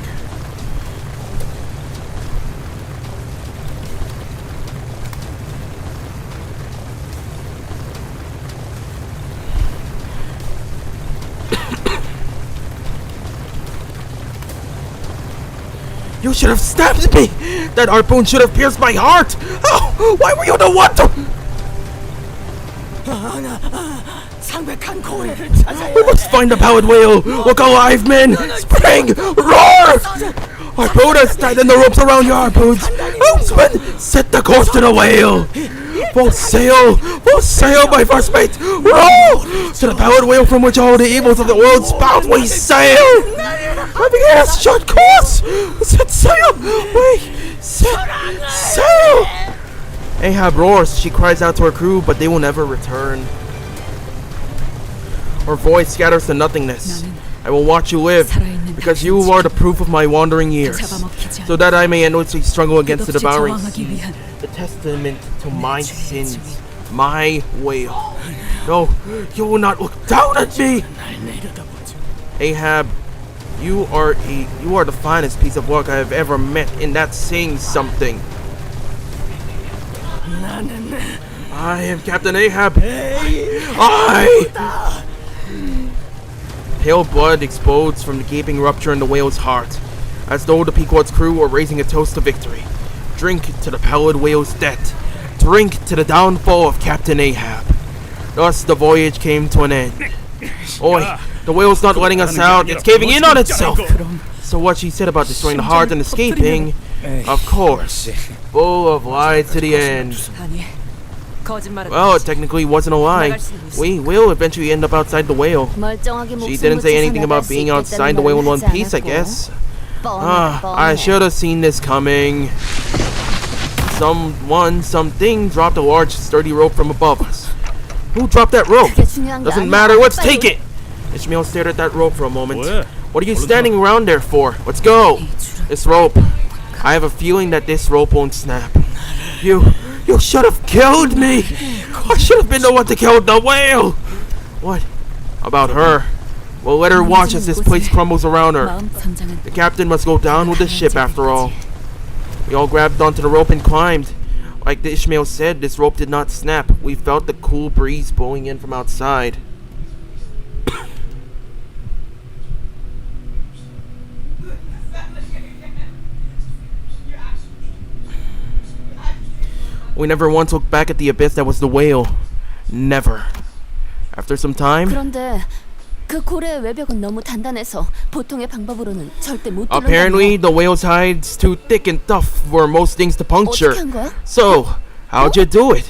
You should have stabbed me! That harpoon should have pierced my heart! Oh, why were you the one to... We must find the powered whale! Look alive, men! Spring! Roar! Harpoon has tightened the ropes around your harpoons! Helmsman, set the course to the whale! We'll sail, my first mate! Row! To the powered whale from which all the evils of the world spout, we sail! Having ass short course! Set sail! Set sail! Ahab roars. She cries out to her crew, but they will never return. Her voice scatters to nothingness. I will watch you live, because you are the proof of my wandering years, so that I may endlessly struggle against the devouring sea, the testament to my sins, my whale. No, you will not look down at me! Ahab, you are the finest piece of work I have ever met, and that's saying something. I am Captain Ahab. Pale blood explodes from the gaping rupture in the whale's heart, as though the Pequod's crew were raising a toast to victory. Drink to the pallid whale's death. Drink to the downfall of Captain Ahab. Thus the voyage came to an end. Oi, the whale's not letting us out. It's caving in on itself. So what she said about destroying the heart and escaping, of course, full of lies to the end. Well, it technically wasn't a lie. We will eventually end up outside the whale. She didn't say anything about being outside the whale in one piece, I guess. I should have seen this coming. Something dropped a large, sturdy rope from above us. Who dropped that rope? Doesn't matter, let's take it! Ishmael stared at that rope for a moment. What are you standing around there for? Let's go! This rope. I have a feeling that this rope won't snap. You should have killed me! I should have been the one to kill the whale! What about her? We'll let her watch as this place crumbles around her. The captain must go down with the ship after all. We all grabbed onto the rope and climbed. Like the Ishmael said, this rope did not snap. We felt the cool breeze blowing in from outside. We never once looked back at the abyss that was the whale. Never. After some time, apparently the whale's hide's too thick and tough for most things to puncture. So, how'd you do it?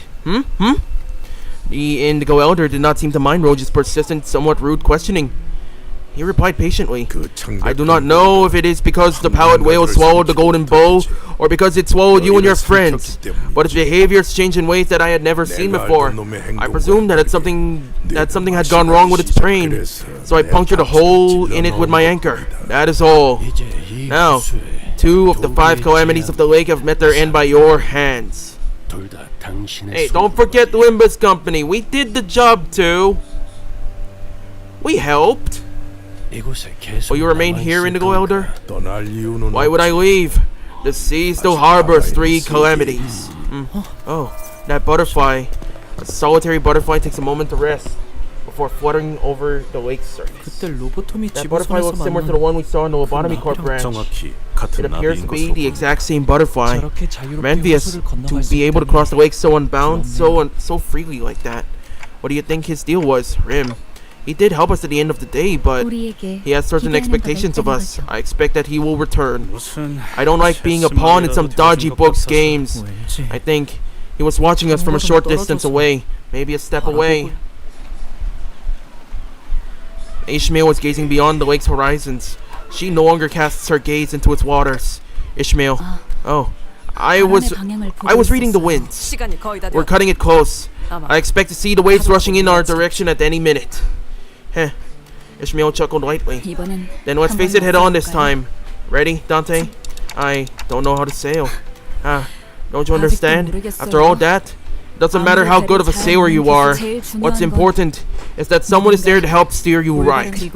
The Indigo Elder did not seem to mind Roge's persistent, somewhat rude questioning. He replied patiently, I do not know if it is because the pallid whale swallowed the golden bowl, or because it swallowed you and your friends, but its behaviors changed in ways that I had never seen before. I presume that something had gone wrong with its brain, so I punctured a hole in it with my anchor. That is all. Now, 2 of the 5 calamities of the lake have met their end by your hands. Hey, don't forget the Limbus company. We did the job too. We helped. Will you remain here, Indigo Elder? Why would I leave? The sea still harbors 3 calamities. Oh, that butterfly. A solitary butterfly takes a moment to rest before fluttering over the lake's surface. That butterfly looks similar to the one we saw in the Lobotomy Corp branch. It appears to be the exact same butterfly. I'm envious to be able to cross the lake so unbound, so freely like that. What do you think his deal was, Rim? He did help us at the end of the day, but he has certain expectations of us. I expect that he will return. I don't like being a pawn in some dodgy books games. I think he was watching us from a short distance away, maybe a step away. Ishmael was gazing beyond the lake's horizons. She no longer casts her gaze into its waters. Ishmael, I was reading the winds. We're cutting it close. I expect to see the waves rushing in our direction at any minute. Ishmael chuckled lightly. Then let's face it head on this time. Ready, Dante? I don't know how to sail. Don't you understand? After all that, Doesn't matter how good of a sailor you are. What's important is that someone is there to help steer you right.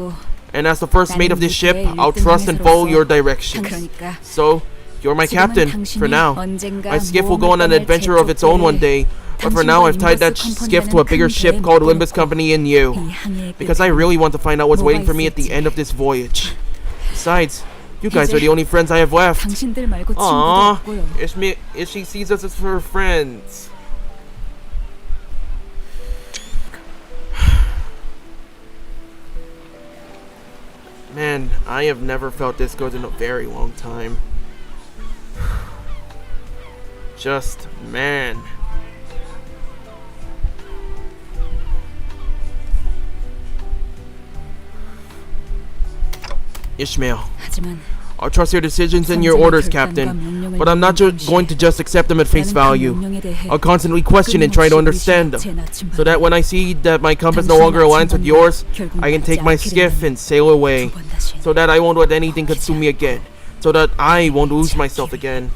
And as the first mate of this ship, I'll trust and follow your directions. So, you're my captain, for now. My skiff will go on an adventure of its own one day, but for now I've tied that skiff to a bigger ship called Limbus Company in you. Because I really want to find out what's waiting for me at the end of this voyage. Besides, you guys are the only friends I have left. Aww, Ishy sees us as her friends. Man, I have never felt this good in a very long time. Just, man. Ishmael, I'll trust your decisions and your orders, Captain, but I'm not going to just accept them at face value. I'll constantly question and try to understand them, so that when I see that my compass no longer aligns with yours, I can take my skiff and sail away, so that I won't let anything consume me again, so that I won't lose myself again.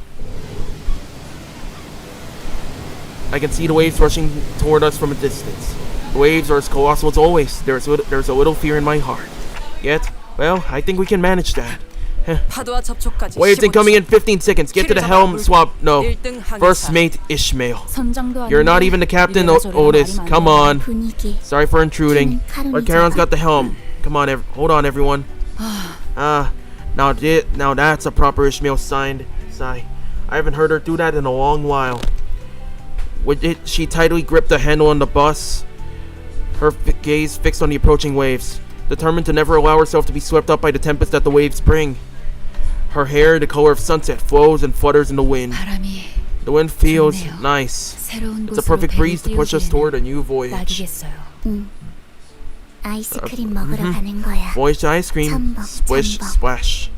I can see the waves rushing toward us from a distance. The waves are as colossal as always. There's a little fear in my heart. Yet, well, I think we can manage that. Waves incoming in 15 seconds. Get to the helm swap. No. First mate Ishmael. You're not even the captain, Otis. Come on. Sorry for intruding. But Charon's got the helm. Come on, hold on, everyone. Now that's a proper Ishmael sigh. I haven't heard her do that in a long while. With it, she tightly gripped the handle on the bus, her gaze fixed on the approaching waves, determined to never allow herself to be swept up by the tempest that the waves bring. Her hair, the color of sunset, flows and flutters in the wind. The wind feels nice. It's a perfect breeze to push us toward a new voyage. Voyage to ice cream. Splish, splash.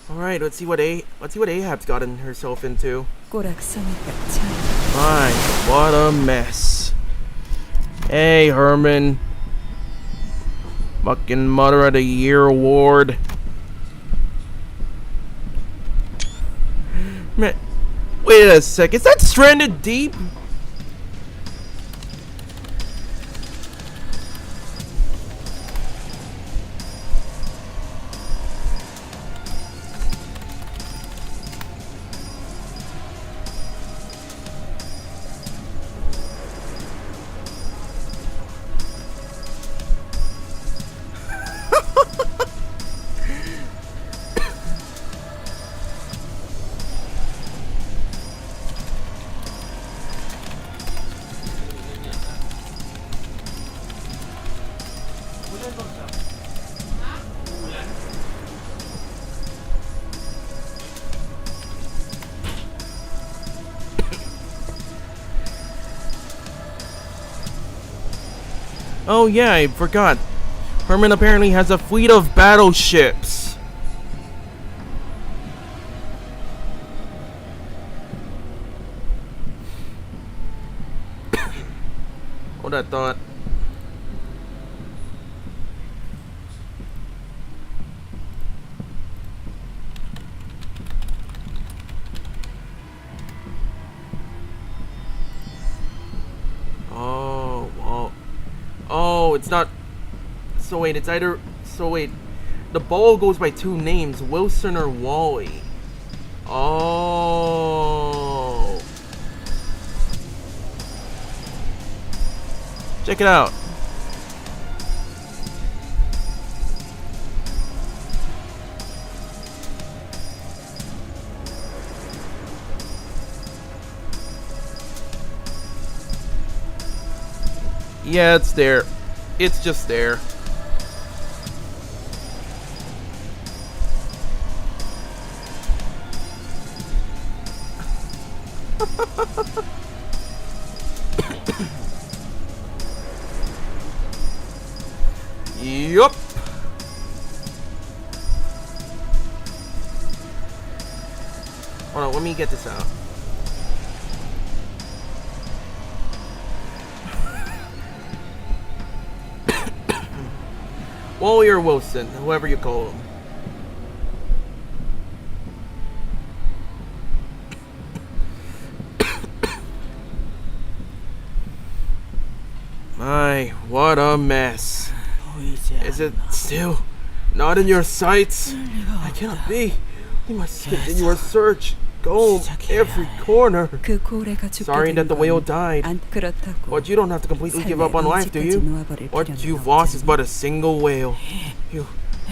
All right, let's see what Ahab's gotten herself into. 꼬락서니까 참. My, what a mess. Hey, Herman. Fucking Mother of the Year award. Man, wait a sec. Is that Stranded Deep? Oh yeah, I forgot. Herman apparently has a fleet of battleships. Hold that thought. Oh, it's not. So wait, it's either. So wait, the ball goes by two names, Wilson or Wally. Oh. Check it out. Yeah, it's there. It's just there. Yup. Hold on, let me get this out. Wally or Wilson, whoever you call him. My, what a mess. Is it still not in your sights? I cannot be. We must continue our search. Go every corner. 그 고래가 죽게 Sorry that the 된 whale 건 died. 안 그렇다고. But you don't have to completely give up on life, do you? What you've lost is but a single whale.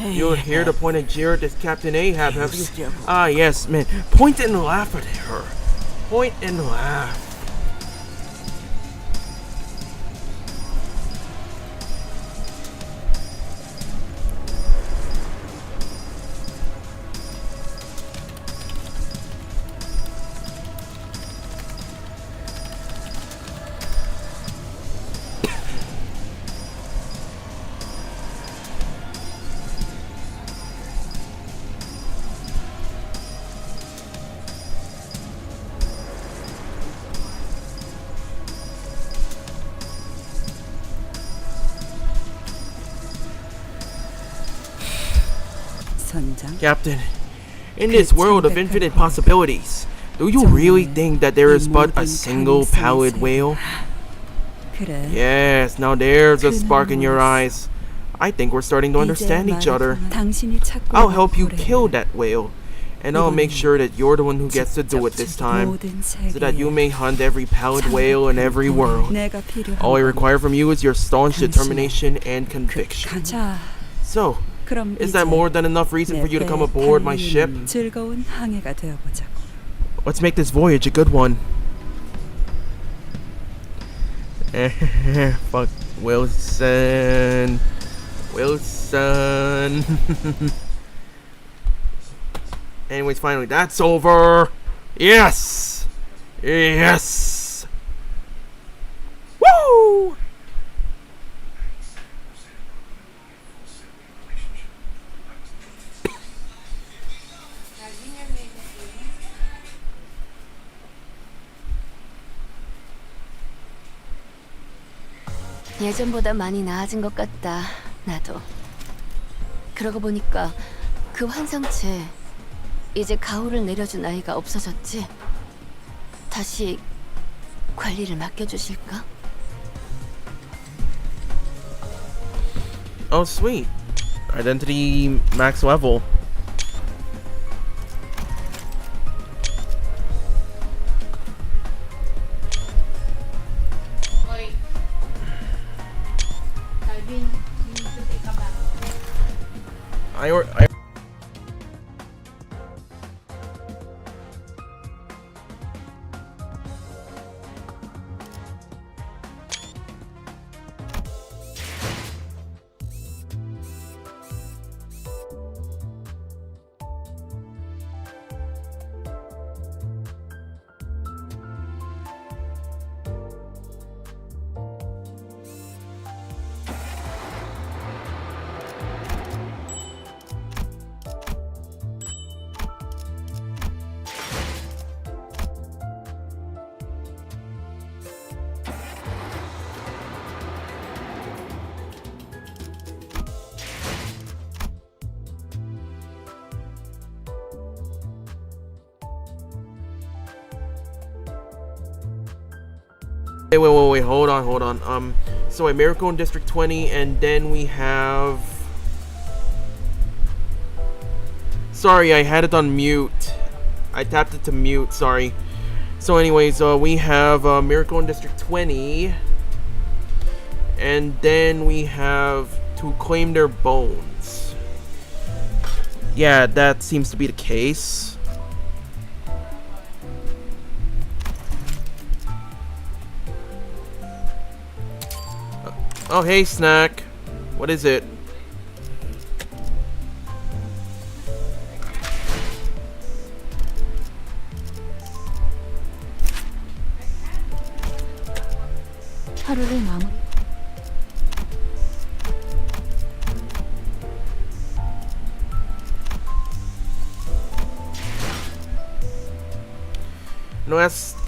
You're here to point a jeer at this Captain Ahab, have you? Ah, yes, man. Point and laugh at her. Point and laugh. Captain, in this world of infinite possibilities, do you really think that there is but a single pallid whale? Yes, now there's a spark in your eyes. I think we're starting to understand each other. I'll help you kill that whale, and I'll make sure that you're the one who gets to do it this time, so that you may hunt every pallid whale in every world. All I require from you is your staunch determination and conviction. So, is that more than enough reason for you to come aboard my ship? Let's make this voyage a good one. Fuck Wilson. Wilson. Anyways, finally, that's over. Yes. Yes. Woo! 예전보다 많이 나아진 것 같다. 나도. 그러고 보니까 그 환상체 이제 가호를 내려준 아이가 없어졌지? 다시 관리를 맡겨주실까? Oh, sweet. Identity max level. I Wait, hold on. So a Miracle in District 20, and then we have... Sorry, I had it on mute. I tapped it to mute, sorry. So anyways, we have Miracle in District 20, and then we have to claim their bones. Yeah, that seems to be the case. Oh, hey, Snack. What is it? 하루를 마무리.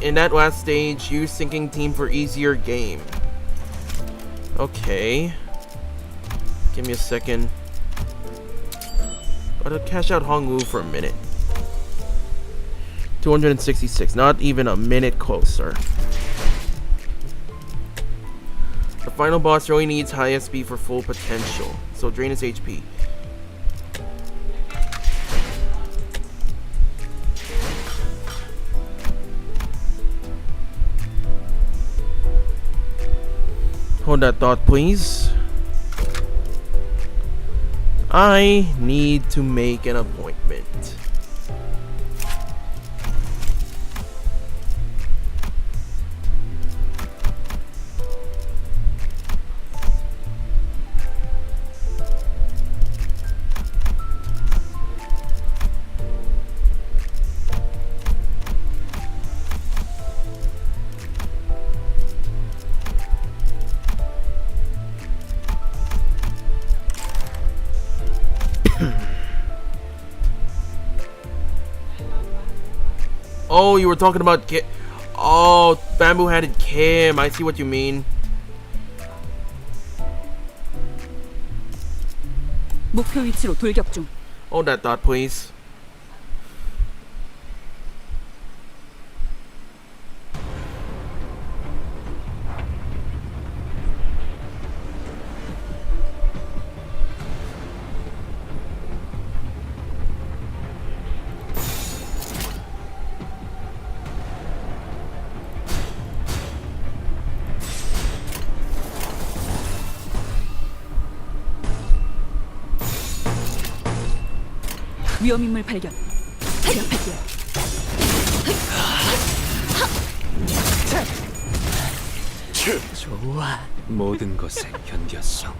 In that last stage, use sinking team for easier game. Okay. Give me a second. Gotta cash out Hongwu for a minute. 266. Not even a minute closer. The final boss really needs high SP for full potential. So drain his HP. Hold that thought, please. I need to make an appointment. Oh, you were talking about Oh, bamboo-headed Kim. I see what you mean. 목표 위치로 돌격 중. Hold that thought, please. 위험인물 발견. 제압할게요. 좋아. 모든 것에 견뎠어.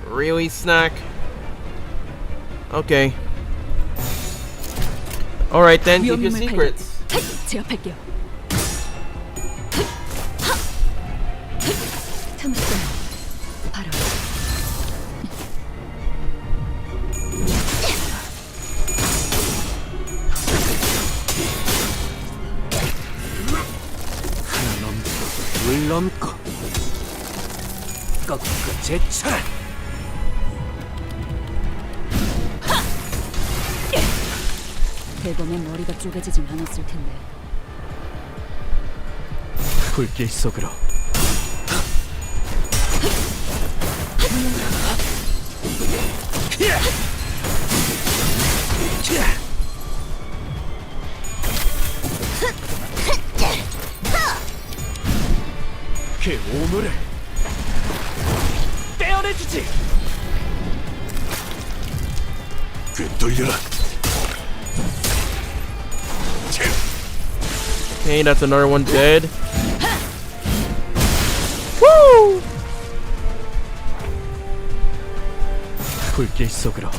Really, Snack? Okay. Alright then, keep your secrets. 제압할게요. 틈을 끊어 바로 하나 넘고 둘 넘고 꺾고 제쳐라. 대검의 머리가 쪼개지진 않았을 텐데. 불길 속으로 그 오물을 떼어내주지. 꿰뚫려라. Okay, that's another one dead. Woo! 불길 속으로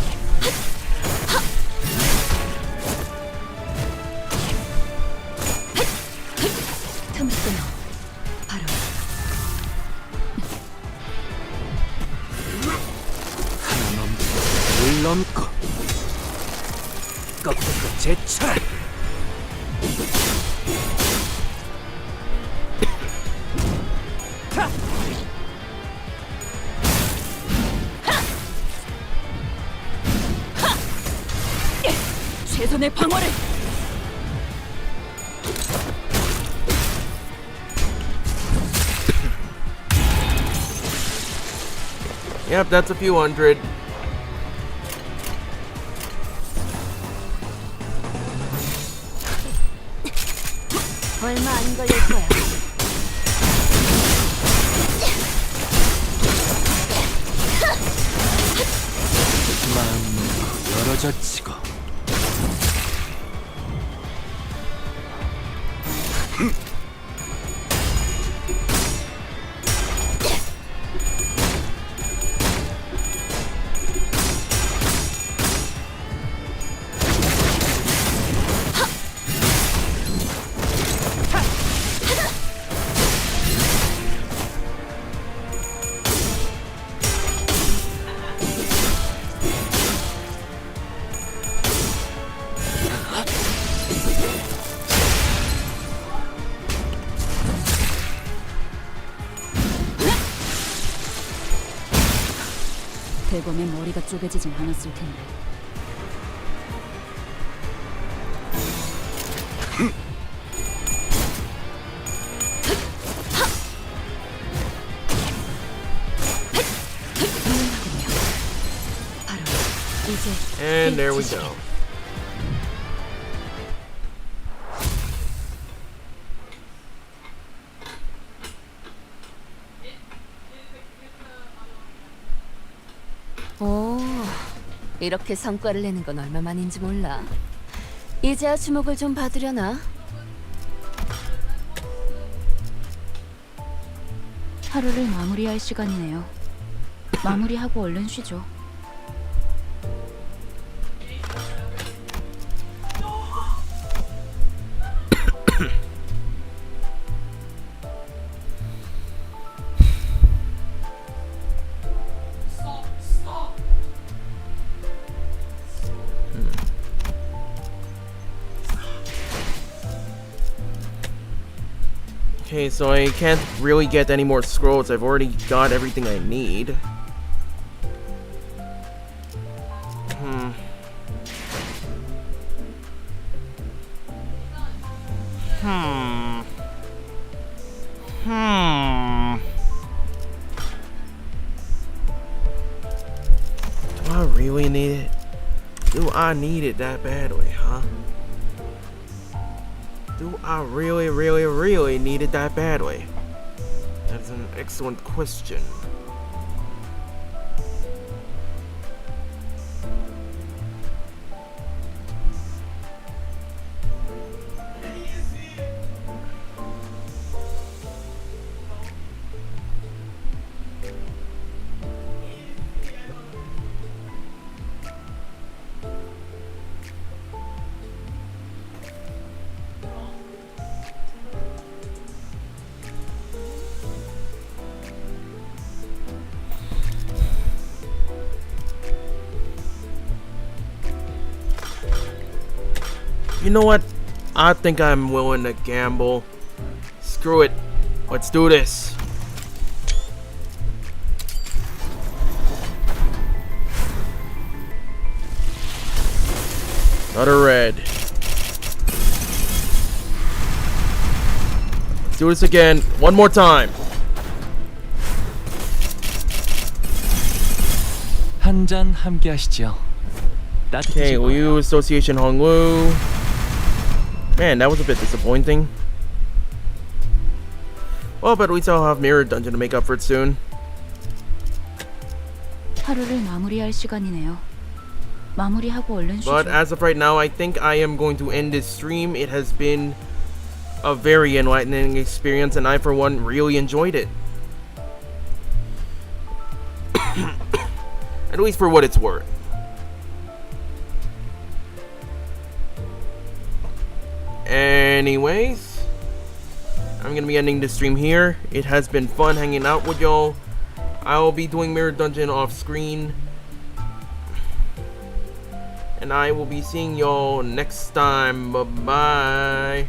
틈을 끊어 바로 하나 넘고 둘 넘고 꺾고 제쳐라. 최선의 방어를. Yep, that's a few hundred. 얼마 안 걸릴 거야. 마음 놓고 열어젖히고 대검의 머리가 쪼개지진 않았을 텐데. 바로 이제 And there we go. 오, 이렇게 성과를 내는 건 얼마만인지 몰라. 이제야 주목을 좀 받으려나? 하루를 마무리할 시간이네요. 마무리하고 얼른 쉬죠. Okay, so I can't really get any more scrolls. I've already got everything I need. Do I really need it? Do I need it that badly, huh? Do I really, really, really need it that badly? That's an excellent question. You know what? I think I'm willing to gamble. Screw it. Let's do this. Another red. Let's do this again. One more time. 한 잔 함께 하시죠. Okay, Liu Association Hongwu. Man, that was a bit disappointing. Well, but at least I'll have Mirror Dungeon to make up for it soon. 하루를 마무리할 시간이네요. 마무리하고 얼른 쉬죠. But as of right now, I think I am going to end this stream. It has been a very enlightening experience, and I, for one, really enjoyed it. At least for what it's worth. Anyways, I'm gonna be ending this stream here. It has been fun hanging out with y'all. I'll be doing Mirror Dungeon off screen. And I will be seeing y'all next time. Bye-bye.